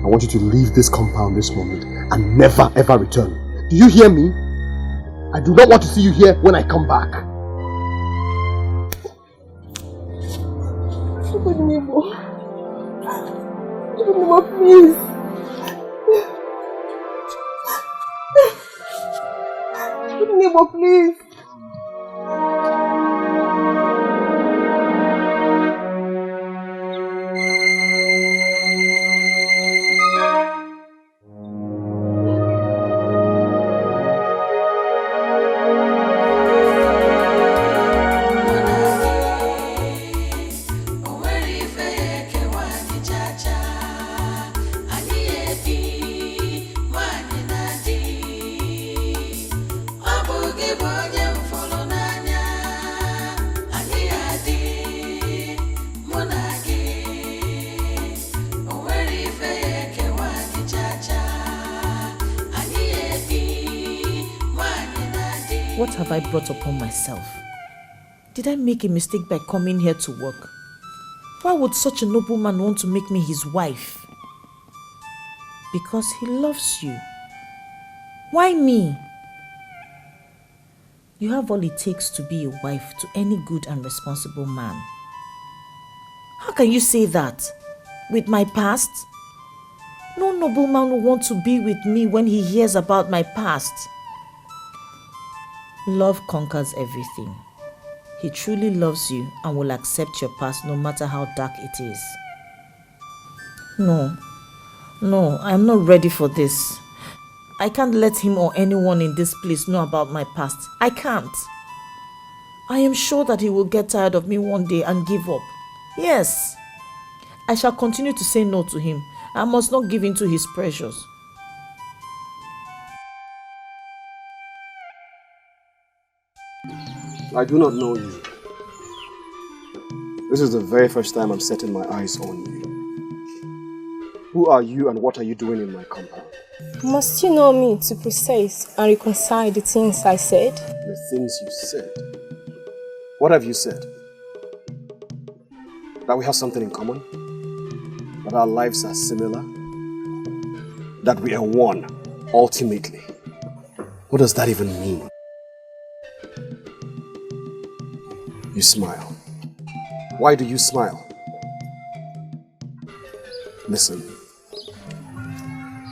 S11: I want you to leave this compound this moment and never ever return. Do you hear me? I do not want to see you here when I come back.
S4: Chukudinibo, please. Chukudinibo, please.
S9: What have I brought upon myself? Did I make a mistake by coming here to work? Why would such a nobleman want to make me his wife? Because he loves you. Why me? You have all it takes to be a wife to any good and responsible man. How can you say that? With my past? No nobleman will want to be with me when he hears about my past. Love conquers everything. He truly loves you and will accept your past no matter how dark it is. No, I'm not ready for this. I can't let him or anyone in this place know about my past. I can't. I am sure that he will get tired of me one day and give up. Yes, I shall continue to say no to him. I must not give in to his pressures.
S11: I do not know you. This is the very first time I'm setting my eyes on you. Who are you and what are you doing in my compound?
S22: Must you know me to process and reconcile the things I said?
S11: The things you said? What have you said? That we have something in common? That our lives are similar? That we are one, ultimately? What does that even mean? You smile. Why do you smile? Listen,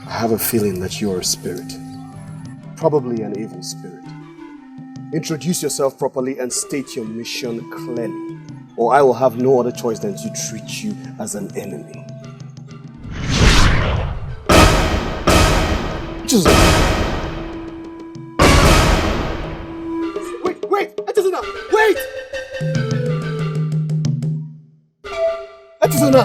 S11: I have a feeling that you are a spirit. Probably an evil spirit. Introduce yourself properly and state your mission clearly, or I will have no other choice than to treat you as an enemy. Just Wait! Wait! Etusona.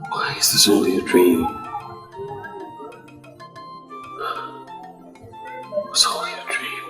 S3: Why is this only a dream? It's only a dream.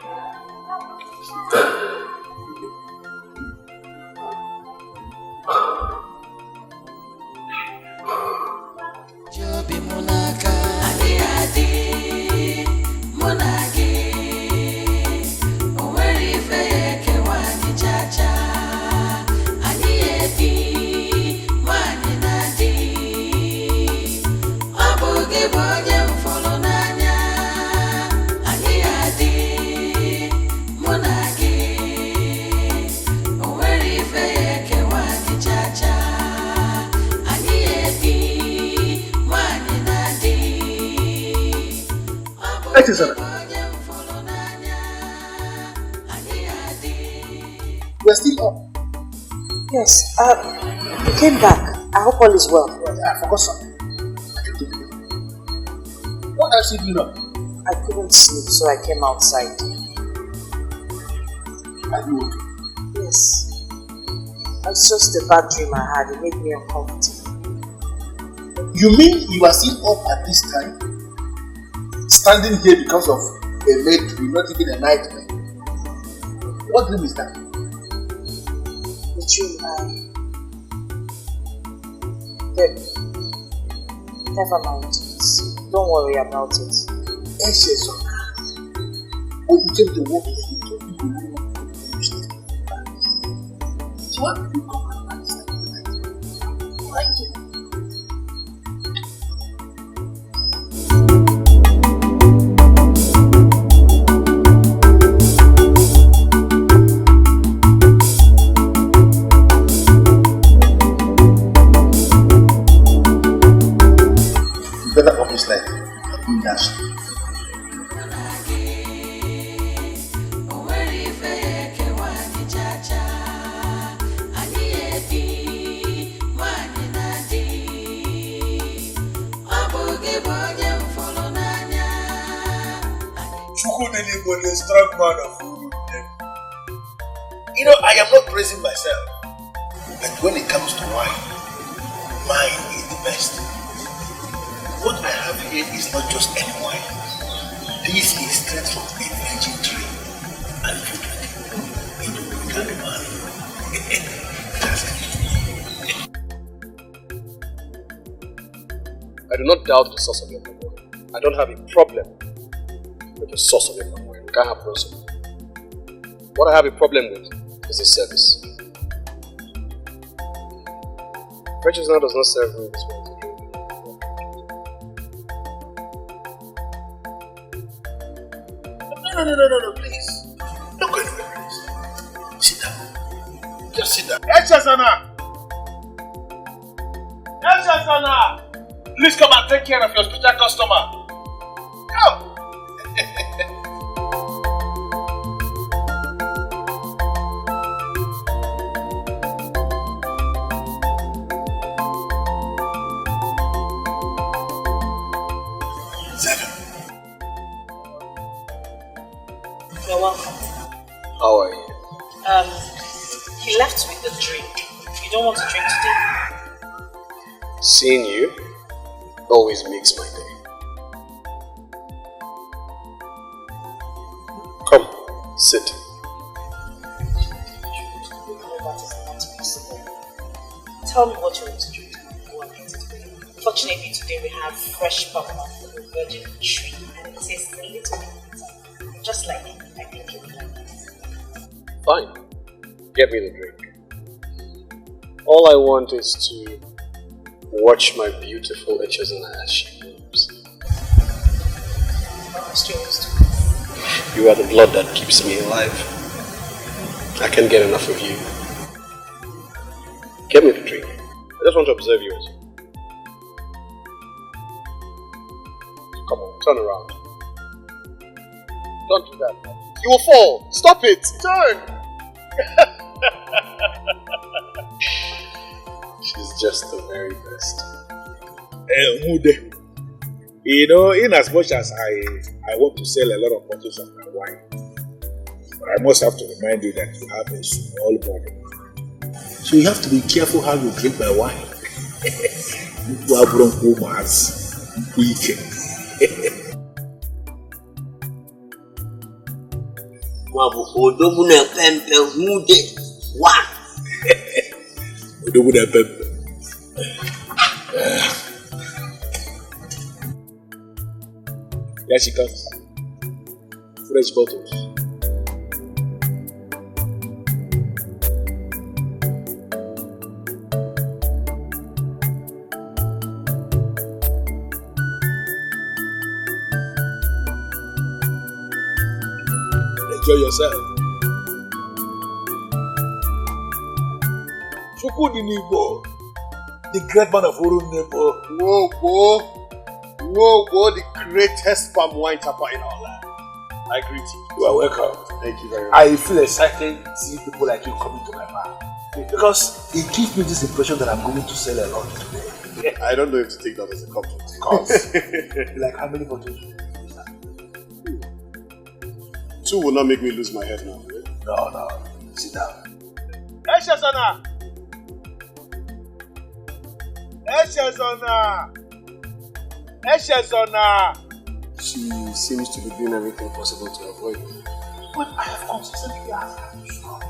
S10: We're still up.
S21: Yes, you came back. I hope all is well.
S10: I forgot something. What else did you know?
S21: I couldn't sleep, so I came outside.
S10: Are you okay?
S21: Yes. It's just a bad dream I had. It made me uncomfortable.
S10: You mean you are still up at this time? Standing here because of a late dream, not even a nightmare? What dream is that?
S21: The dream Never mind. Don't worry about it.
S10: When you came to work, you told me you want to finish this. So what did you come back this time? Why did you? Better off this life and doing that shit.
S8: Chukwudinigbo is a strong man of Uru.
S10: You know, I am not praising myself. But when it comes to wine, mine is the best. What I have here is not just any wine. This is straight from a virgin tree. And if you drink it, it will become a man. That's it.
S3: I do not doubt the source of your memory. I don't have a problem with the source of your memory. We can't have both. What I have a problem with is the service. Precious now does not serve me this way.
S10: No, please. Don't go anywhere, please. Sit down. Just sit down.
S8: Echasana!
S10: Please come and take care of your special customer. Come.
S21: You're welcome.
S3: How are you?
S21: He left with the drink. You don't want to drink today?
S3: Seeing you always makes my day. Come, sit.
S21: No, that is not possible. Tell me what you want to drink. Fortunately, today we have fresh popcorn from the virgin tree and it tastes a little bit bitter. Just like I think you would like it.
S3: Fine. Get me the drink. All I want is to watch my beautiful Echezana as she moves.
S21: Almost yours too.
S3: You are the blood that keeps me alive. I can't get enough of you. Get me the drink. I just want to observe you. Come on, turn around. Don't do that. You will fall. Stop it. Turn. She's just the very best.
S8: Mude. You know, in as much as I want to sell a lot of bottles of my wine, but I must have to remind you that you have a small body. So you have to be careful how you drink my wine. You are bronco mass.
S15: Odobu na pempe mude one.
S8: Odobu na pempe. Here she comes. Fresh bottles. Enjoy yourself. Chukudinibo, the great man of Urunebo.
S3: Whoa, the greatest palm wine tapper in our land. I greet you.
S8: You are welcome.
S3: Thank you very much.
S8: I feel excited to see people like you coming to my bar. Because it gives me this impression that I'm going to sell a lot today.
S3: I don't know if to take that as a compliment.
S8: Because, like how many bottles?
S3: 2 will not make me lose my head now.
S8: No. Sit down.
S3: Eshazona! She seems to be doing everything possible to avoid me.
S8: But I have consistently asked her to stop.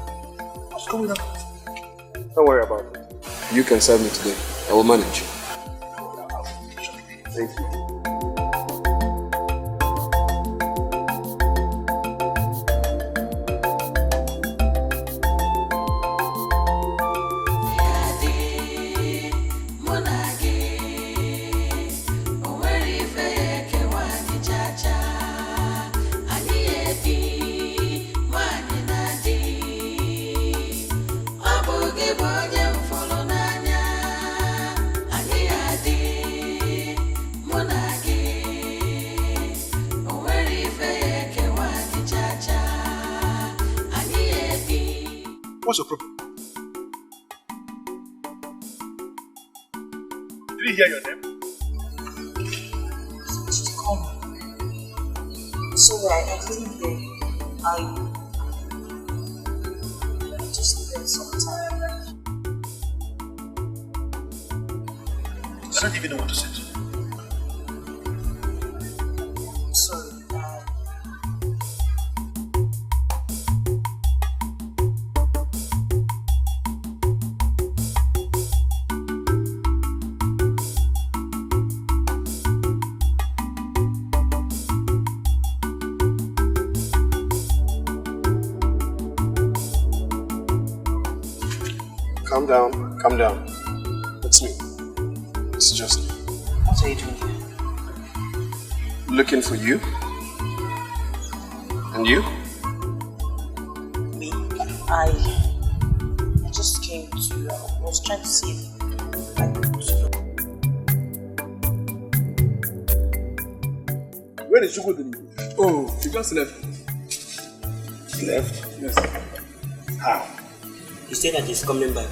S8: What's going on?
S3: Don't worry about it. You can serve me today. I will manage. Thank you.
S8: What's your problem? Did you hear your name?
S21: Sorry, I didn't hear you. I just needed some time.
S8: I don't even know what to say to you.
S21: Sorry.
S3: Calm down. It's me. It's just me.
S21: What are you doing here?
S3: Looking for you. And you?
S21: Me? I just came to, I was trying to see if I could.
S8: Where did you go?
S2: Oh, she just left.
S8: Left?
S2: Yes.
S8: How?
S2: He said that he's coming back.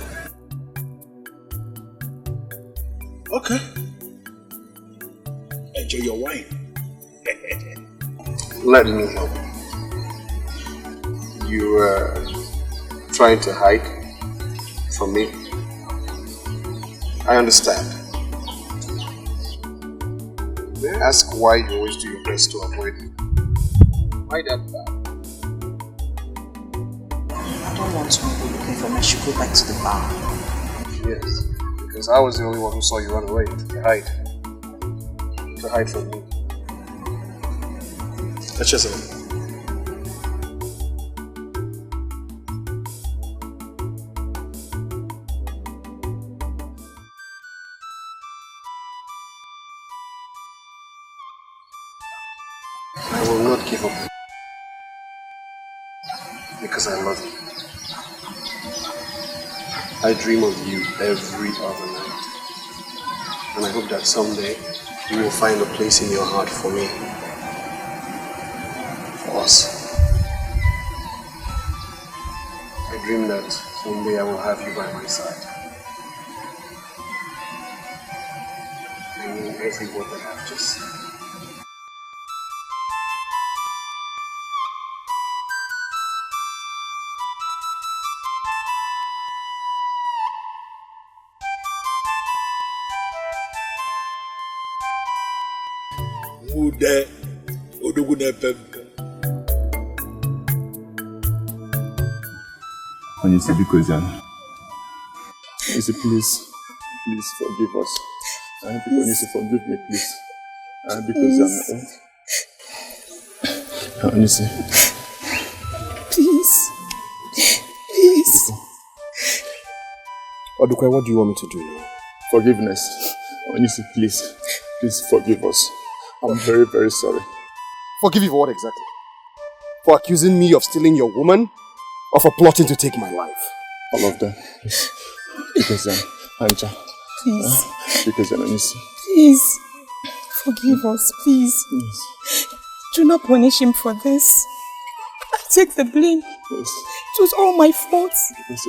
S8: Okay. Enjoy your wine.
S3: Let me help. You were trying to hide from me. I understand. May I ask why you always do your best to avoid me? Why that bad?
S21: I don't want to go looking for me. I should go back to the bar.
S3: Yes, because I was the only one who saw you run away to hide. To hide from me. Let's just I will not give up.
S14: Because I love you. I dream of you every other night. And I hope that someday you will find a place in your heart for me. For us. I dream that one day I will have you by my side. I mean every word that I've just said.
S6: Ude, Odogune Pempe.
S1: Onisi, because Onisi, please forgive us. Onisi, forgive me, please. Because Onisi.
S22: Please.
S11: Odukwe, what do you want me to do now?
S1: Forgiveness. Onisi, please forgive us. I'm very, very sorry.
S11: Forgive you for what exactly? For accusing me of stealing your woman? Or for plotting to take my life?
S1: All of them. Because Anja.
S22: Please.
S1: Because Onisi.
S22: Please. Forgive us, please.
S1: Yes.
S22: Do not punish him for this. I take the blame.
S1: Yes.
S22: It was all my fault.
S1: Yes,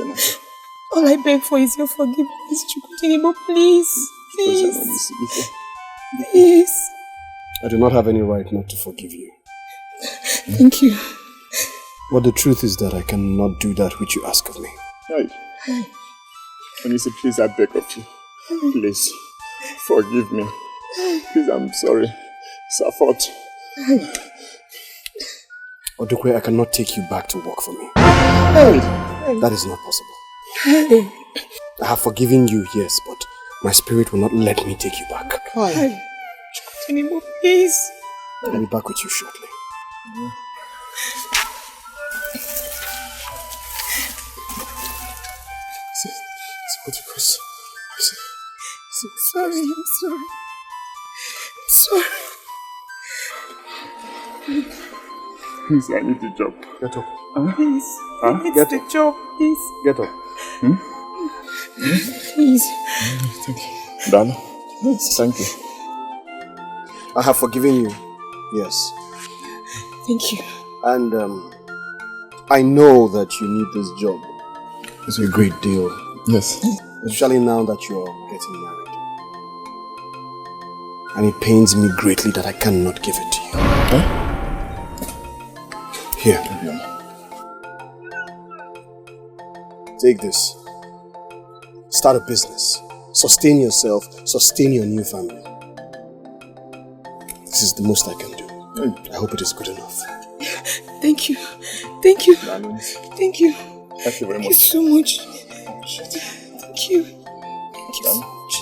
S22: all I beg for is your forgiveness, Chukudinibo, please. Please. Please.
S11: I do not have any right not to forgive you.
S22: Thank you.
S11: But the truth is that I cannot do that which you ask of me.
S1: Hey. Onisi, please, I beg of you. Please, forgive me. Please, I'm sorry. It's our fault.
S11: Odukwe, I cannot take you back to work for me. That is not possible. I have forgiven you, yes, but my spirit will not let me take you back.
S22: Anymore, please.
S11: I'll be back with you shortly.
S22: I'm sorry.
S1: Please, I need the job.
S11: Get up.
S22: Please. I need the job, please.
S11: Get up.
S22: Please.
S1: Thank you. Dana. Thank you.
S11: I have forgiven you. Yes.
S22: Thank you.
S11: And I know that you need this job. It's a great deal.
S1: Yes.
S11: Especially now that you're getting married. And it pains me greatly that I cannot give it to you.
S1: Huh?
S11: Here. Take this. Start a business. Sustain yourself. Sustain your new family. This is the most I can do. I hope it is good enough.
S22: Thank you. Thank you. Thank you.
S1: Thank you very much.
S22: Thank you so much. Thank you. Thank you so much.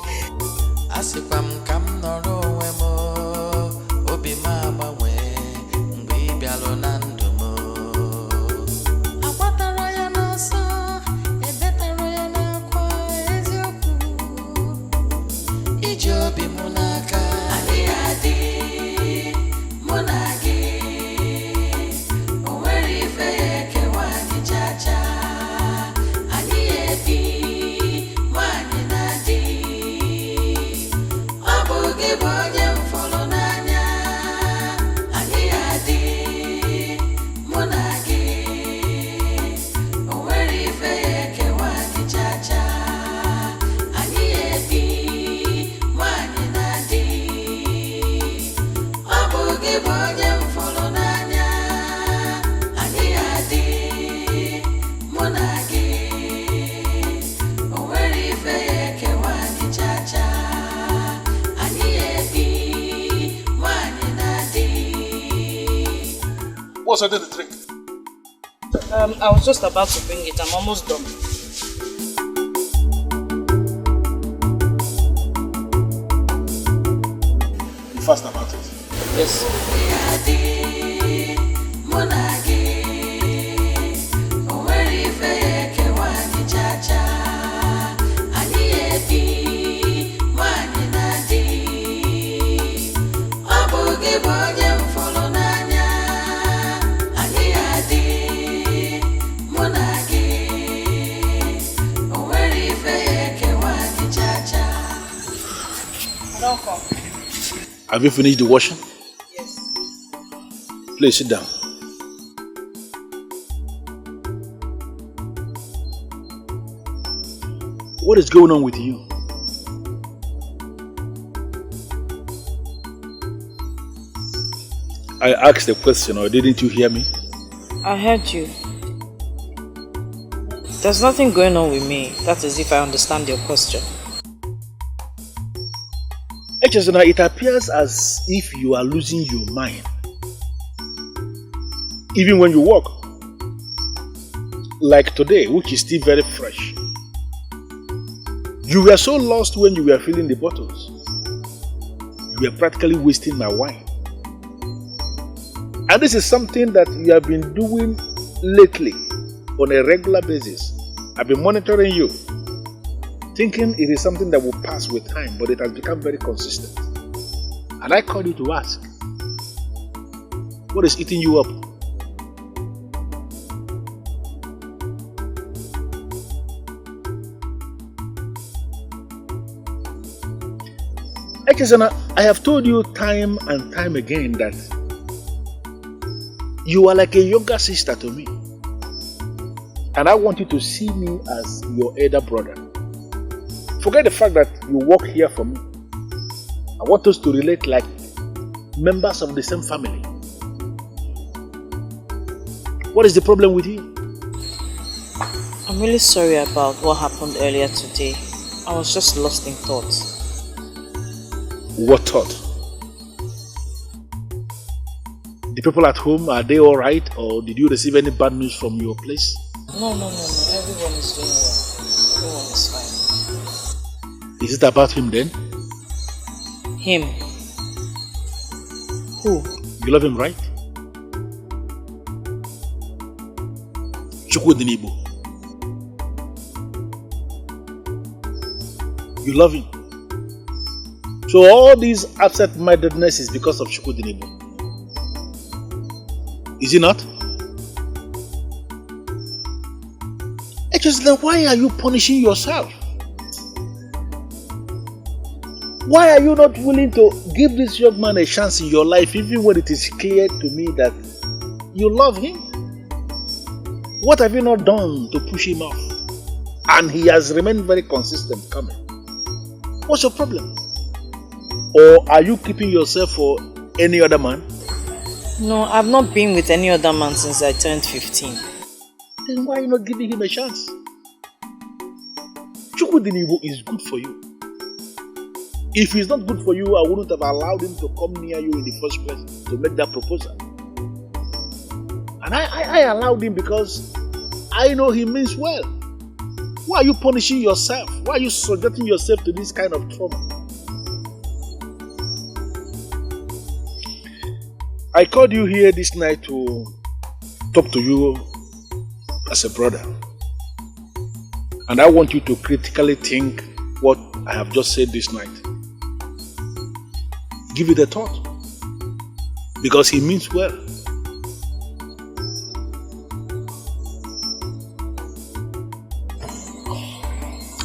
S10: What's under the drink?
S21: I was just about to bring it. I'm almost done.
S10: You fast about it?
S21: Yes.
S13: Have you finished the washing? Yes. Please sit down. What is going on with you? I asked a question, or didn't you hear me?
S21: I heard you. There's nothing going on with me. That is if I understand your question.
S13: Echezona, it appears as if you are losing your mind. Even when you walk. Like today, which is still very fresh. You were so lost when you were filling the bottles. You were practically wasting my wine. And this is something that you have been doing lately on a regular basis. I've been monitoring you, thinking it is something that will pass with time, but it has become very consistent. And I called you to ask, what is eating you up? Echezona, I have told you time and time again that you are like a younger sister to me. And I want you to see me as your elder brother. Forget the fact that you work here for me. I want us to relate like members of the same family. What is the problem with you?
S21: I'm really sorry about what happened earlier today. I was just lost in thought.
S13: What thought? The people at home, are they alright, or did you receive any bad news from your place?
S21: No. Everyone is doing well. Everyone is fine.
S13: Is it about him then?
S21: Him? Who?
S13: You love him, right? Chukwudinibo. You love him. So all these absent-mindedness is because of Chukwudinibo. Is it not? Then why are you punishing yourself? Why are you not willing to give this young man a chance in your life, even when it is clear to me that you love him? What have you not done to push him off? And he has remained very consistent coming. What's your problem? Or are you keeping yourself for any other man?
S21: No, I've not been with any other man since I turned 15.
S13: Then why are you not giving him a chance? Chukwudinibo is good for you. If he's not good for you, I wouldn't have allowed him to come near you in the first place to make that proposal. And I allowed him because I know he means well. Why are you punishing yourself? Why are you subjecting yourself to this kind of trauma? I called you here this night to talk to you as a brother. And I want you to critically think what I have just said this night. Give it a thought. Because he means well.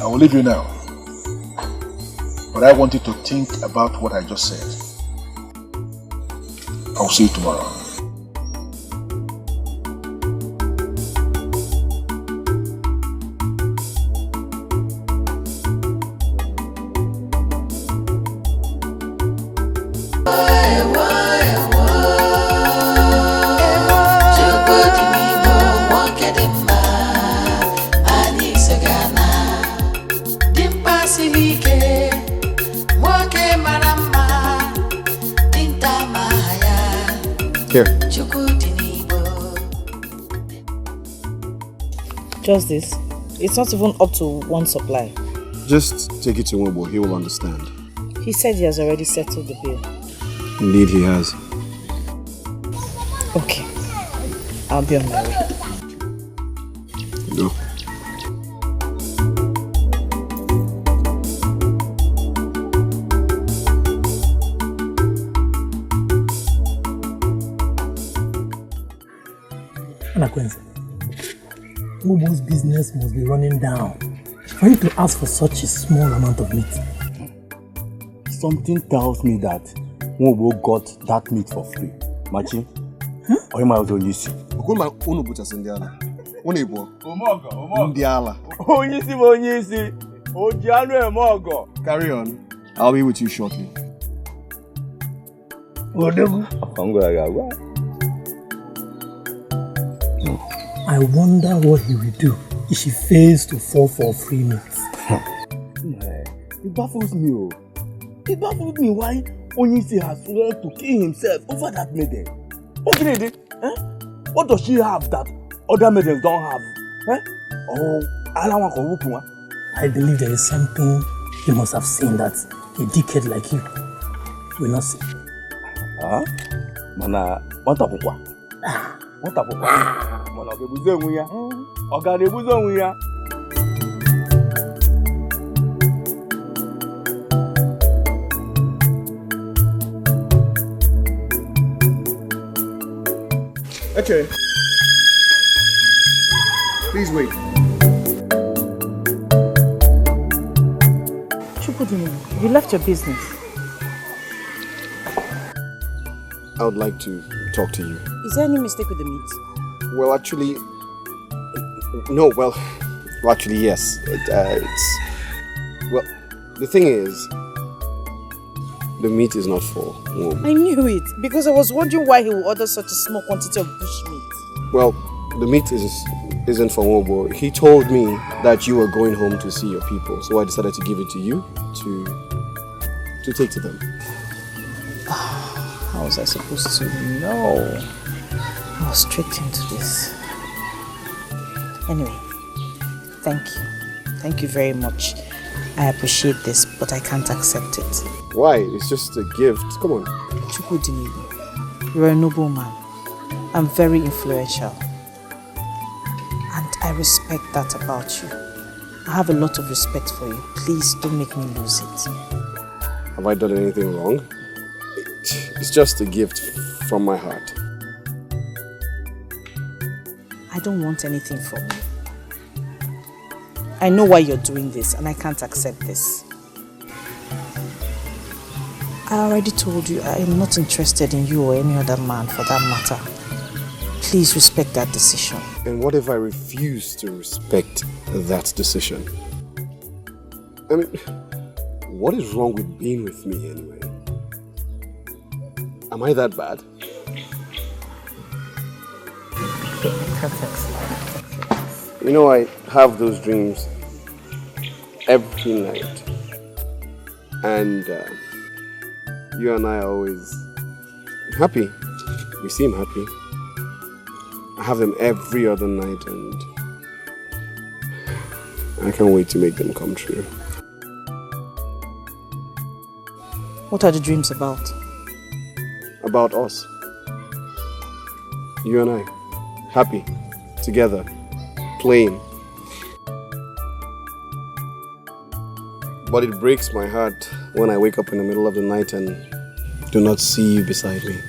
S13: I will leave you now. But I want you to think about what I just said. I'll see you tomorrow.
S11: Here.
S21: Just this. It's not even up to one supply.
S11: Just take it to Wobo, he will understand.
S21: He said he has already settled the bill.
S11: Indeed he has.
S21: Okay. I'll be on my way.
S11: Go.
S5: Wobo's business must be running down for you to ask for such a small amount of meat.
S6: Something tells me that Nwobo got that meat for free. Machi? Or him also you see.
S11: Okuma unu buchas ndiala. Unebo.
S6: Omogo.
S11: Ndiala.
S6: Onyisi. Ojianu emogo.
S11: Carry on. I'll be with you shortly.
S18: I wonder what he will do if she fails to fall for free meat.
S6: It baffles me. It baffles me why Onyisi has sworn to kill himself over that maiden. Okay, what does she have that other maidens don't have?
S18: I believe there is something he must have seen that a dickhead like you will not see.
S6: Mana, what up? What up? Mana,
S11: Okay. Please wait.
S21: Chukudini, you left your business.
S14: I would like to talk to you.
S21: Is there any mistake with the meat?
S14: Well, actually, no. Well, actually, yes. It's well. The thing is, the meat is not for Nwobo.
S21: I knew it because I was wondering why he would order such a small quantity of bush meat.
S14: Well, the meat isn't for Nwobo. He told me that you were going home to see your people, so I decided to give it to you to take to them.
S21: How was I supposed to know? I was tricked into this. Anyway, thank you. Thank you very much. I appreciate this, but I can't accept it.
S14: Why? It's just a gift. Come on.
S21: Chukudini, you're a noble man. I'm very influential. And I respect that about you. I have a lot of respect for you. Please don't make me lose it.
S14: Have I done anything wrong? It's just a gift from my heart.
S21: I don't want anything from you. I know why you're doing this and I can't accept this. I already told you I am not interested in you or any other man for that matter. Please respect that decision.
S14: And what if I refuse to respect that decision? I mean, what is wrong with being with me anyway? Am I that bad? You know, I have those dreams every night. And you and I are always happy. We seem happy. I have them every other night and I can't wait to make them come true.
S21: What are the dreams about?
S14: About us. You and I. Happy. Together. Playing. But it breaks my heart when I wake up in the middle of the night and do not see you beside me.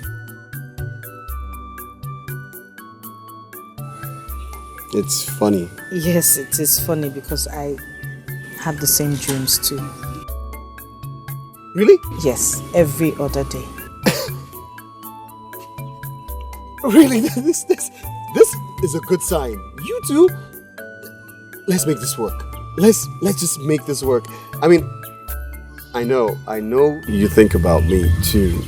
S14: It's funny.
S21: Yes, it is funny because I have the same dreams too.
S14: Really?
S21: Yes, every other day.
S14: Really? This is a good sign. You too? Let's make this work. Let's just make this work. I mean, I know you think about me too.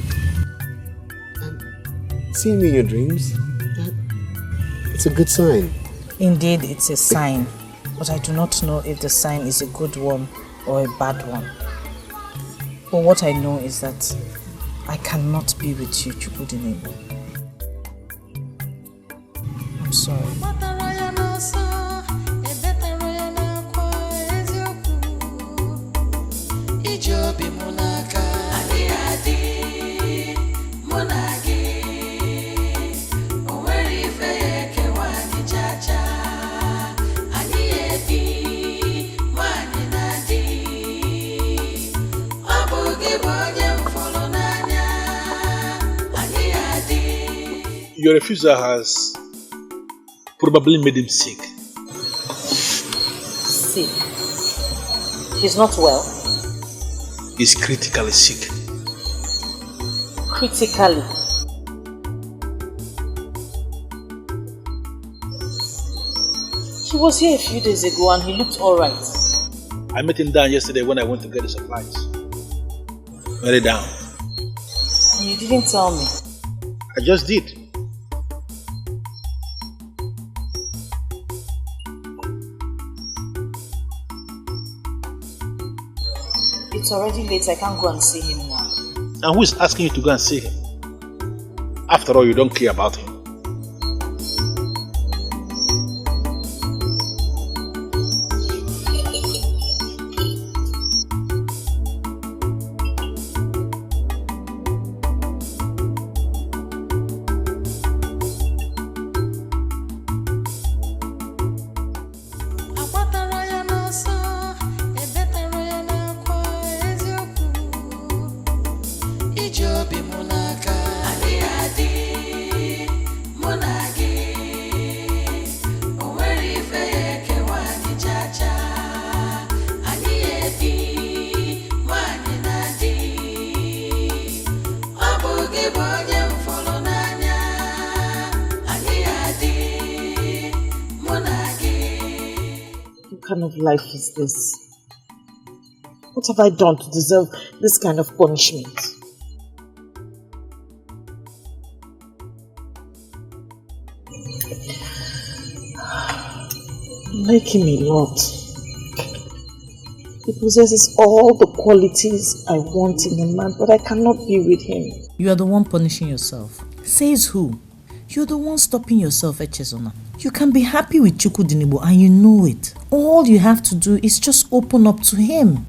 S14: And seeing me in your dreams, it's a good sign.
S21: Indeed, it's a sign. But I do not know if the sign is a good one or a bad one. But what I know is that I cannot be with you, Chukudinebo. I'm sorry.
S13: Your refusal has probably made him sick.
S21: Sick? He's not well?
S13: He's critically sick.
S21: critically. He was here a few days ago and he looked alright.
S13: I met him down yesterday when I went to get the supplies. Very down.
S21: And you didn't tell me.
S13: I just did.
S21: It's already late, I can't go and see him now.
S13: And who is asking you to go and see him? After all, you don't care about him.
S21: What kind of life is this? What have I done to deserve this kind of punishment? I like him a lot. He possesses all the qualities I want in a man, but I cannot be with him.
S9: You are the one punishing yourself. Says who? You're the one stopping yourself, Echezona. You can be happy with Chukwudinibo and you know it. All you have to do is just open up to him.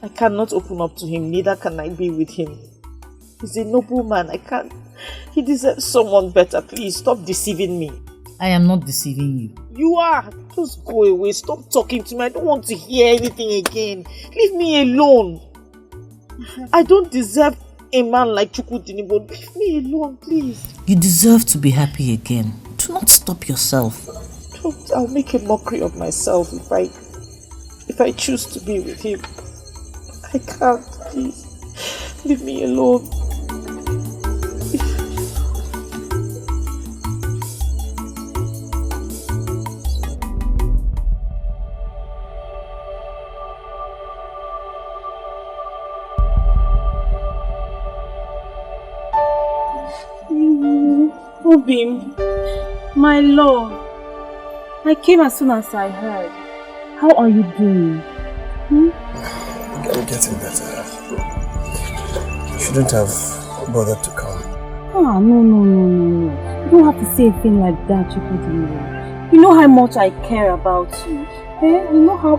S21: I cannot open up to him, neither can I be with him. He's a noble man, I can't. He deserves someone better. Please, stop deceiving me.
S9: I am not deceiving you.
S21: You are. Just go away. Stop talking to me. I don't want to hear anything again. Leave me alone. I don't deserve a man like Chukwudinibo. Leave me alone, please.
S9: You deserve to be happy again. Do not stop yourself.
S21: I'll make a mockery of myself if I choose to be with him. I can't, please. Leave me alone.
S22: Obim, my love, I came as soon as I heard. How are you doing?
S11: I'm getting better. You shouldn't have bothered to come.
S22: Ah, no. You don't have to say a thing like that, Chukwudinibo. You know how much I care about you. Eh? You know how...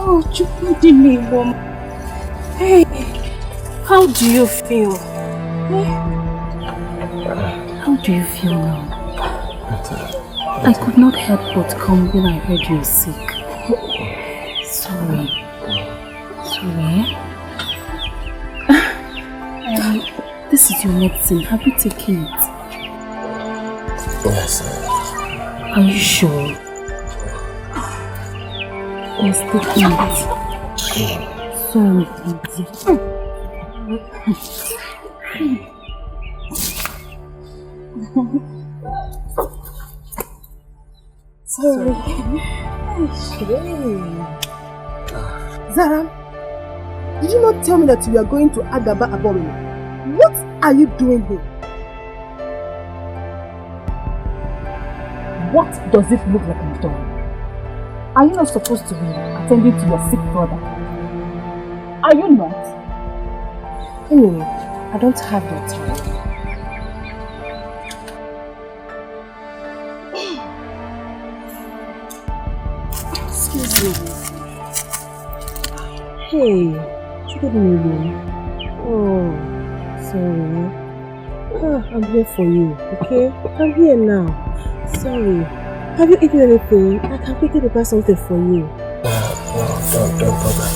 S22: Oh, Chukwudinibo. Hey, how do you feel? Eh? How do you feel now? I could not help but come when I heard you were sick. Sorry. This is your medicine. Have you taken it?
S11: Yes.
S22: Are you sure? Yes, take it. Sorry, Sorry.
S4: Zara, did you not tell me that you are going to Agaba Abomina? What are you doing here?
S22: What does it look like I'm doing? Are you not supposed to be attending to your sick brother? Are you not?
S4: Anyway, I don't have your time. Excuse me. Hey, Chukwudinibo. Oh, sorry. I'm here for you, okay? I'm here now. Sorry. Have you eaten anything? I can quickly prepare something for you.
S11: No, don't bother.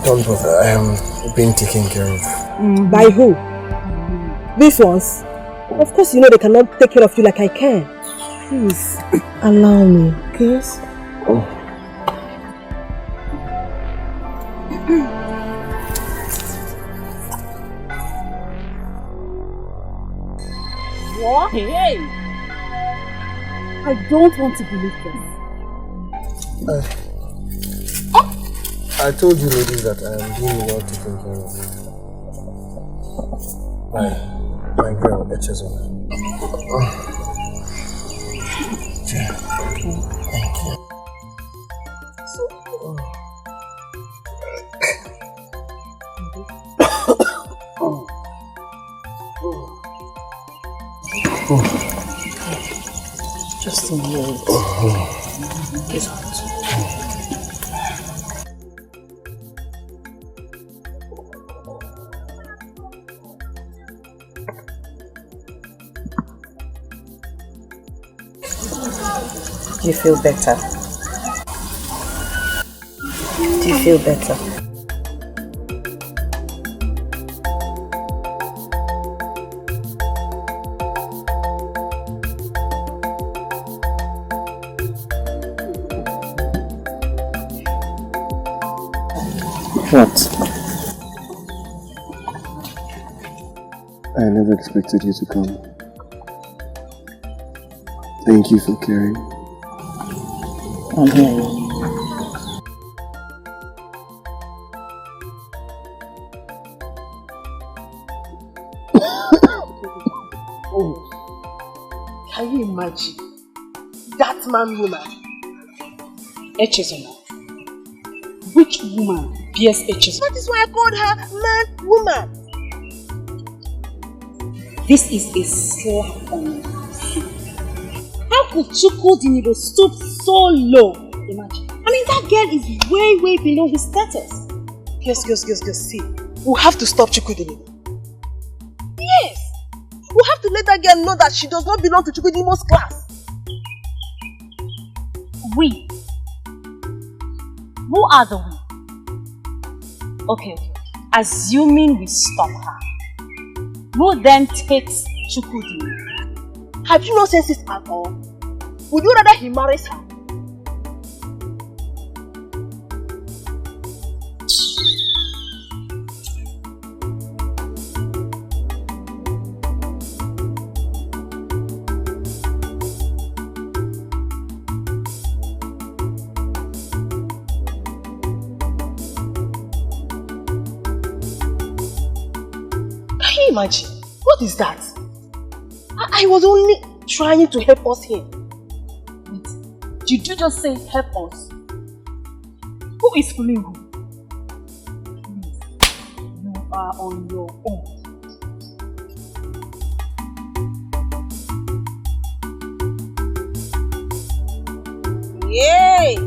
S11: Don't bother. I am being taken care of.
S4: By who? These ones? Of course you know they cannot take care of you like I can. Please, allow me, okay?
S12: Hey! I don't want to believe this.
S11: I told you ladies that I am doing well taken care of. My girl, Echezona. Thank you.
S12: Just a minute. Get out.
S21: Do you feel better? Do you feel better? What?
S11: I never expected you to come. Thank you for caring.
S21: I'm here.
S4: Oh, can you imagine? That man woman.
S12: Echezona. Which woman bears Echezona?
S4: That is why I called her man woman.
S12: This is a slap on you. How could Chukwudinibo stoop so low? Imagine. I mean, that girl is way below his status.
S4: Yes. See, we have to stop Chukwudinibo. Yes! We have to let that girl know that she does not belong to Chukwudinibo's class.
S12: We? Who are the we? Okay. Assuming we stop her, who then takes Chukwudinibo?
S4: Have you no senses at all? Would you rather he marries her? Can you imagine? What is that? I was only trying to help us here.
S12: Wait, did you just say help us? Who is fooling who? Please, you are on your own.
S4: Yay!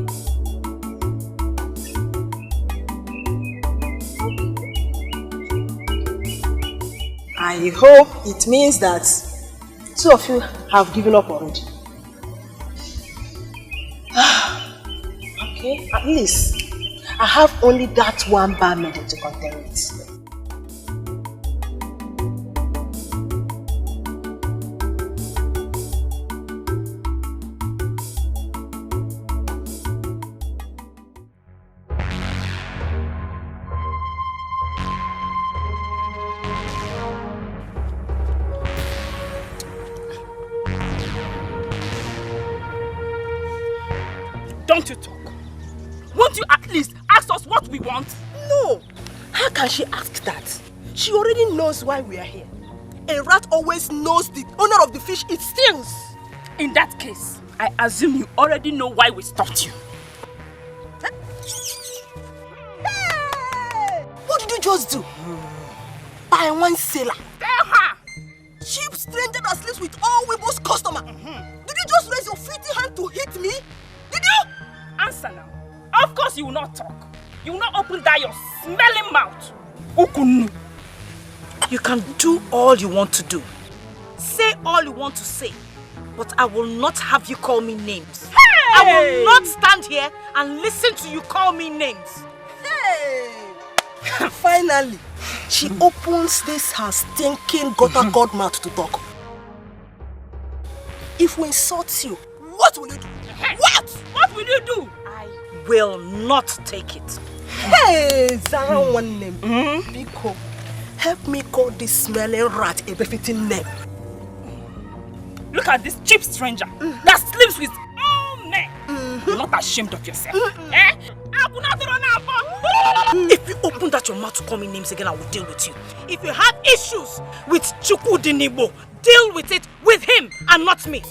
S4: I hope it means that two of you have given up already. Okay, at least I have only that one bad medal to contend with.
S17: Don't you talk? Won't you at least ask us what we want?
S4: No! How can she ask that? She already knows why we are here. A rat always knows the owner of the fish it stings.
S17: In that case, I assume you already know why we stopped you.
S4: Hey! What did you just do? Buy one sailor.
S17: Tell her!
S4: Cheap stranger that sleeps with all Weibo's customers. Did you just raise your filthy hand to hit me? Did you?
S17: Answer now. Of course you will not talk. You will not open that your smelling mouth. Ukunu.
S21: You can do all you want to do. Say all you want to say. But I will not have you call me names.
S17: Hey!
S21: I will not stand here and listen to you call me names.
S4: Hey! Finally, she opens this her stinking gutter god mouth to talk. If we insult you, what will you do? What?
S17: What will you do?
S21: I will not take it.
S4: Hey, Zara one name. Biko, help me call this smelling rat a befitting name.
S17: Look at this cheap stranger that sleeps with all men. You're not ashamed of yourself. Eh? If you open that your mouth to call me names again, I will deal with you. If you have issues with Chukwudinigbo, deal with it with him and not me.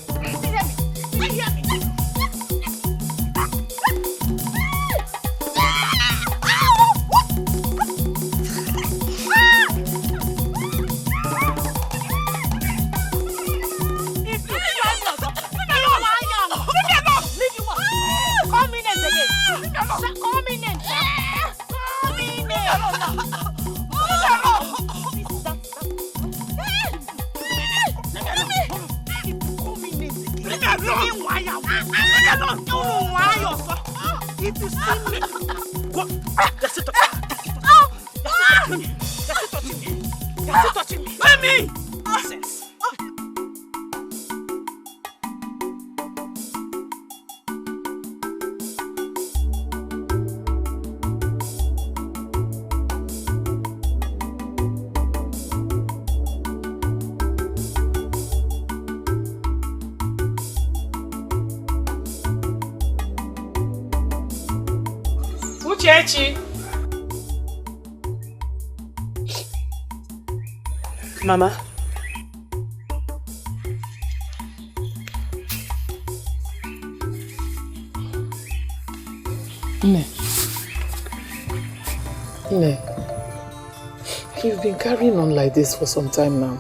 S17: If you see me, go. That's it. That's it touching me. That's it touching me. Let me. Nonsense. Uchechi.
S4: Mama.
S16: Ne, you've been carrying on like this for some time now,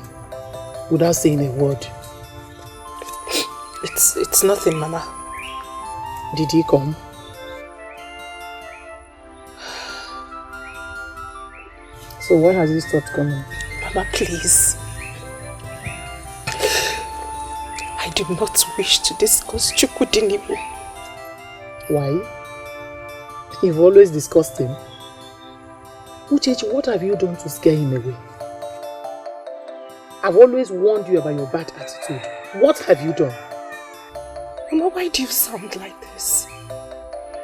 S16: without saying a word.
S4: It's nothing, Mama.
S16: Did he come? So why has he stopped coming?
S4: Mama, please. I do not wish to discuss Chukwudinigbo.
S16: Why? You've always discussed him. Uchechi, what have you done to scare him away? I've always warned you about your bad attitude. What have you done?
S4: Mama, why do you sound like this?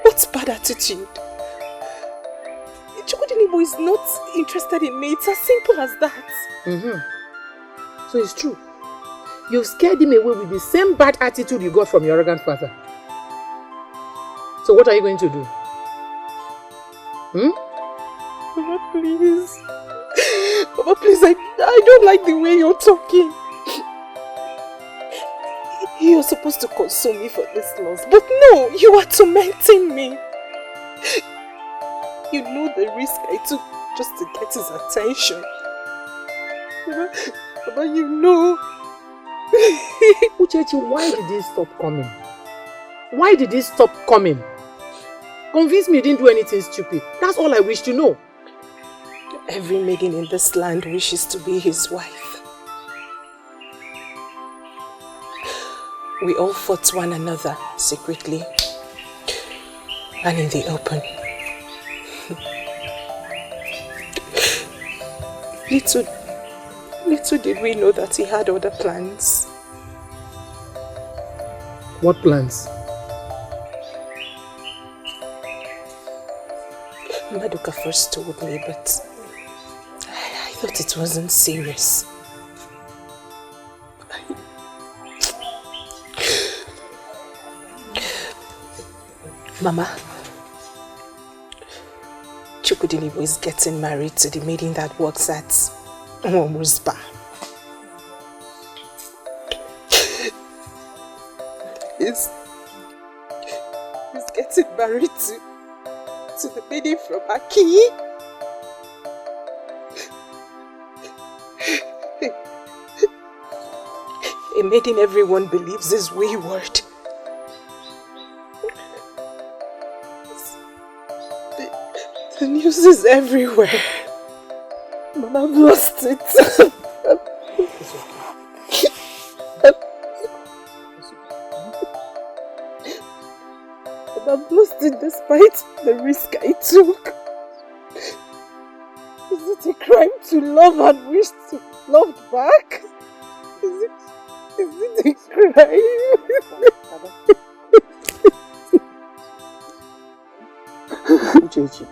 S4: What's bad attitude? Chukwudinigbo is not interested in me. It's as simple as that.
S16: So it's true. You've scared him away with the same bad attitude you got from your arrogant father. So what are you going to do?
S4: Mama, please. Mama, please, I don't like the way you're talking. You're supposed to console me for this loss, but no, you are tormenting me. You know the risk I took just to get his attention. Mama, you know.
S16: Uchechi, why did he stop coming? Why did he stop coming? Convince me you didn't do anything stupid. That's all I wish to know.
S4: Every maiden in this land wishes to be his wife. We all fought one another secretly and in the open. Little did we know that he had other plans.
S16: What plans?
S4: Maduka first told me, but I thought it wasn't serious. Mama, Chukwudinigbo is getting married to the maiden that works at onmovies bar. He's getting married to the maiden from Aki. A maiden everyone believes is wayward. The news is everywhere. Mama, I've lost it. I've lost it despite the risk I took. Is it a crime to love and wish to love back? Is it a crime?
S16: Uchechi,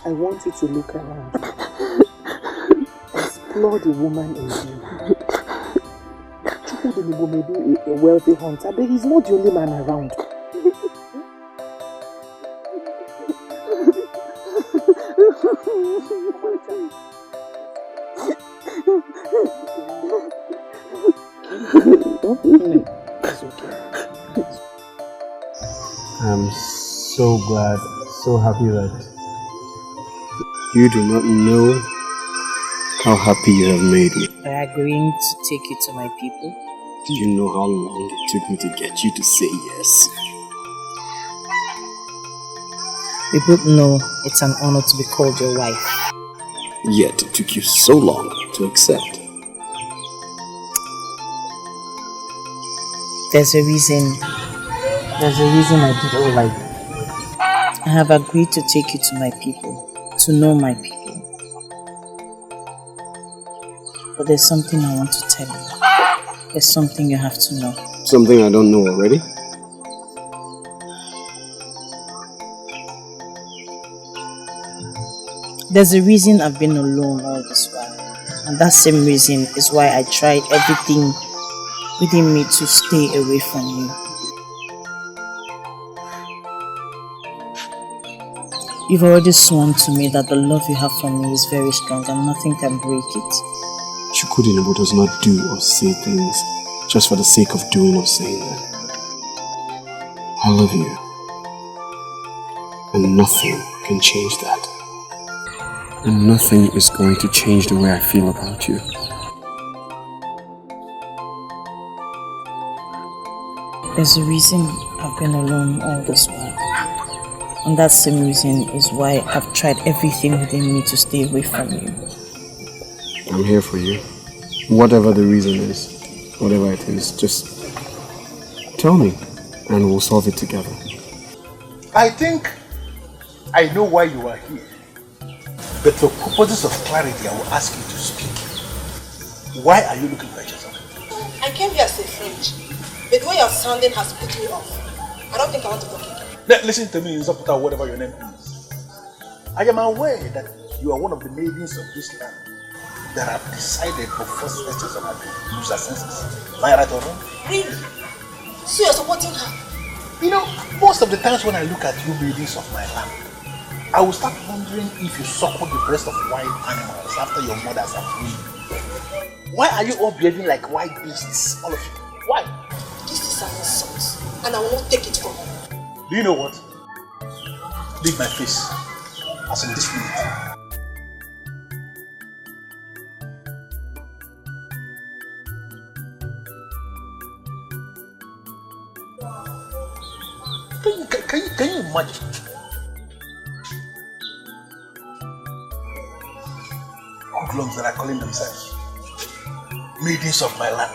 S16: I want you to look around. Explore the woman in you. Chukwudenibo may be a wealthy hunter, but he's not the only man around.
S11: I'm so glad, so happy that you do not know how happy you have made me.
S21: By agreeing to take you to my people.
S11: Do you know how long it took me to get you to say yes?
S21: We both know it's an honor to be called your wife.
S11: Yet it took you so long to accept.
S21: There's a reason I did all I did. I have agreed to take you to my people, to know my people. But there's something I want to tell you. There's something you have to know.
S11: Something I don't know already?
S21: There's a reason I've been alone all this while. And that same reason is why I tried everything within me to stay away from you. You've already sworn to me that the love you have for me is very strong and nothing can break it.
S11: Chukwudenibo does not do or say things just for the sake of doing or saying them. I love you. And nothing can change that. And nothing is going to change the way I feel about you.
S21: There's a reason I've been alone all this while. And that same reason is why I've tried everything within me to stay away from you.
S11: I'm here for you. Whatever the reason is, whatever it is, just tell me and we'll solve it together.
S8: I think I know why you are here. But for purposes of clarity, I will ask you to speak. Why are you looking for each other?
S4: I came here as a friend, but the way you're sounding has put me off. I don't think I want to talk again.
S8: Listen to me, Zaputa, whatever your name is. I am aware that you are one of the maidens of this land that have decided to force letters on her to use her senses. Am I right or wrong?
S4: Really? So you're supporting her?
S8: You know, most of the times when I look at you maidens of my land, I will start wondering if you suckle the breast of wild animals after your mothers have weaned. Why are you all behaving like wild beasts, all of you? Why?
S4: This is an insult, and I will not take it from you.
S8: Do you know what? Leave my face, as in this minute. Can you imagine? Hoodlums that are calling themselves maidens of my land.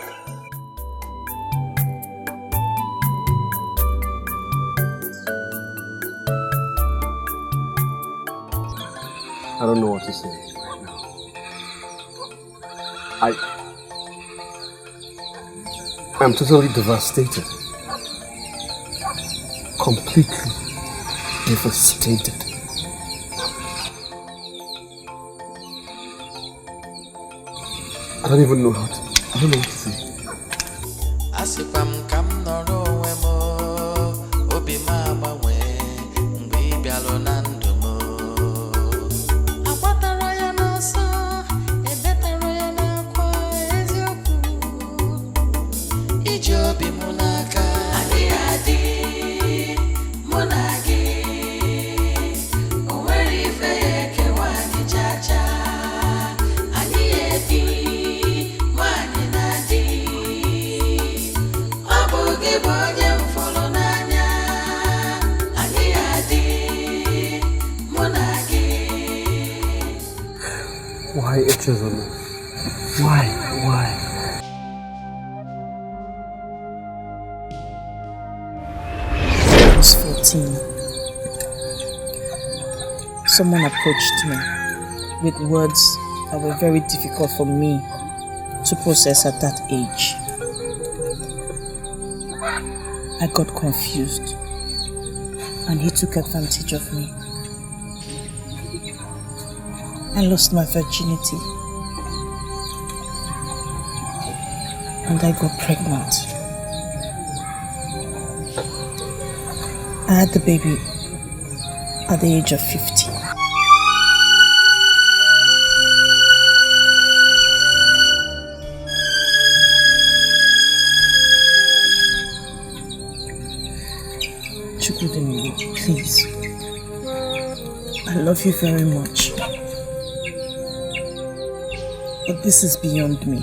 S11: I don't know what to say right now. I'm totally devastated. Completely devastated. I don't even know I don't know what to say. Why Echezona? Why?
S21: I was 14. Someone approached me with words that were very difficult for me to process at that age. I got confused and he took advantage of me. I lost my virginity and I got pregnant. I had the baby at the age of 50. Chukudemi, please. I love you very much. But this is beyond me.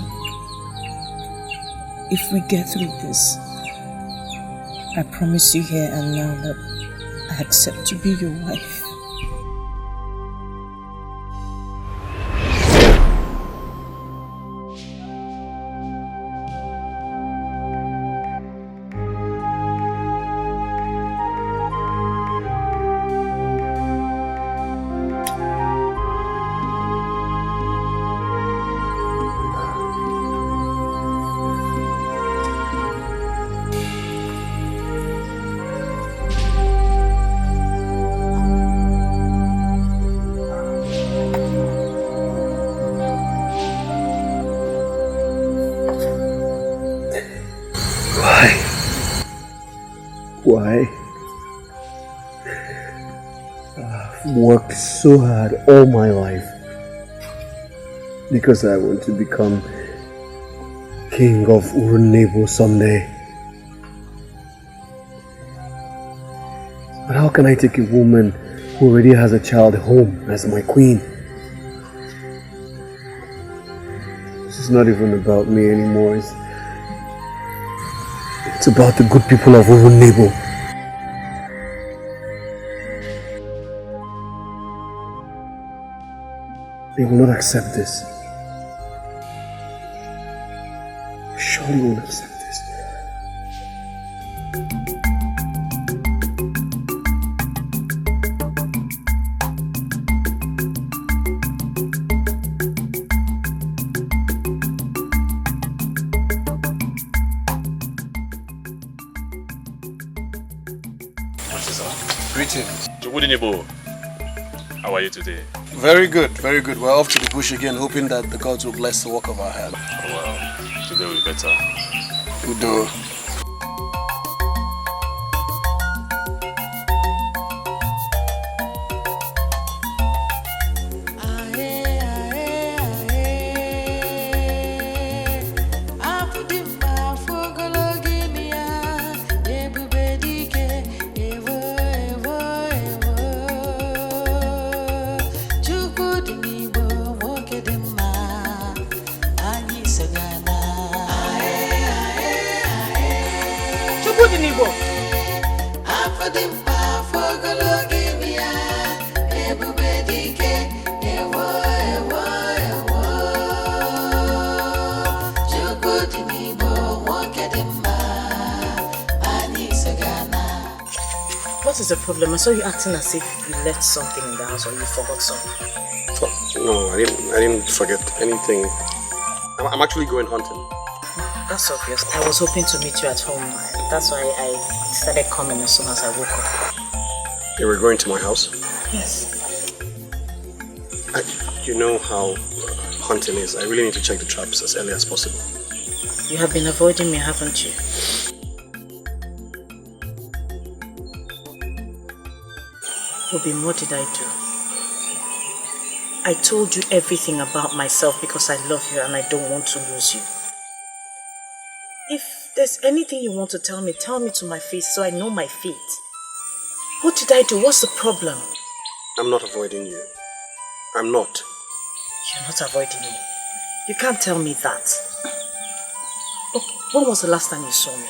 S21: If we get through this, I promise you here and now that I accept to be your wife.
S14: Why? I've worked so hard all my life because I want to become king of Urunebo someday. But how can I take a woman who already has a child home as my queen? This is not even about me anymore. It's about the good people of Urunebo. They will not accept this. Surely won't accept this.
S7: Greetings.
S19: Chukudinibo, how are you today?
S7: Very good, very good. We're off to the bush again, hoping that the gods will bless the work of our hand.
S19: Well, today will be better.
S7: Udo.
S21: What is the problem? I saw you acting as if you left something in the house or you forgot something.
S3: No, I didn't forget anything. I'm actually going hunting.
S21: That's obvious. I was hoping to meet you at home. That's why I started coming as soon as I woke up.
S3: You were going to my house?
S21: Yes.
S3: You know how hunting is. I really need to check the traps as early as possible.
S21: You have been avoiding me, haven't you? Obin, what did I do? I told you everything about myself because I love you and I don't want to lose you. If there's anything you want to tell me to my face so I know my fate. What did I do? What's the problem?
S3: I'm not avoiding you. I'm not.
S21: You're not avoiding me. You can't tell me that. Okay, when was the last time you saw me?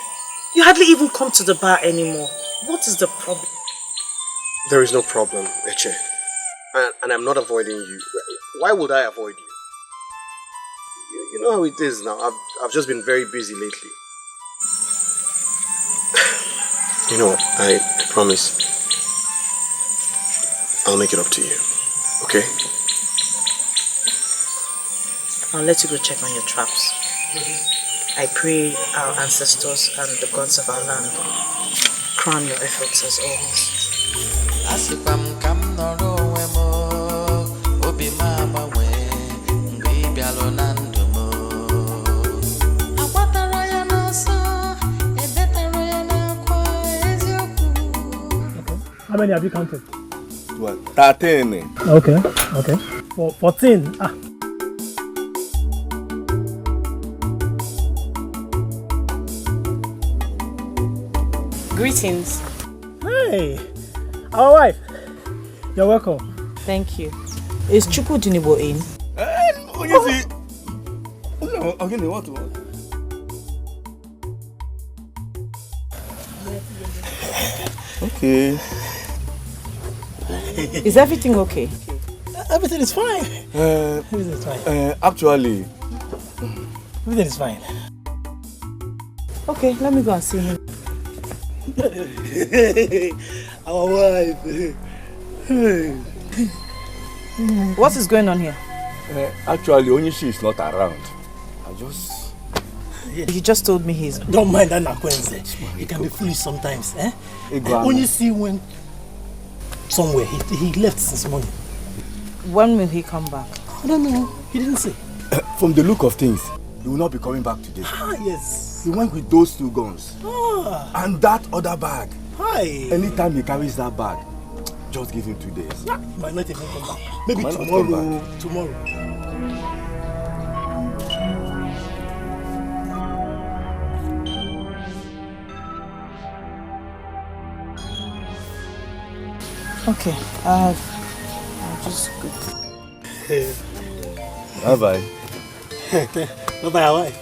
S21: You hardly even come to the bar anymore. What is the problem?
S3: There is no problem, Eche. And I'm not avoiding you. Why would I avoid you? You know how it is now. I've just been very busy lately. You know what? I promise. I'll make it up to you. Okay?
S21: I'll let you go check on your traps. I pray our ancestors and the gods of our land crown your efforts as always.
S23: Asipam kam noro wemo obi mama we ngbe bialo nandomo akwatara
S18: How many have you counted?
S6: What? 13.
S18: Okay, okay. 14. Ah.
S21: Greetings.
S18: Hey, our wife. You're welcome.
S21: Thank you. Is Chukwu in?
S6: Again, what? Okay.
S21: Is everything okay?
S18: Everything is fine. Everything is fine.
S6: Actually,
S18: everything is fine.
S21: Okay, let me go and see him.
S18: Our wife.
S21: What is going on here?
S6: Actually, Onyishi is not around.
S21: You just told me he's...
S18: Don't mind that Nakwenze. He can be foolish sometimes. Onyishi went somewhere. He left since morning.
S21: When will he come back?
S18: I don't know. He didn't say.
S6: From the look of things, he will not be coming back today.
S18: Ah, yes.
S6: He went with those 2 guns.
S18: Ah.
S6: And that other bag.
S18: Hi.
S6: Anytime he carries that bag, just give him 2 days.
S18: Yeah, he might not even come back. Maybe tomorrow. Tomorrow.
S21: Okay, I'll just go.
S6: Bye-bye.
S18: Bye-bye, our wife.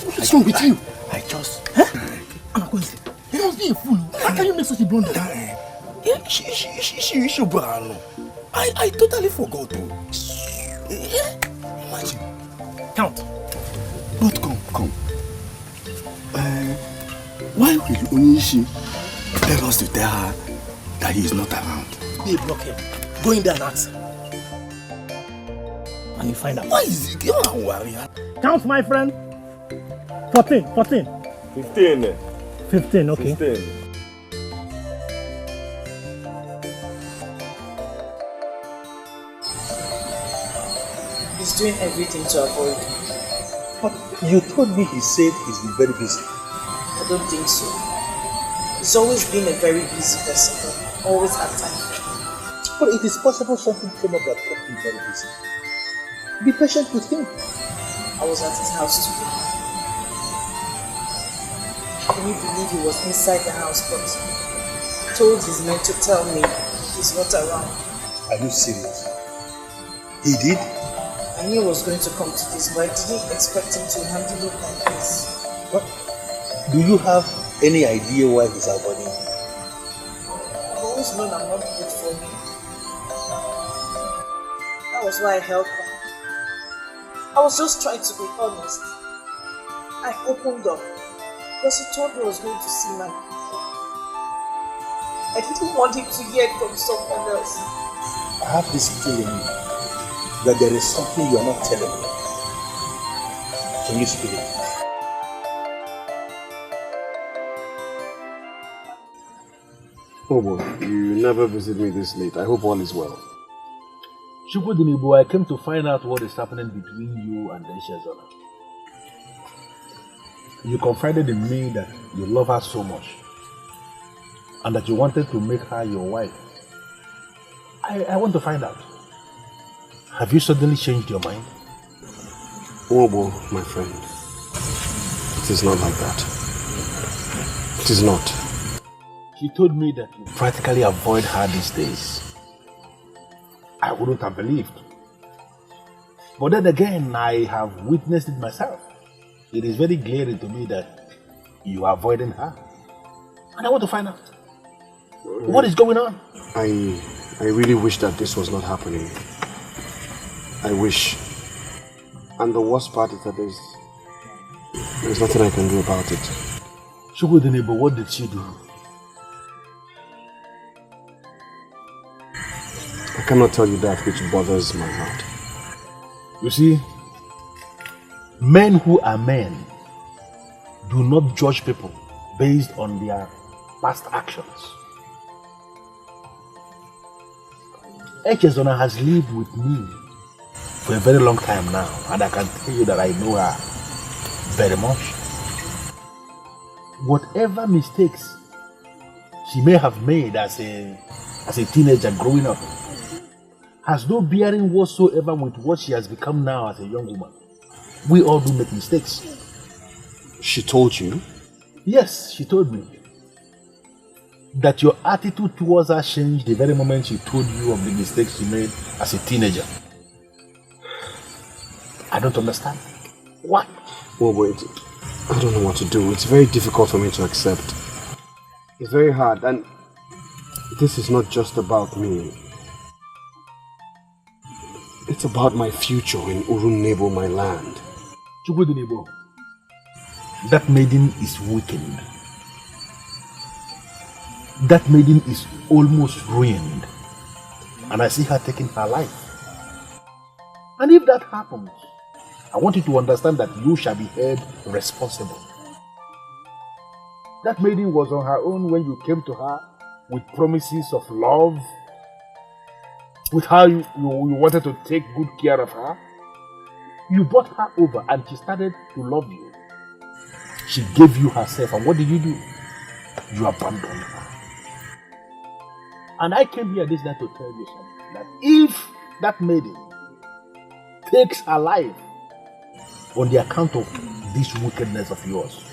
S13: What's wrong with you?
S18: I just... Anakonzi, you must be a fool. How can you make such a blunder? I totally forgot. Imagine. Count.
S14: But come. Why will Onishi tell us to tell her that he is not around?
S18: Be a blockhead. Go in there and ask. And you find out.
S14: Why is it? Don't worry.
S18: Count, my friend. 14.
S6: 15.
S18: 15, okay.
S6: 15.
S21: He's doing everything to avoid me.
S13: But you told me he said he's been very busy.
S21: I don't think so. He's always been a very busy person. Always had time.
S13: But it is possible something came up that kept him very busy. Be patient with him.
S21: I was at his house today. Can you believe he was inside the house but told his men to tell me he's not around?
S13: Are you serious? He did?
S21: I knew he was going to come to this, but I didn't expect him to handle it like this.
S13: What? Do you have any idea why he's avoiding you?
S21: I've always known I'm not good for him. That was why I held back. I was just trying to be honest. I opened up because he told me I was going to see my people. I didn't want him to hear it from someone else.
S13: I have this feeling that there is something you are not telling me. Can you speak it?
S14: Oh boy, you never visit me this late. I hope all is well.
S8: Chukwudinibo, I came to find out what is happening between you and Eshezona. You confided in me that you love her so much and that you wanted to make her your wife. I want to find out. Have you suddenly changed your mind?
S14: Obo, my friend, it is not like that. It is not.
S8: She told me that you practically avoid her these days. I wouldn't have believed. But then again, I have witnessed it myself. It is very glaring to me that you are avoiding her. And I want to find out. What is going on?
S14: I really wish that this was not happening. I wish. And the worst part is that there's nothing I can do about it.
S8: Chukwudinibo, what did she do?
S14: I cannot tell you that which bothers my heart.
S8: You see, men who are men do not judge people based on their past actions. Echezona has lived with me for a very long time now, and I can tell you that I know her very much. Whatever mistakes she may have made as a teenager growing up has no bearing whatsoever with what she has become now as a young woman. We all do make mistakes.
S11: She told you?
S8: Yes, she told me that your attitude towards her changed the very moment she told you of the mistakes she made as a teenager. I don't understand. Why?
S11: Well, wait. I don't know what to do. It's very difficult for me to accept. It's very hard, and this is not just about me. It's about my future in Urunebo, my land.
S8: Chukudunebo, that maiden is weakened. That maiden is almost ruined. And I see her taking her life. And if that happens, I want you to understand that you shall be held responsible. That maiden was on her own when you came to her with promises of love, with how you wanted to take good care of her. You brought her over and she started to love you. She gave you herself, and what did you do? You abandoned her. And I came here this night to tell you something, that if that maiden takes her life on the account of this wickedness of yours,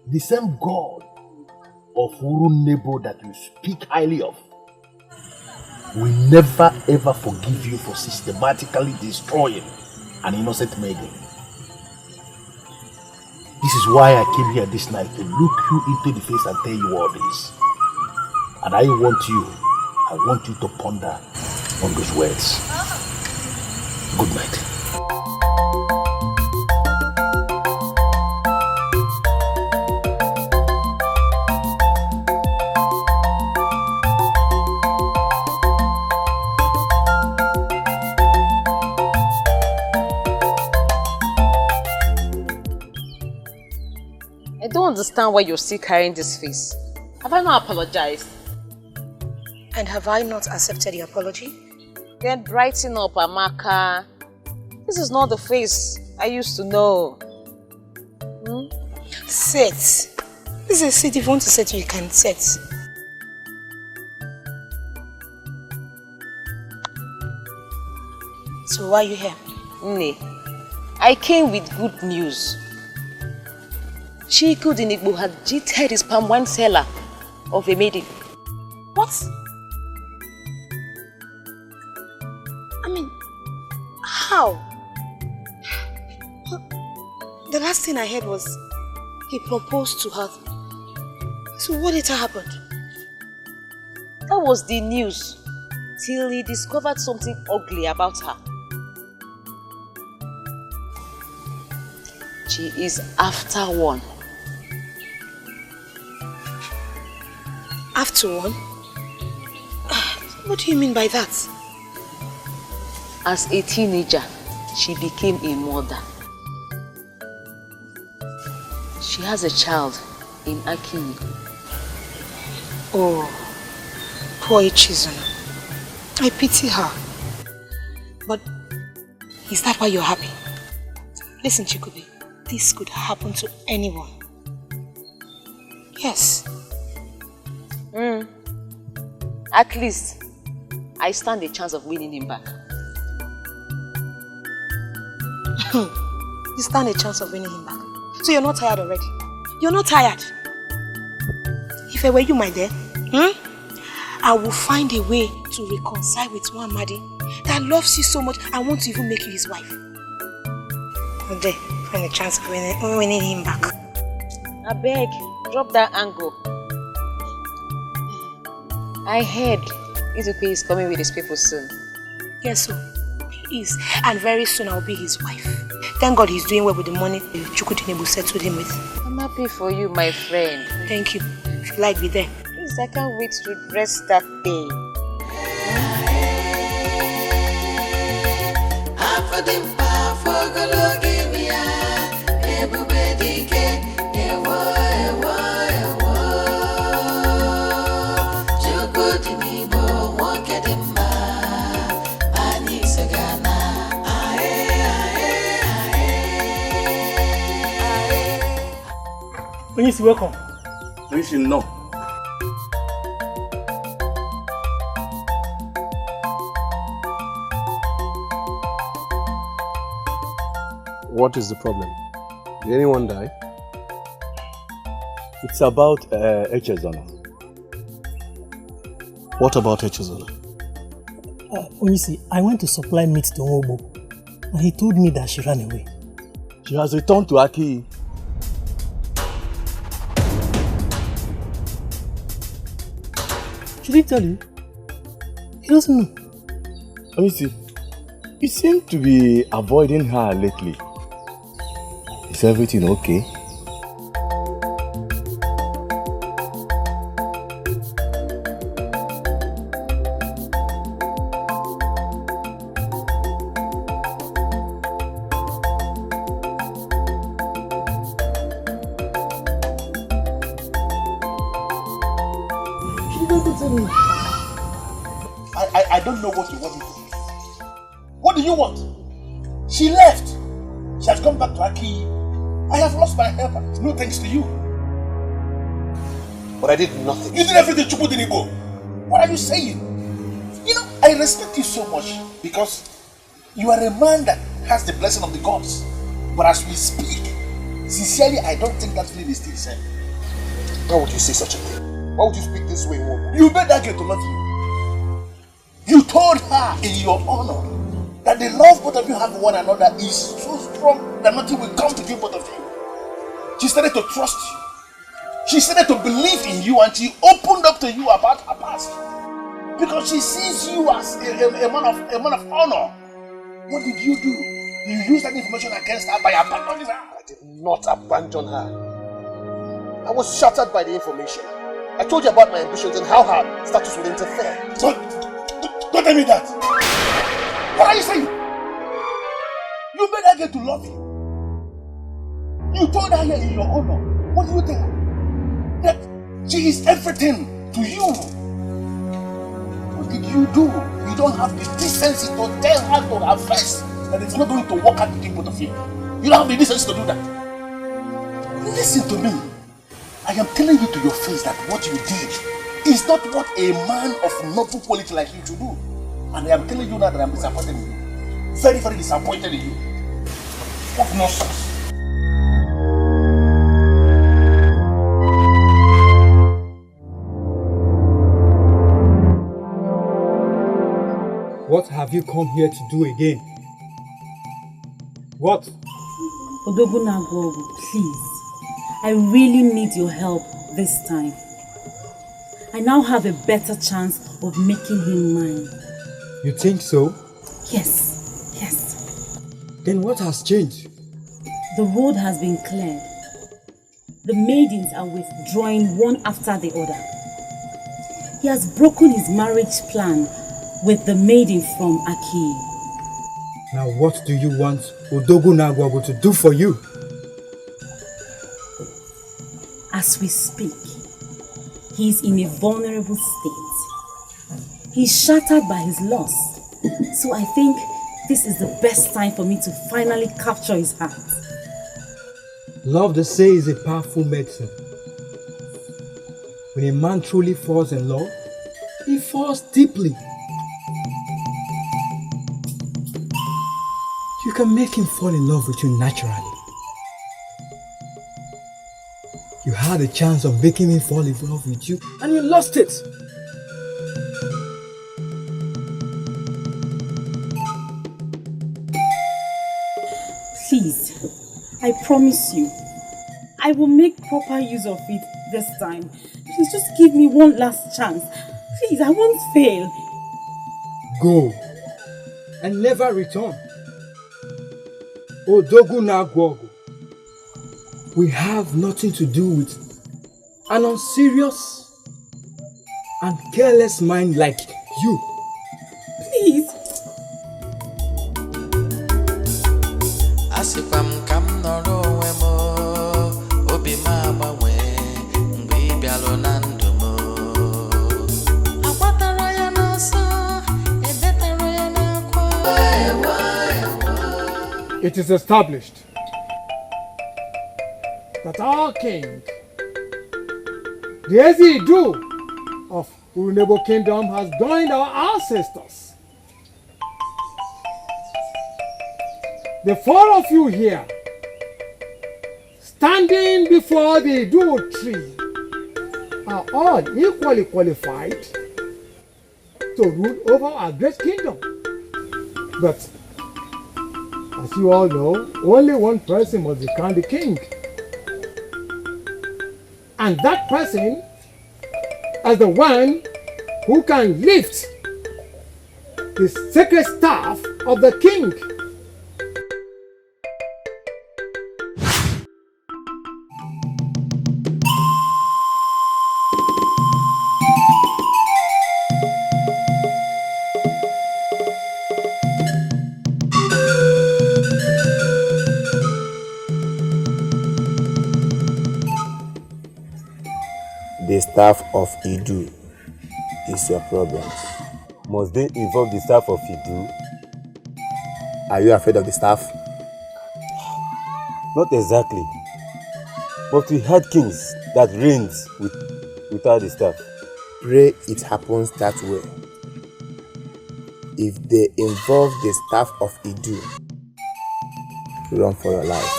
S8: the same God of Urunebo that you speak highly of will never ever forgive you for systematically destroying an innocent maiden. This is why I came here this night, to look you into the face and tell you all this. And I want you to ponder on those words. Good night.
S2: I don't understand why you're still carrying this face. Have I not apologized?
S22: And have I not accepted your apology?
S2: Then brighten up, Amaka. This is not the face I used to know.
S22: Sit. This is a seat. If you want to sit, you can sit. So why are you here?
S2: Nne, I came with good news. Chiku Dinigbo had cheated his palm wine seller of a maiden.
S22: What? I mean, how? The last thing I heard was he proposed to her. So what later happened?
S2: That was the news, till he discovered something ugly about her. She is after one.
S22: After one? What do you mean by that?
S2: As a teenager, she became a mother. She has a child in Akini.
S22: Oh, poor Ichizuna. I pity her. But is that why you're happy? Listen, Chikubi, this could happen to anyone. Yes.
S2: At least, I stand a chance of winning him back.
S22: You stand a chance of winning him back. So you're not tired already? You're not tired? If I were you, my dear, I will find a way to reconcile with one Madi that loves you so much and wants to even make you his wife. But there, find a chance of winning him back.
S2: I beg, drop that angle. I heard Izupe is coming with his people soon.
S22: Yes, so he is. And very soon I'll be his wife. Thank God he's doing well with the money Chukudinebo settled him with.
S2: I'm happy for you, my friend.
S22: Thank you. If you like, be there.
S2: Please, I can't wait to dress that day.
S23: Chukudinebo, won't get him.
S18: Onyeisi, welcome.
S6: Onyeisi, no.
S11: What is the problem? Did anyone die?
S6: It's about Echezona.
S11: What about Echezona?
S18: Onyeisi, I went to supply meat to Obo, and he told me that she ran away.
S6: She has returned to Aki.
S18: Should he tell you? He doesn't know.
S6: Onyeisi, you seem to be avoiding her lately. Is everything okay?
S10: I don't know what you want me to do. What do you want? She left. She has come back to Aki. I have lost my helper. No thanks to you.
S14: But I did nothing.
S10: You did everything, Chukudinibo. What are you saying? You know, I respect you so much because you are a man that has the blessing of the gods. But as we speak, sincerely, I don't think that feeling is still the same.
S14: Why would you say such a thing? Why would you speak this way, woman?
S10: You made that girl to love you. You told her in your honor that the love both of you have for one another is so strong that nothing will come between both of you. She started to trust you. She started to believe in you, and she opened up to you about her past. Because she sees you as a man of honor. What did you do? You used that information against her by abandoning her.
S14: I did not abandon her. I was shattered by the information. I told you about my ambitions and how her status would interfere.
S10: Don't tell me that. What are you saying? You made her get to love you. You told her here in your honor. What did you tell her? That she is everything to you. What did you do? You don't have the decency to tell her to her face that it's not going to work out between both of you. You don't have the decency to do that. Listen to me. I am telling you to your face that what you did is not what a man of noble quality like you should do. And I am telling you now that I am disappointed in you. Very, very disappointed in you. What nonsense.
S1: What have you come here to do again? What?
S12: Odogunagogo, please. I really need your help this time. I now have a better chance of making him mine.
S1: You think so?
S12: Yes, yes.
S1: Then what has changed?
S12: The road has been cleared. The maidens are withdrawing one after the other. He has broken his marriage plan with the maiden from Aki.
S1: Now what do you want Odogunagwago to do for you?
S12: As we speak, he is in a vulnerable state. He's shattered by his loss. So I think this is the best time for me to finally capture his heart.
S1: Love, they say, is a powerful medicine. When a man truly falls in love, he falls deeply. You can make him fall in love with you naturally. You had a chance of making him fall in love with you and you lost it.
S12: Please, I promise you, I will make proper use of it this time. Please just give me one last chance. Please, I won't fail.
S1: Go and never return. Odogunagwago, we have nothing to do with an unserious and careless mind like you.
S12: Please.
S1: It is established that our king The Edo of Urunebo Kingdom has joined our ancestors. The four of you here, standing before the Edo tree, are all equally qualified to rule over our great kingdom. But as you all know, only one person must be crowned the king. And that person is the one who can lift the sacred staff of the king.
S5: The staff of Idu is your problem.
S15: Must they involve the staff of Idu?
S5: Are you afraid of the staff?
S15: Not exactly. But we had kings that reigned without the staff.
S5: Pray it happens that way. If they involve the staff of Idu, run for your life.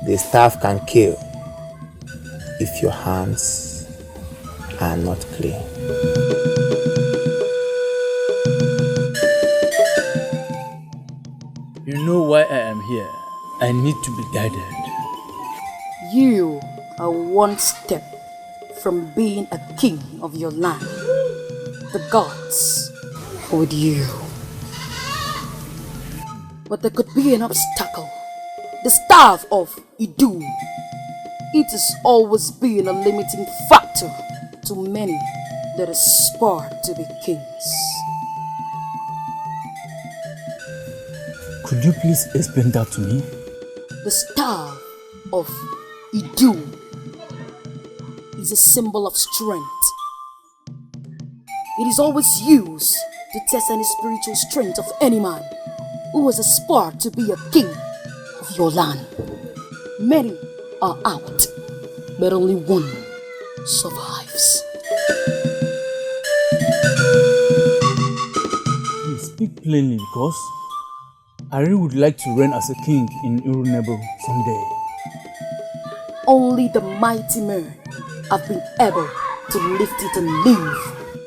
S5: The staff can kill if your hands are not clean.
S20: You know why I am here. I need to be guided.
S22: You are one step from being a king of your land. The gods are with you. But there could be an obstacle. The staff of Idu. It has always been a limiting factor to many that aspire to be kings.
S20: Could you please explain that to me?
S22: The staff of Idu is a symbol of strength. It is always used to test any spiritual strength of any man who has aspired to be a king of your land. Many are out, but only one survives.
S20: Please speak plainly, because I really would like to reign as a king in Urunebo someday.
S22: Only the mighty men have been able to lift it and live.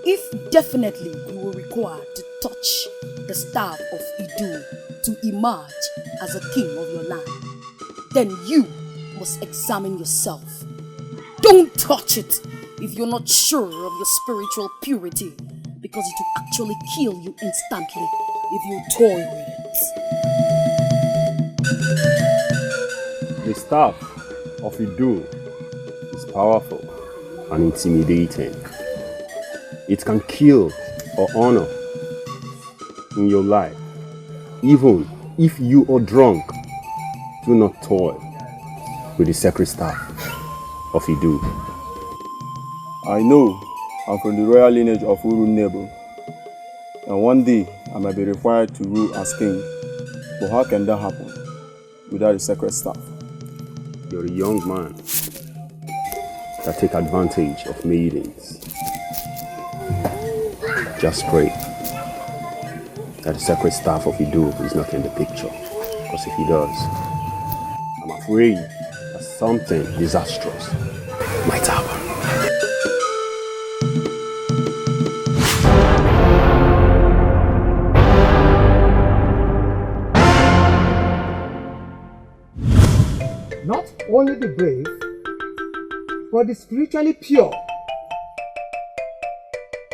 S22: If definitely you were required to touch the staff of Idu to emerge as a king of your land, then you must examine yourself. Don't touch it if you're not sure of your spiritual purity, because it will actually kill you instantly if you toy with it.
S24: The staff of Idu is powerful and intimidating. It can kill or honor in your life. Even if you are drunk, do not toy with the sacred staff of Idu.
S6: I know I'm from the royal lineage of Urunebo, and one day I might be required to rule as king. But how can that happen without the sacred staff?
S24: You're a young man that take advantage of maidens. Just pray that the sacred staff of Idu is not in the picture, because if he does, I'm afraid that something disastrous might happen.
S1: Not only the brave, but the spiritually pure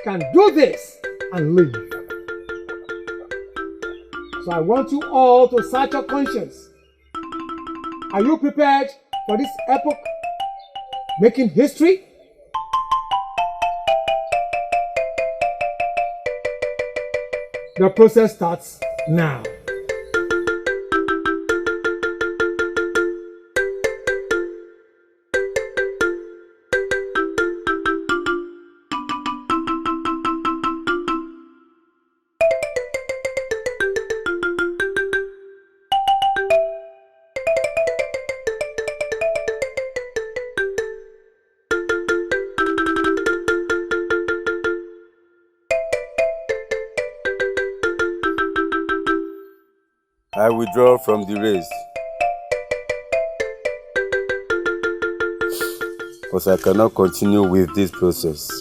S1: can do this and live. So I want you all to search your conscience. Are you prepared for this epoch making history? The process starts now.
S15: I withdraw from the race. Because I cannot continue with this process.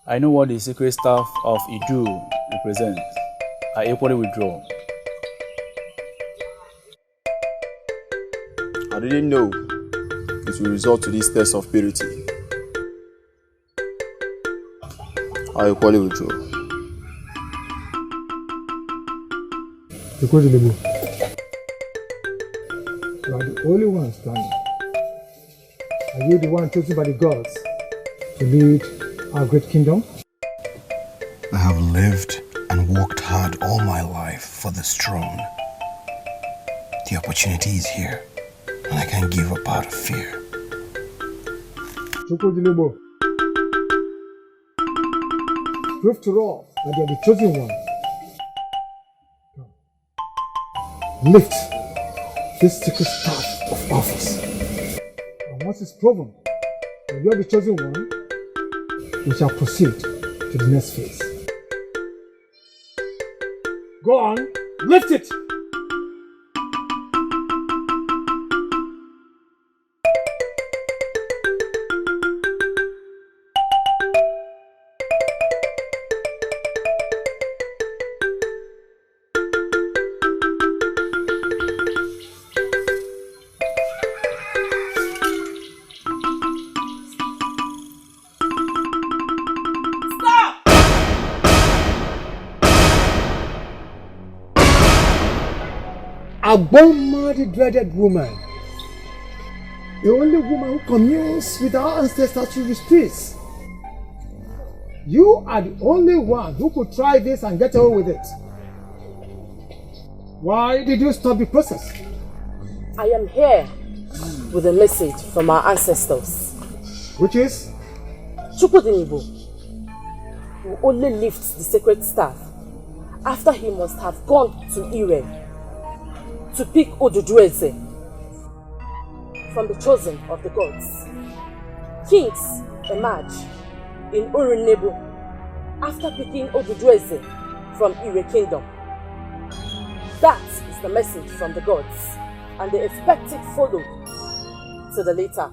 S20: I know what the secret staff of Idu represents. I equally withdraw.
S11: I didn't know it will result to this test of purity. I equally withdraw.
S1: You are the only one standing. Are you the one chosen by the gods to lead our great kingdom?
S11: I have lived and worked hard all my life for this throne. The opportunity is here, and I can't give up out of fear.
S1: Prove to all that you are the chosen one. Lift this secret staff of office. And once it's proven that you are the chosen one, we shall proceed to the next phase. Go on, lift it! Aboma, the dreaded woman, the only woman who communes with our ancestors through the streets. You are the only one who could try this and get away with it. Why did you stop the process?
S4: I am here with a message from our ancestors.
S1: Which is?
S4: Chukwudinibo will only lift the sacred staff after he must have gone to Ire to pick Odudueze from the chosen of the gods. Kings emerge in Urunebu after picking Odudueze from Ire Kingdom. That is the message from the gods, and they expect it followed to the later.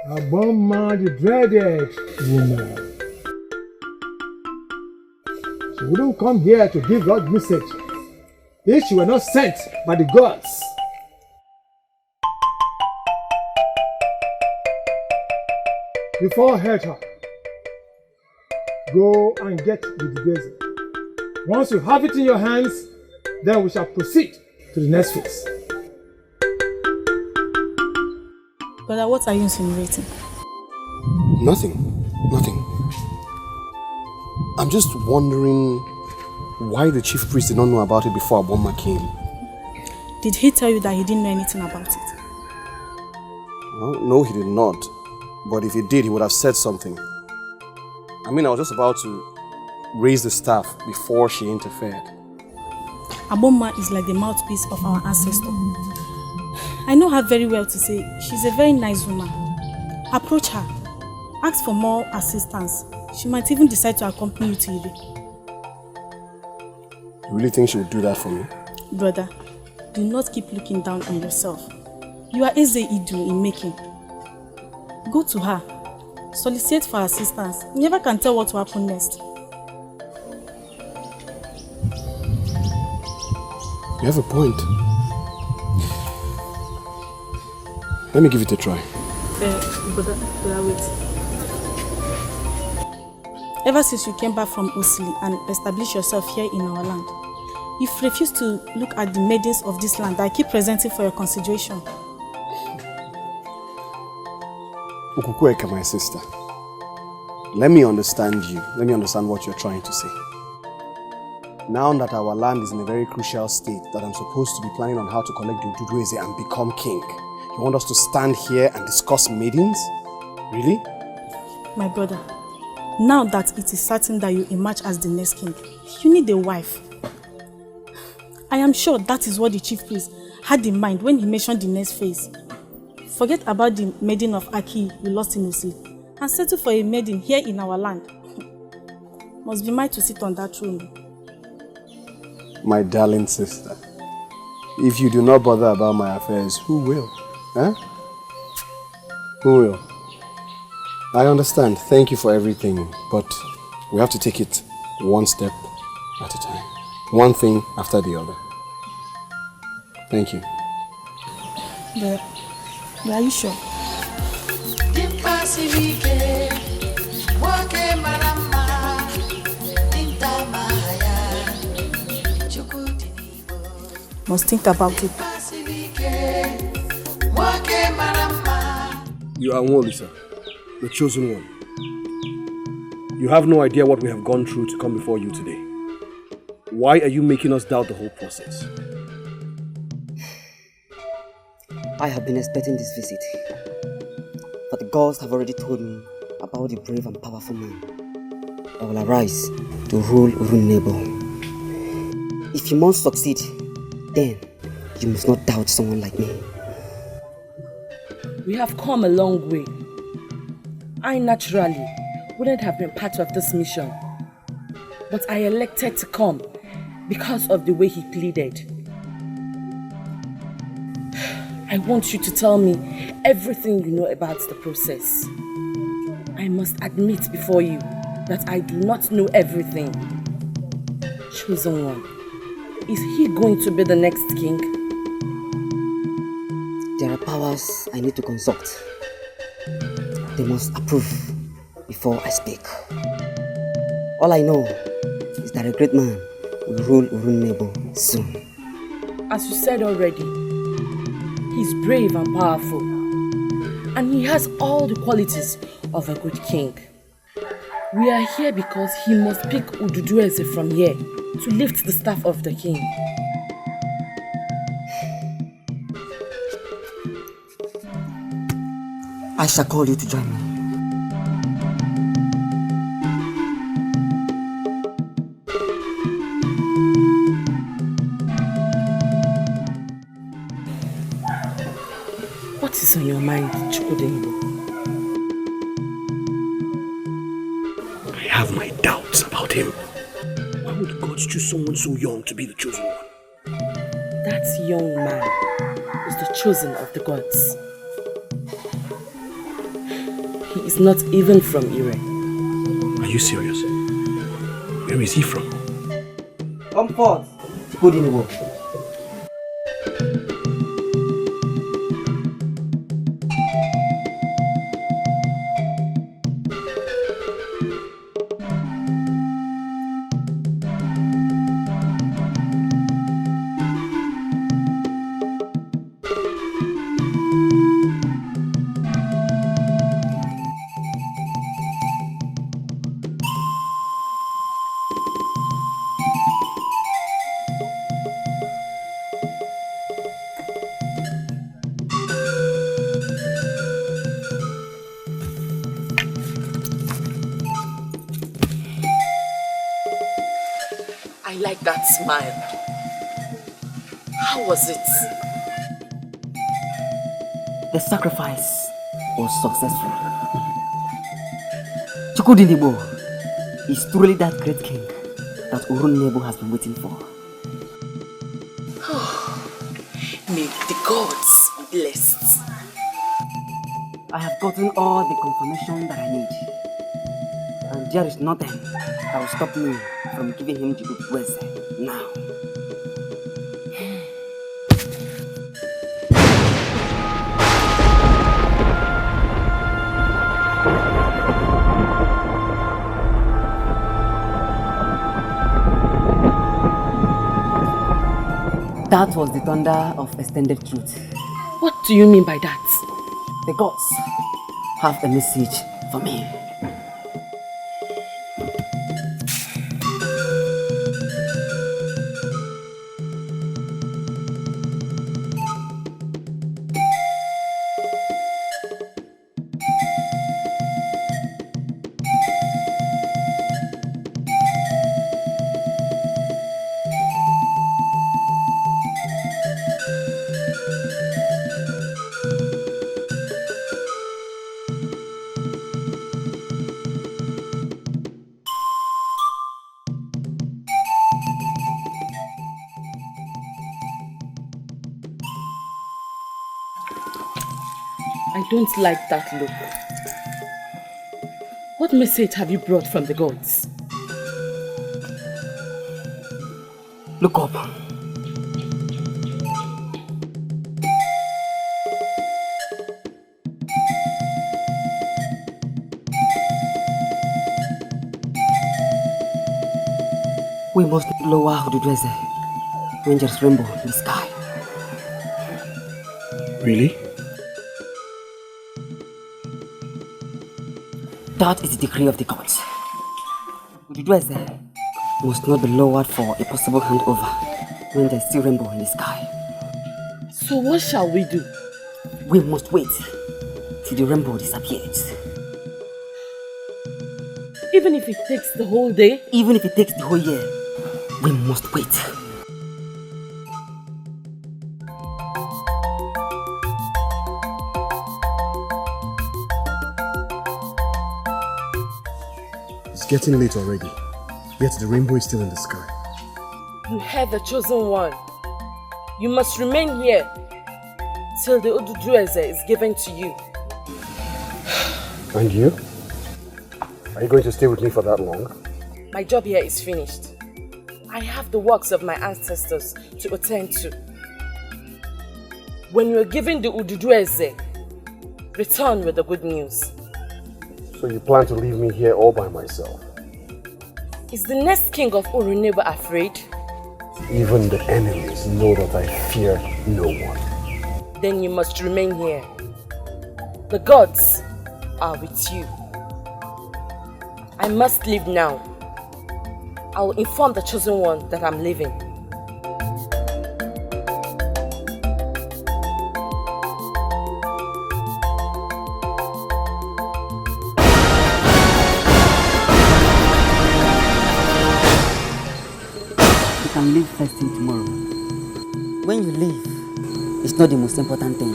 S1: Aboma, the dreaded woman. She wouldn't come here to give God's message if she were not sent by the gods. Before I hurt her, go and get the Dikeh. Once you have it in your hands, then we shall proceed to the next phase.
S12: Brother, what are you insinuating?
S11: Nothing. I'm just wondering why the chief priest did not know about it before Aboma came.
S12: Did he tell you that he didn't know anything about it?
S11: Well, no, he did not. But if he did, he would have said something. I mean, I was just about to raise the staff before she interfered.
S12: Aboma is like the mouthpiece of our ancestor. I know her very well to say she's a very nice woman. Approach her. Ask for more assistance. She might even decide to accompany you to Ire.
S11: You really think she would do that for me?
S12: Brother, do not keep looking down on yourself. You are Eze Idu in making. Go to her. Solicit for assistance. You never can tell what will happen next.
S11: You have a point. Let me give it a try.
S12: Brother, wait. Ever since you came back from Osili and established yourself here in our land, you've refused to look at the maidens of this land that I keep presenting for your consideration.
S11: Ukukweka, my sister. Let me understand you. Let me understand what you're trying to say. Now that our land is in a very crucial state, that I'm supposed to be planning on how to collect the Odudueze and become king, you want us to stand here and discuss maidens? Really?
S12: My brother, now that it is certain that you emerge as the next king, you need a wife. I am sure that is what the chief priest had in mind when he mentioned the next phase. Forget about the maiden of Aki we lost in Usi and settle for a maiden here in our land. Must be mine to sit on that throne.
S11: My darling sister, if you do not bother about my affairs, who will? Huh? Who will? I understand. Thank you for everything, but we have to take it one step at a time. One thing after the other. Thank you.
S12: But are you sure? Must think about it.
S11: You are Nwoli, sir. The chosen one. You have no idea what we have gone through to come before you today. Why are you making us doubt the whole process?
S9: I have been expecting this visit. But the gods have already told me about the brave and powerful man that will arise to rule Urunebo. If you must succeed, then you must not doubt someone like me.
S4: We have come a long way. I naturally wouldn't have been part of this mission, but I elected to come because of the way he pleaded. I want you to tell me everything you know about the process. I must admit before you that I do not know everything. Chosen one, is he going to be the next king?
S9: There are powers I need to consult. They must approve before I speak. All I know is that a great man will rule Urunebo soon.
S4: As you said already, he's brave and powerful, and he has all the qualities of a good king. We are here because he must pick Ududueze from here to lift the staff of the king.
S9: I shall call you to join me.
S4: What is on your mind, Chukwudingo?
S11: I have my doubts about him. Why would God choose someone so young to be the chosen one?
S4: That young man is the chosen of the gods. He is not even from Ire.
S11: Are you serious? Where is he from?
S9: Come forth, Chukwudingo.
S4: I like that smile. How was it?
S9: The sacrifice was successful. Chukwudingo is truly that great king that Urunebo has been waiting for.
S4: May the gods be blessed.
S9: I have gotten all the confirmation that I need. And there is nothing that will stop me from giving him the good words now. That was the thunder of extended truth.
S4: What do you mean by that?
S9: The gods have a message for me.
S4: I don't like that look. What message have you brought from the gods?
S9: Look up. We must lower Ududweze when there's rainbow in the sky.
S11: Really?
S9: That is the decree of the gods. Ududweze must not be lowered for a possible handover when there's still rainbow in the sky.
S4: So what shall we do?
S9: We must wait till the rainbow disappears.
S4: Even if it takes the whole day?
S9: Even if it takes the whole year, we must wait.
S11: It's getting late already, yet the rainbow is still in the sky.
S4: You heard the chosen one. You must remain here till the Ududweze is given to you.
S11: And you? Are you going to stay with me for that long?
S4: My job here is finished. I have the works of my ancestors to attend to. When you are given the Ududweze, return with the good news.
S11: So you plan to leave me here all by myself?
S4: Is the next king of Uruneba afraid?
S11: Even the enemies know that I fear no one.
S4: Then you must remain here. The gods are with you. I must leave now. I will inform the chosen one that I'm leaving.
S9: You can leave first thing tomorrow. When you leave, it's not the most important thing.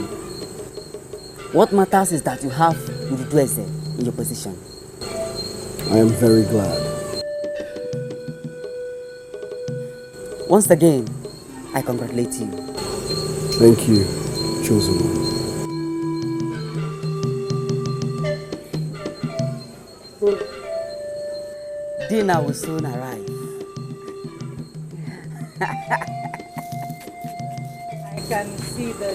S9: What matters is that you have Ududweze in your position.
S11: I am very glad.
S9: Once again, I congratulate you.
S11: Thank you, chosen one.
S9: Dinner will soon arrive.
S12: I can see the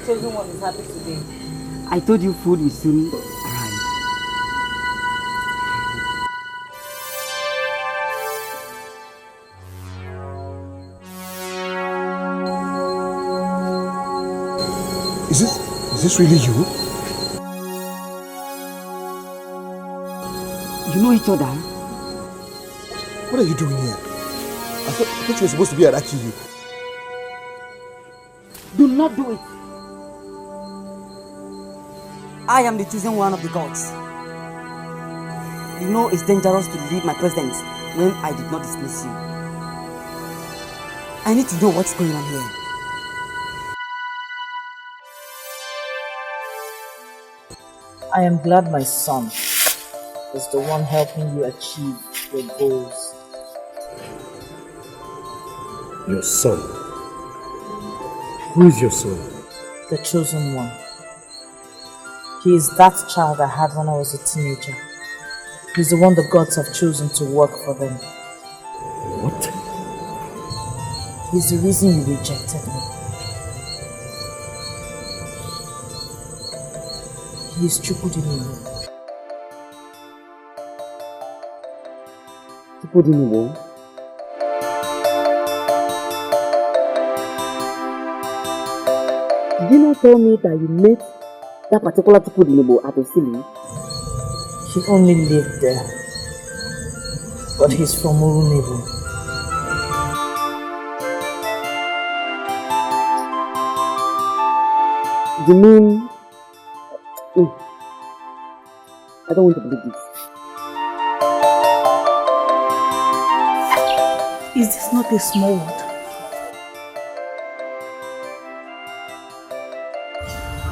S12: chosen one is happy today.
S9: I told you food will soon arrive.
S11: Is this really you?
S9: You know each other?
S11: What are you doing here? I thought you were supposed to be at Akiyu.
S9: Do not do it. I am the chosen one of the gods. You know it's dangerous to leave my presence when I did not dismiss you. I need to know what's going on here.
S21: I am glad my son is the one helping you achieve your goals.
S11: Your son? Who is your son?
S21: The chosen one. He is that child I had when I was a teenager. He's the one the gods have chosen to work for them.
S11: What?
S21: He's the reason you rejected me. He is Chukudinibo.
S9: Chukudinibo? Did you not tell me that you met that particular Chukudinibo at Osili?
S21: He only lived there. But he's from Urunebo.
S9: You mean... I don't want to believe this.
S12: Is this not a small word?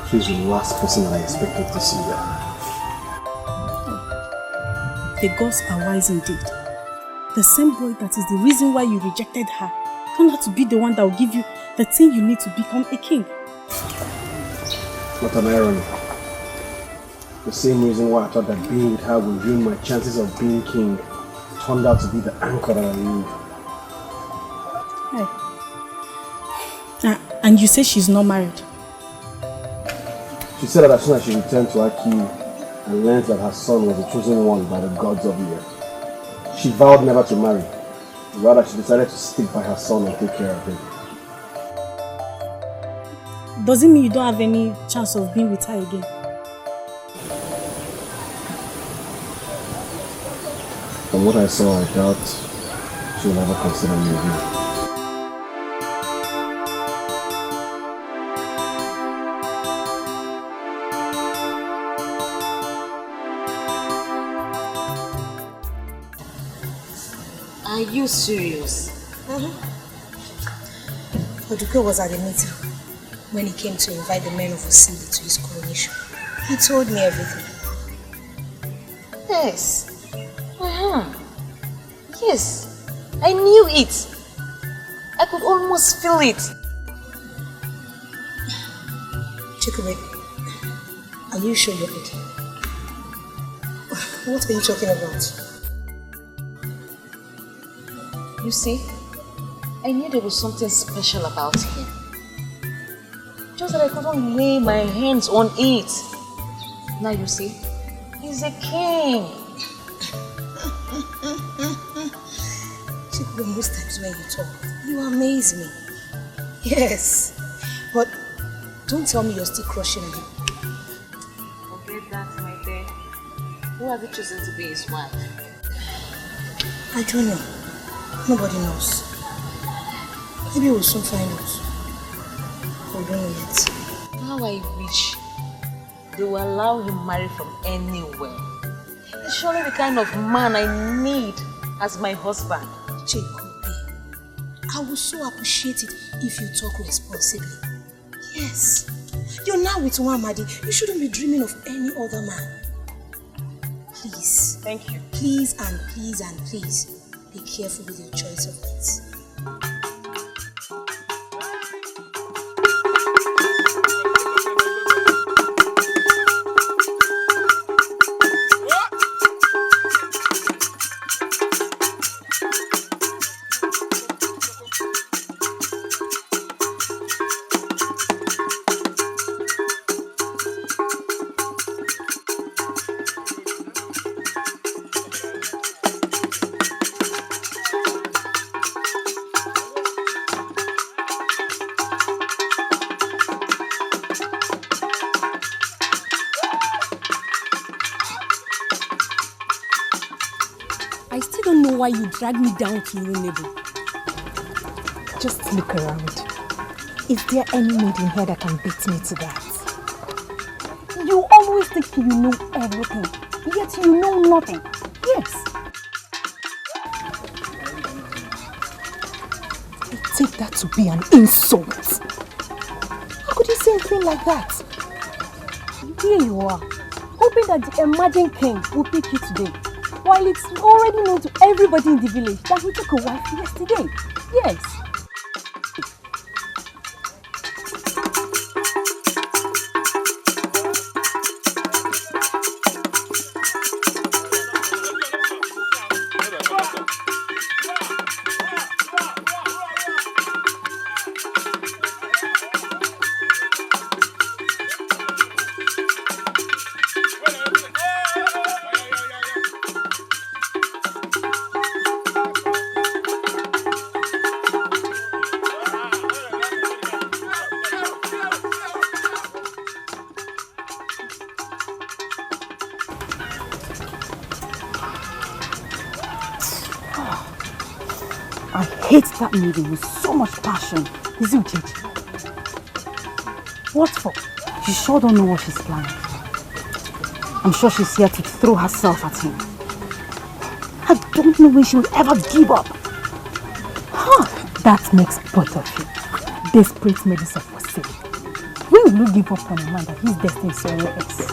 S11: She's the last person I expected to see there.
S12: The gods are wise indeed. The same boy that is the reason why you rejected her turned out to be the one that will give you the thing you need to become a king.
S11: What an irony. The same reason why I thought that being with her would ruin my chances of being king turned out to be the anchor that I need.
S22: And you say she's not married?
S11: She said that as soon as she returned to Aki and learned that her son was the chosen one by the gods of the earth, she vowed never to marry. Rather, she decided to stick by her son and take care of him.
S22: Does it mean you don't have any chance of being with her again?
S11: From what I saw, I doubt she will ever consider me again.
S2: Are you serious?
S22: Dikeh was at the meeting when he came to invite the men of Osindi to his coronation. He told me everything.
S2: Yes. Yes. I knew it. I could almost feel it.
S22: Chikube, are you sure you're okay? What are you talking about?
S2: You see, I knew there was something special about him. Just that I couldn't lay my hands on it. Now you see, he's a king.
S22: Chikube, most times when you talk, you amaze me. Yes, but don't tell me you're still crushing on him.
S2: Forget that, my dear. Who have you chosen to be his wife?
S22: I don't know. Nobody knows. Maybe we'll soon find out. We don't know yet.
S2: How I wish they will allow him marry from anywhere. He's surely the kind of man I need as my husband.
S22: Jacob, I would so appreciate it if you talk responsibly. Yes. You're now with Wamadi. You shouldn't be dreaming of any other man. Please.
S2: Thank you.
S22: Please and please and please. Be careful with your choice of words. Why you drag me down to your neighbor?
S7: Just look around. Is there any maid in here that can beat me to that? You always think you know everything, yet you know nothing. Yes. I take that to be an insult. How could you say anything like that? Here you are, hoping that the emerging king will pick you today. While it's already known to everybody in the village that he took a wife yesterday. Yes. Hate that maiden with so much passion. Is it Uchechi? What for? She sure don't know what she's planning. I'm sure she's here to throw herself at him. I don't know when she will ever give up. Huh. That makes both of you desperate maidens of Osiri. When will you give up on a man that he's destined somewhere else?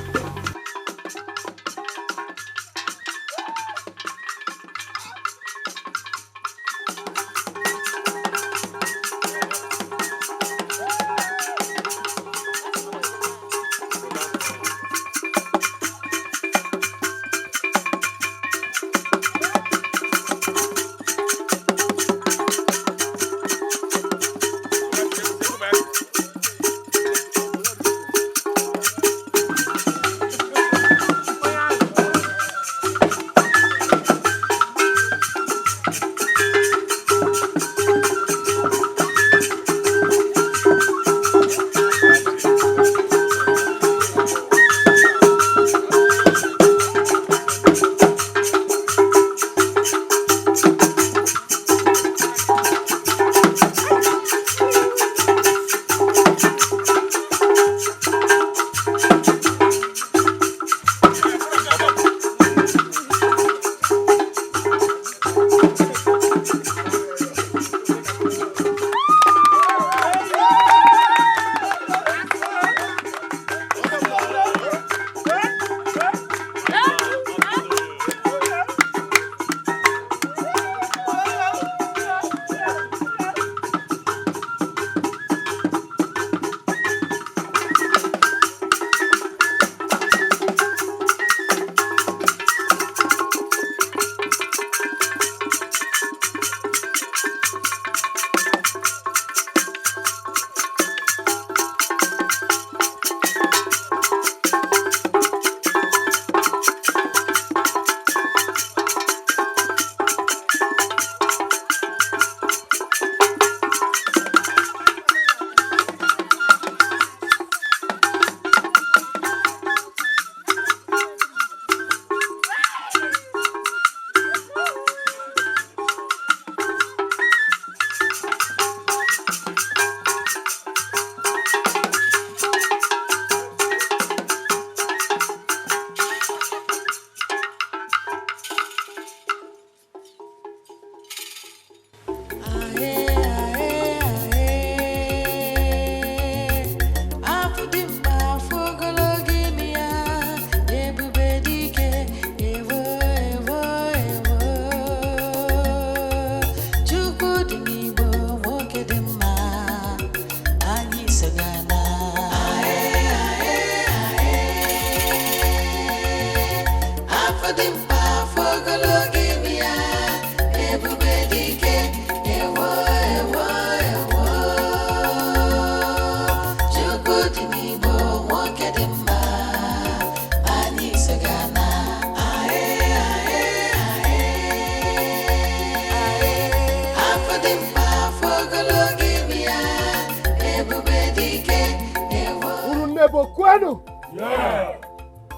S1: kwenu? Yeah.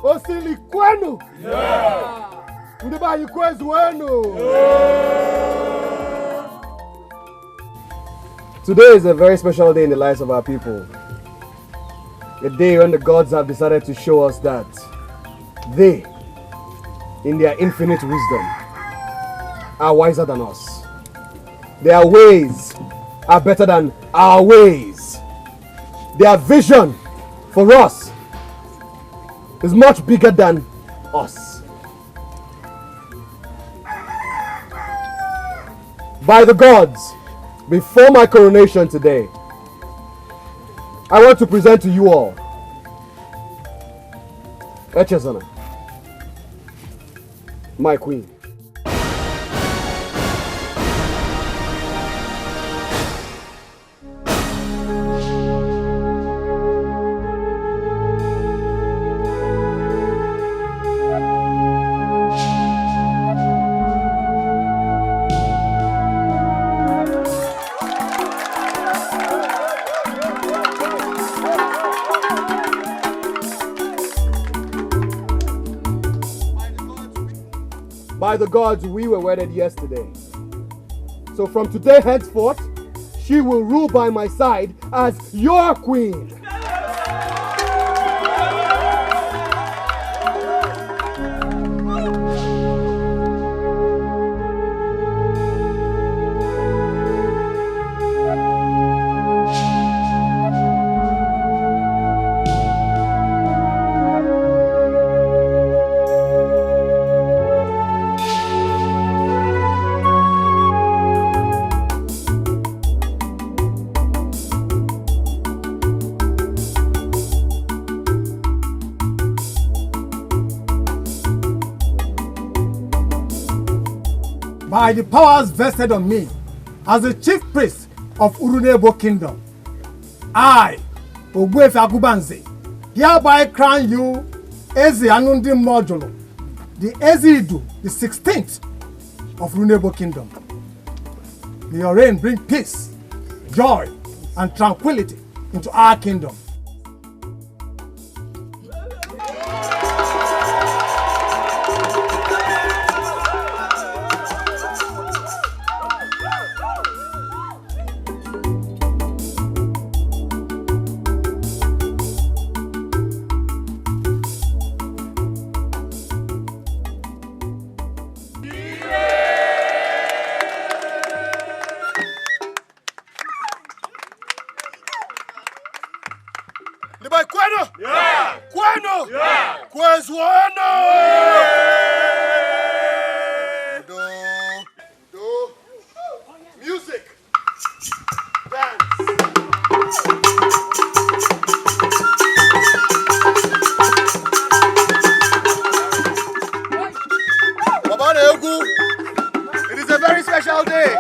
S1: Osili kwenu? Yeah. Ndibayi kwezu wenu? Yeah.
S3: Today is a very special day in the lives of our people. A day when the gods have decided to show us that they, in their infinite wisdom, are wiser than us. Their ways are better than our ways. Their vision for us is much bigger than us. By the gods, before my coronation today, I want to present to you all Echezona, my queen. By the gods, we were wedded yesterday. So from today henceforth, she will rule by my side as your queen.
S1: By the powers vested on me as the chief priest of Urunebo Kingdom, I, Ogbuefi Agubanze, hereby crown you Eze Anundi Modulo, the Eze Idu, the 16th of Urunebo Kingdom. May your reign bring peace, joy, and tranquility into our kingdom.
S3: It is a very special day.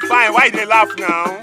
S6: Fine, why they laugh now?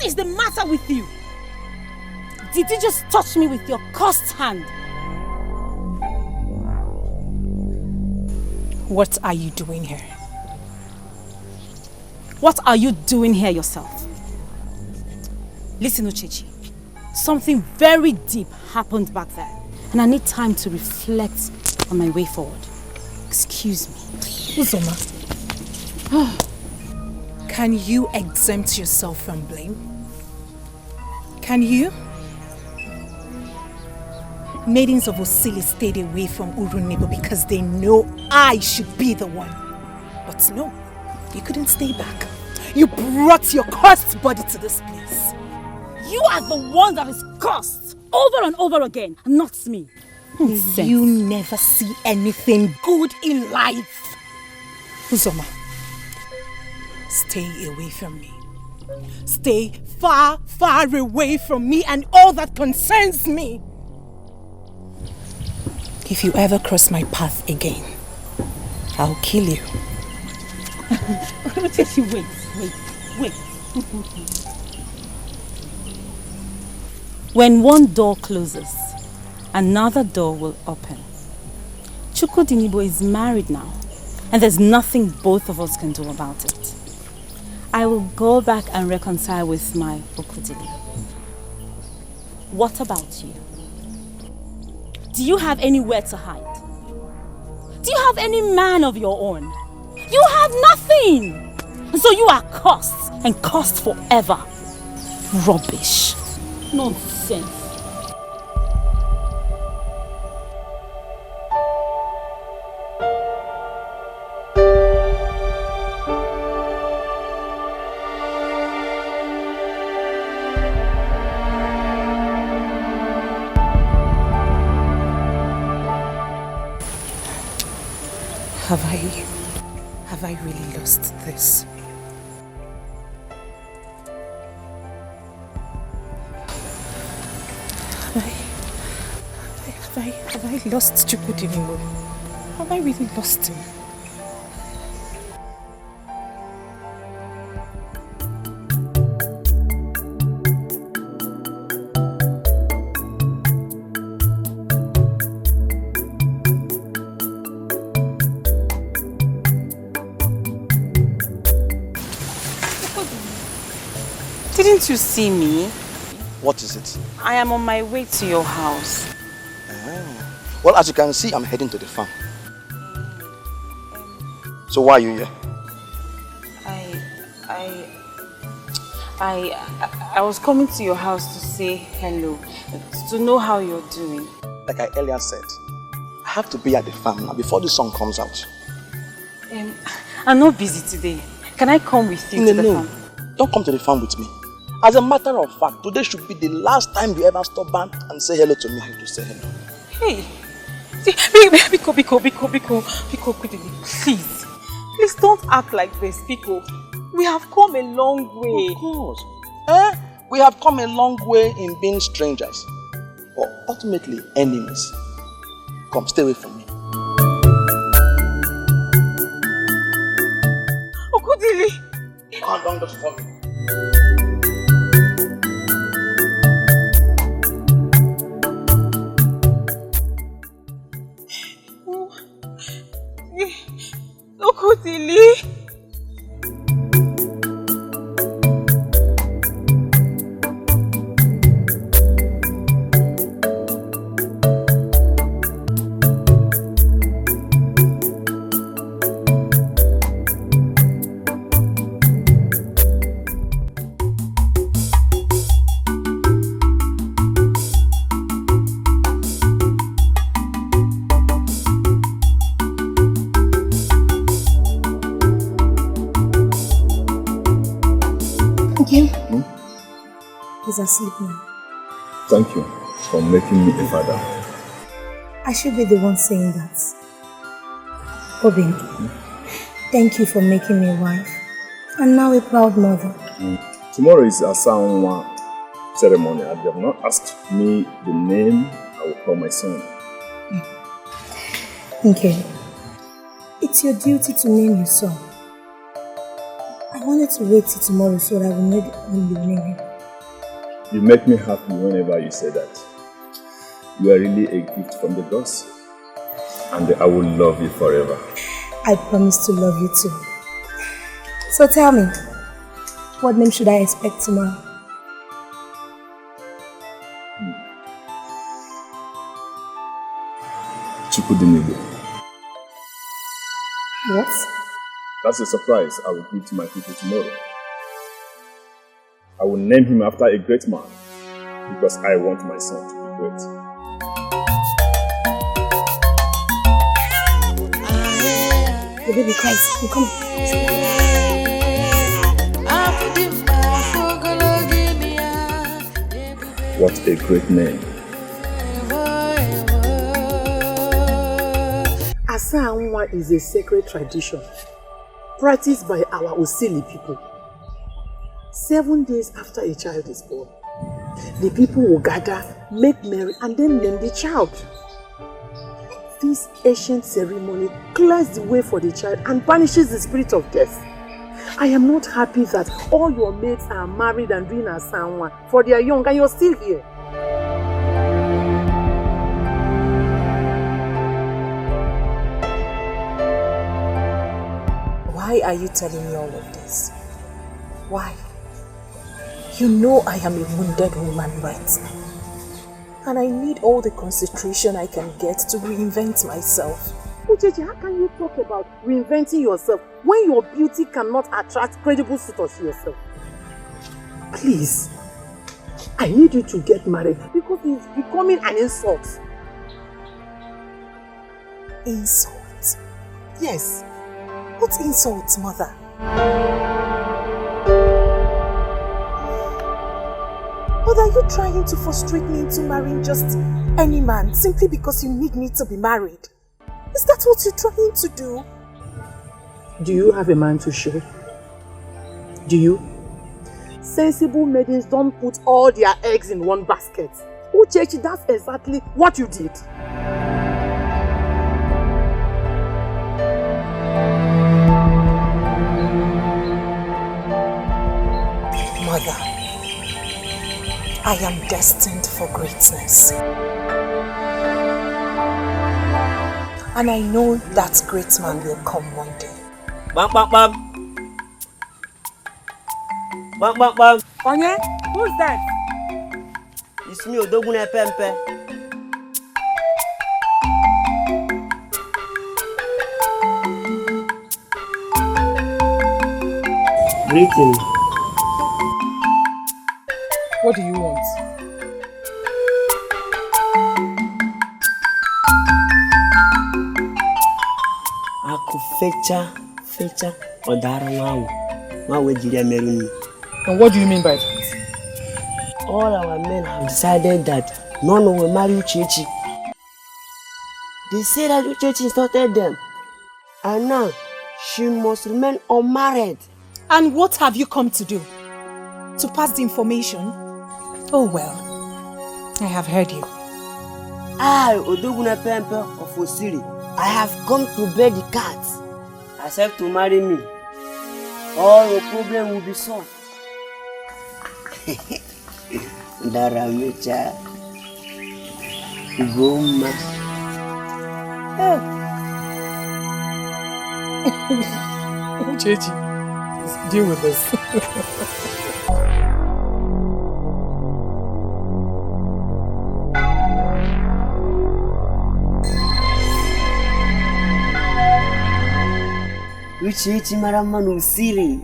S7: What is the matter with you? Did you just touch me with your cursed hand?
S12: What are you doing here?
S7: What are you doing here yourself? Listen, Uchechi. Something very deep happened back there. And I need time to reflect on my way forward. Excuse me.
S12: Uzoma, can you exempt yourself from blame? Can you? Maidens of Osili stayed away from Urunebo because they know I should be the one. But no, you couldn't stay back. You brought your cursed body to this place.
S7: You are the one that is cursed over and over again, not me.
S12: You never see anything good in life. Uzoma, stay away from me. Stay far, far away from me and all that concerns me. If you ever cross my path again, I'll kill you.
S7: Wait. When one door closes, another door will open. Chukwudinibo is married now, and there's nothing both of us can do about it. I will go back and reconcile with my Okudili. What about you? Do you have anywhere to hide? Do you have any man of your own? You have nothing! So you are cursed, and cursed forever. Rubbish. Nonsense.
S12: Have I really lost this? Have I lost Chukwudinibo? Have I really lost him?
S2: Didn't you see me?
S10: What is it?
S2: I am on my way to your house.
S10: Well, as you can see, I'm heading to the farm. So why are you here?
S2: I was coming to your house to say hello, to know how you're doing.
S10: Like I earlier said, I have to be at the farm now before the sun comes out.
S2: I'm not busy today. Can I come with you to the farm?
S10: Don't come to the farm with me. As a matter of fact, today should be the last time you ever stop by and say hello to me. I have to say hello.
S2: Hey, Biko, please don't act like this, Biko. We have come a long way.
S10: Of course. We have come a long way in being strangers, but ultimately enemies. Come, stay away from me.
S2: Okudili!
S10: Come down just for me.
S2: Okudili!
S22: He's asleep now.
S6: Thank you for making me a father.
S22: I should be the one saying that. Obin, thank you for making me a wife. And now a proud mother.
S6: Tomorrow is Asanwa ceremony and they have not asked me the name I will call my son.
S22: Okay. It's your duty to name your son. I wanted to wait till tomorrow so that I will know when you name him.
S6: You make me happy whenever you say that. You are really a gift from the gods, and I will love you forever.
S22: I promise to love you too. So tell me, what name should I expect tomorrow?
S6: Chukudinigo.
S22: What?
S6: That's a surprise I will give to my people tomorrow. I will name him after a great man because I want my son to be great.
S22: The baby cries. You come.
S6: What a great name.
S4: Asanwa is a sacred tradition practiced by our Osili people. 7 days after a child is born, the people will gather, make merry, and then name the child. This ancient ceremony clears the way for the child and banishes the spirit of death. I am not happy that all your mates are married and doing Asanwa for their young and you're still here.
S21: Why are you telling me all of this? Why? You know I am a wounded woman right now. And I need all the concentration I can get to reinvent myself.
S4: Uchechi, how can you talk about reinventing yourself when your beauty cannot attract credible suitors to yourself? Please, I need you to get married because it's becoming an insult.
S21: Insult? Yes. What insult, mother? But are you trying to frustrate me into marrying just any man simply because you need me to be married? Is that what you're trying to do?
S4: Do you have a man to show? Do you? Sensible maidens don't put all their eggs in one basket. Uchechi, that's exactly what you did.
S21: Mother, I am destined for greatness. And I know that great man will come one day.
S9: Bam, bam, bam. Bam, bam, bam.
S22: Onye? Who's that?
S9: It's me, Odogune Pempe. Greeting.
S22: What do you want?
S9: Aku fecha odara nwawu. Nwawu jiri meruni.
S22: And what do you mean by that?
S9: All our men have decided that none will marry Uchechi. They say that Uchechi insulted them. And now, she must remain unmarried.
S22: And what have you come to do? To pass the information? Oh well, I have heard you.
S9: I, Odogune Pempe of Osiri, I have come to bear the cat. Accept to marry me. All your problem will be solved. Daramecha. Goma.
S22: Uchechi, deal with this.
S9: Uchechi Maramanu Siri.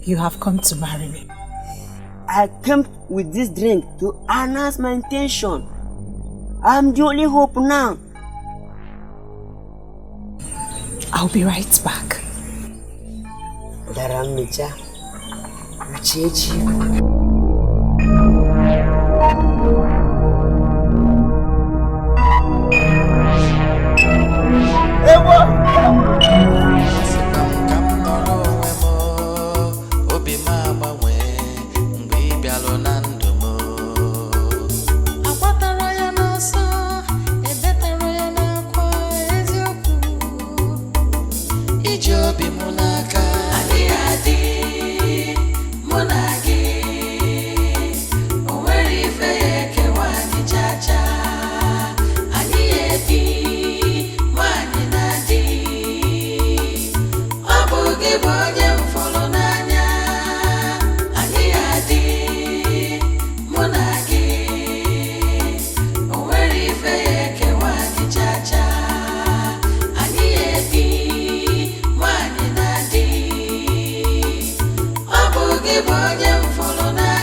S22: You have come to marry me.
S9: I came with this drink to announce my intention. I'm the only hope now.
S22: I'll be right back.
S9: Daramecha. Uchechi.
S23: Monagi gị bụ onye m fụrụ n'anya